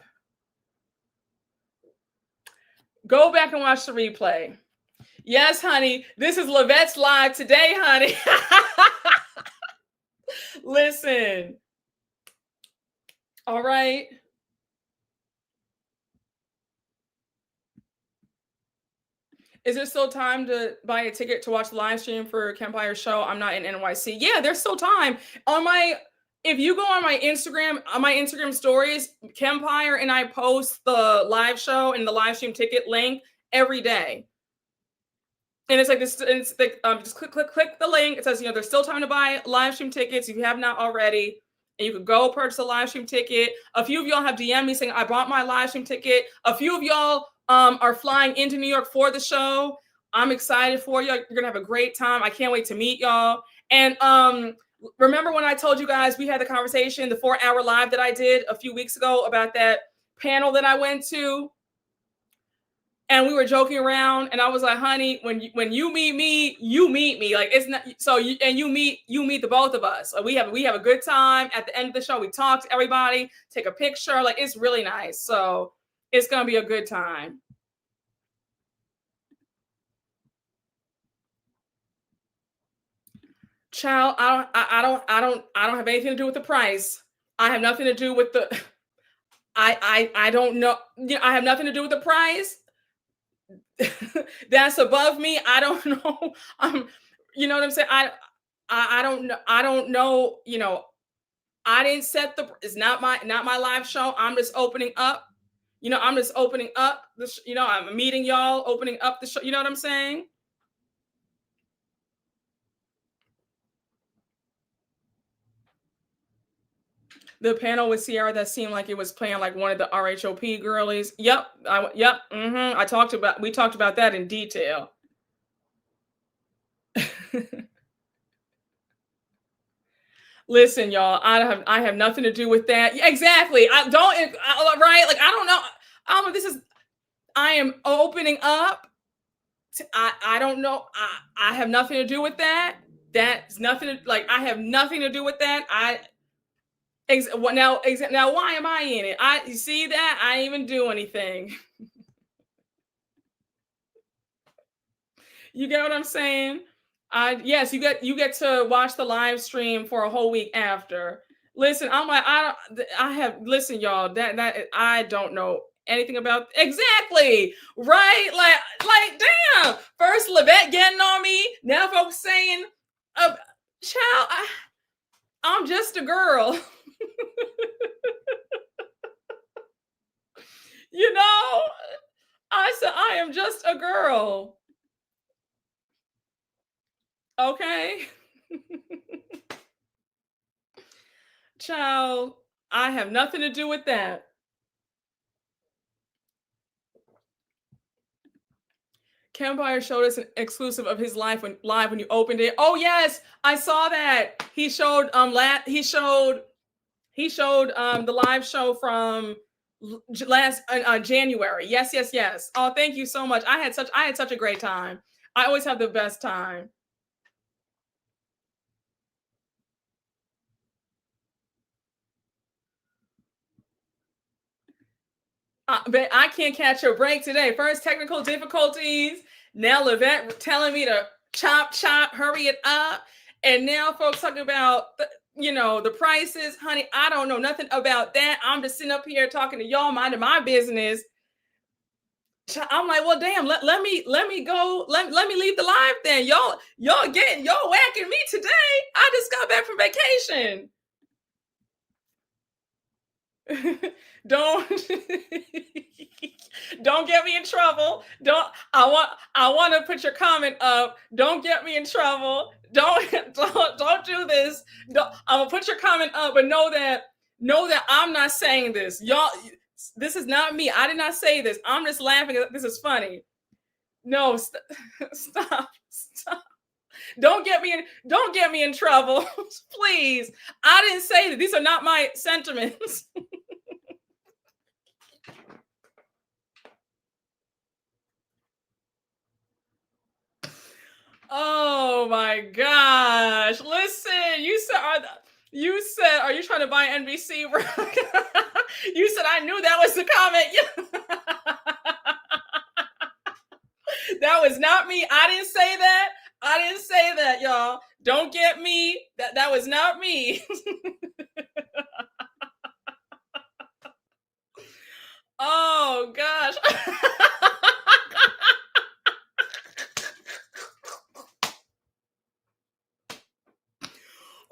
Go back and watch the replay. Yes, honey. This is Lavette's live today, honey. Listen. All right. Is there still time to buy a ticket to watch the live stream for Campire's show? I'm not in NYC. Yeah, there's still time. If you go on my Instagram stories, Campire and I post the live show and the live stream ticket link every day. And it's like this, just click the link. It says, there's still time to buy live stream tickets if you have not already. And you could go purchase a live stream ticket. A few of y'all have DM'd me saying, I bought my live stream ticket. A few of y'all are flying into New York for the show. I'm excited for you. You're going to have a great time. I can't wait to meet y'all. And remember when I told you guys we had the conversation, the 4-hour live that I did a few weeks ago about that panel that I went to? And we were joking around, and I was like, honey, when you meet me, you meet me. Like, it's not so you meet the both of us. Like, we have a good time. At the end of the show, we talk to everybody, take a picture. Like, it's really nice. So it's gonna be a good time. Child, I don't have anything to do with the price. I have nothing to do with the I don't know. I have nothing to do with the price. That's above me. I don't know. You know what I'm saying? I don't know. I don't know. I didn't set it's not my live show. I'm just opening up. I'm just opening up I'm meeting y'all, opening up the show. You know what I'm saying? The panel with Sierra that seemed like it was playing like one of the RHOP girlies. Yep. We talked about that in detail. Listen, y'all, I have nothing to do with that. Yeah, exactly. Right? Like, I don't know. I am opening up. I don't know. I have nothing to do with that. That's nothing. I have nothing to do with that. Now, why am I in it? You see that? I didn't even do anything. You get what I'm saying? Yes, you get to watch the live stream for a whole week after. Listen, I'm like, listen, y'all, that I don't know anything about exactly, right? Like damn. First Lavette getting on me, now folks saying, child, I'm just a girl. You know, I said, I am just a girl. Okay. Child, I have nothing to do with that. Campfire showed us an exclusive of his life when live when you opened it. Oh yes, I saw that. He showed the live show from last January. Yes, yes, yes. Oh, thank you so much. I had such a great time. I always have the best time. But I can't catch a break today. First technical difficulties. Now Levette telling me to chop, chop, hurry it up. And now folks talking about the prices. Honey, I don't know nothing about that. I'm just sitting up here talking to y'all, minding my business. I'm like, well, damn, let me go. Let me leave the live then. Y'all whacking me today. I just got back from vacation. don't don't get me in trouble. I want to put your comment up. Don't get me in trouble. Don't do this. I'm gonna put your comment up, but know that I'm not saying this. Y'all, this is not me. I did not say this. I'm just laughing. This is funny. No, stop. Don't get me in trouble. Please. I didn't say that. These are not my sentiments. Oh my gosh. Listen, you said, are you trying to buy NBC? You said, I knew that was the comment. That was not me. I didn't say that, y'all. Don't get me. That was not me. Oh gosh.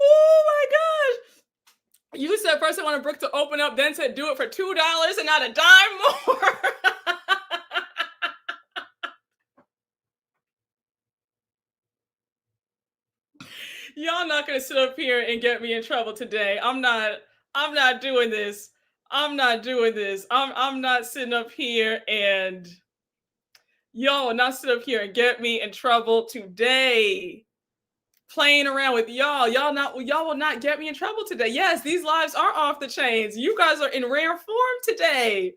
Oh my gosh. You said first I wanted Brooke to open up, then said do it for $2 and not a dime more. Y'all not gonna sit up here and get me in trouble today. I'm not doing this. I'm not sitting up here and y'all will not sit up here and get me in trouble today. Playing around with y'all. Y'all will not get me in trouble today. Yes, these lives are off the chains. You guys are in rare form today.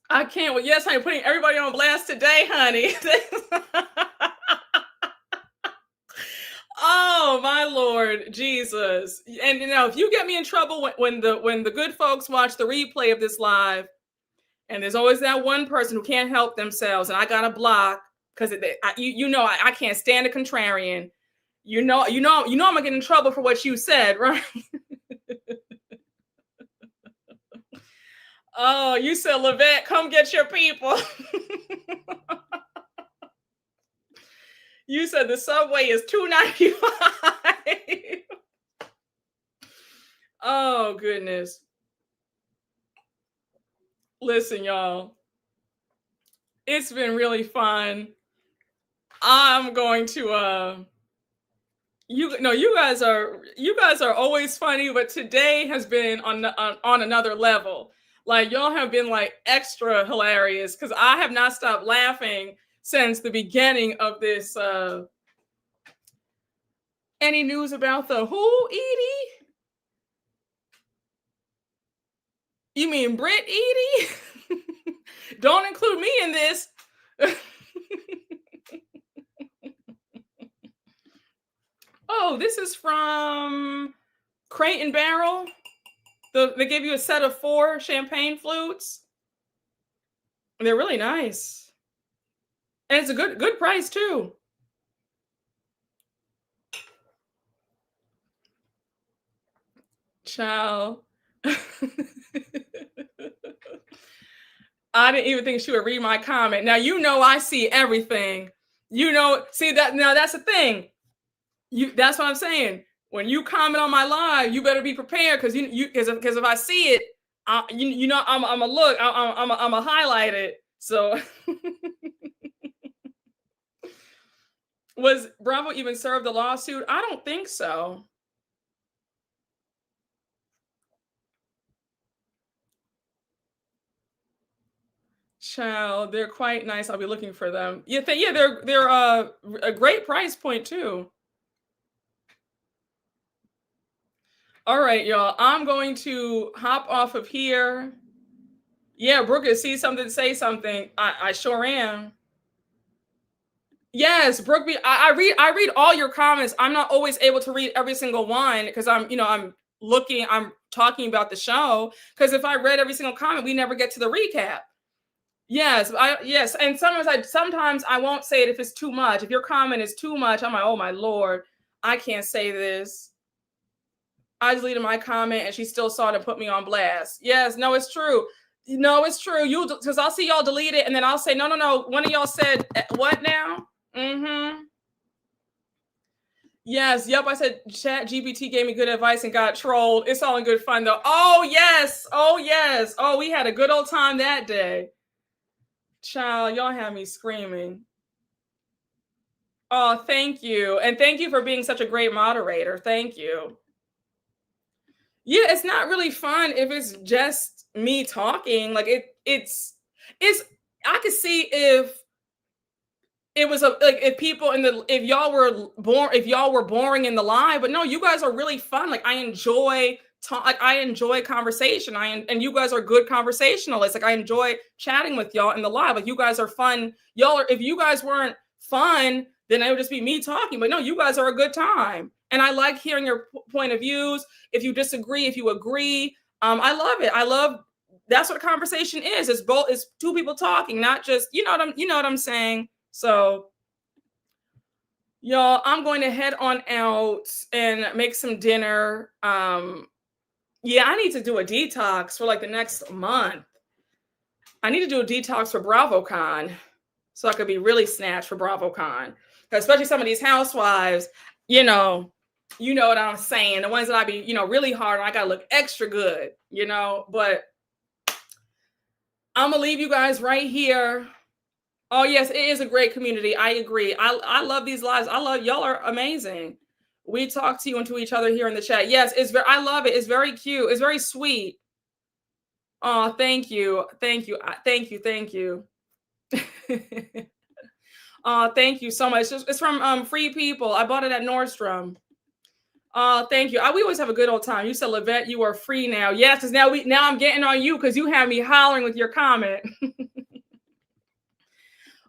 I can't wait. Yes, honey, putting everybody on blast today, honey. Oh my Lord Jesus. And if you get me in trouble when the good folks watch the replay of this live, and there's always that one person who can't help themselves, and I got to block because I can't stand a contrarian. You know I'm gonna get in trouble for what you said, right? Oh, you said, Levette, come get your people. You said the subway is $2.95. Oh goodness. Listen, y'all. It's been really fun. I'm going to you guys are always funny, but today has been on another level. Like y'all have been like extra hilarious because I have not stopped laughing since the beginning of this. Any news about the who, Edie? You mean Brit, Edie? Don't include me in this. Oh, this is from Crate and Barrel. They give you a set of 4 champagne flutes. They're really nice. And it's a good price too. Ciao. I didn't even think she would read my comment. Now, I see everything. See that now that's the thing. That's what I'm saying. when you comment on my live, you better be prepared because because if I see it, I'm a look, I'm a highlight it. So was Bravo even served the lawsuit? I don't think so. Child, they're quite nice. I'll be looking for them. Yeah, they're a great price point too. All right, y'all. I'm going to hop off of here. Yeah, Brooke, see something, say something. I sure am. Yes, Brooke. I read all your comments. I'm not always able to read every single one because I'm talking about the show. Because if I read every single comment, we never get to the recap. Yes, and sometimes I won't say it if it's too much. If your comment is too much, I'm like, oh my Lord, I can't say this. I deleted my comment and she still saw it and put me on blast. Yes, no, it's true. No, it's true. Because I'll see y'all delete it and then I'll say, no. One of y'all said what now? Mm-hmm. Yes, yep. I said Chat GPT gave me good advice and got trolled. It's all in good fun though. Oh yes. Oh, we had a good old time that day. Child, y'all have me screaming. Oh, thank you. And thank you for being such a great moderator. Thank you. Yeah, it's not really fun if it's just me talking. Like it's I could see if it was if y'all were boring in the live, but no, you guys are really fun. Like I enjoy conversation. And you guys are good conversationalists. Like I enjoy chatting with y'all in the live. Like you guys are fun. If you guys weren't fun, then it would just be me talking. But no, you guys are a good time. And I like hearing your point of views. If you disagree, if you agree, I love it. That's what a conversation is. It's two people talking, not just, you know what I'm saying? So y'all, I'm going to head on out and make some dinner. Yeah, I need to do a detox for like the next month. I need to do a detox for BravoCon so I could be really snatched for BravoCon. Especially some of these housewives, you know what I'm saying. The ones that I be, really hard on, I gotta look extra good, but I'm gonna leave you guys right here. Oh yes, it is a great community. I agree. I love these lives. Y'all are amazing. We talk to you and to each other here in the chat. Yes, I love it. It's very cute. It's very sweet. Oh, thank you. Thank you. Oh, thank you so much. It's from Free People. I bought it at Nordstrom. Oh, thank you. We always have a good old time. You said, Lavette, you are free now. Yes, because now I'm getting on you because you have me hollering with your comment.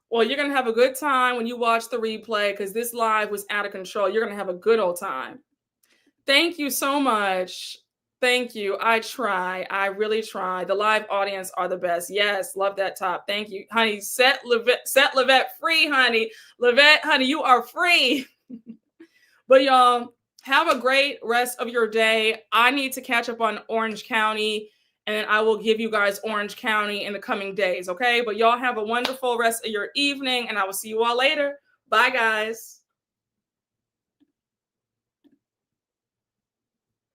Well, you're going to have a good time when you watch the replay because this live was out of control. You're going to have a good old time. Thank you so much. Thank you. I try. I really try. The live audience are the best. Yes, love that top. Thank you, honey. Set Lavette free, honey. Lavette, honey, you are free. But y'all, have a great rest of your day. I need to catch up on Orange County, and I will give you guys Orange County in the coming days, okay? But y'all have a wonderful rest of your evening, and I will see you all later. Bye, guys.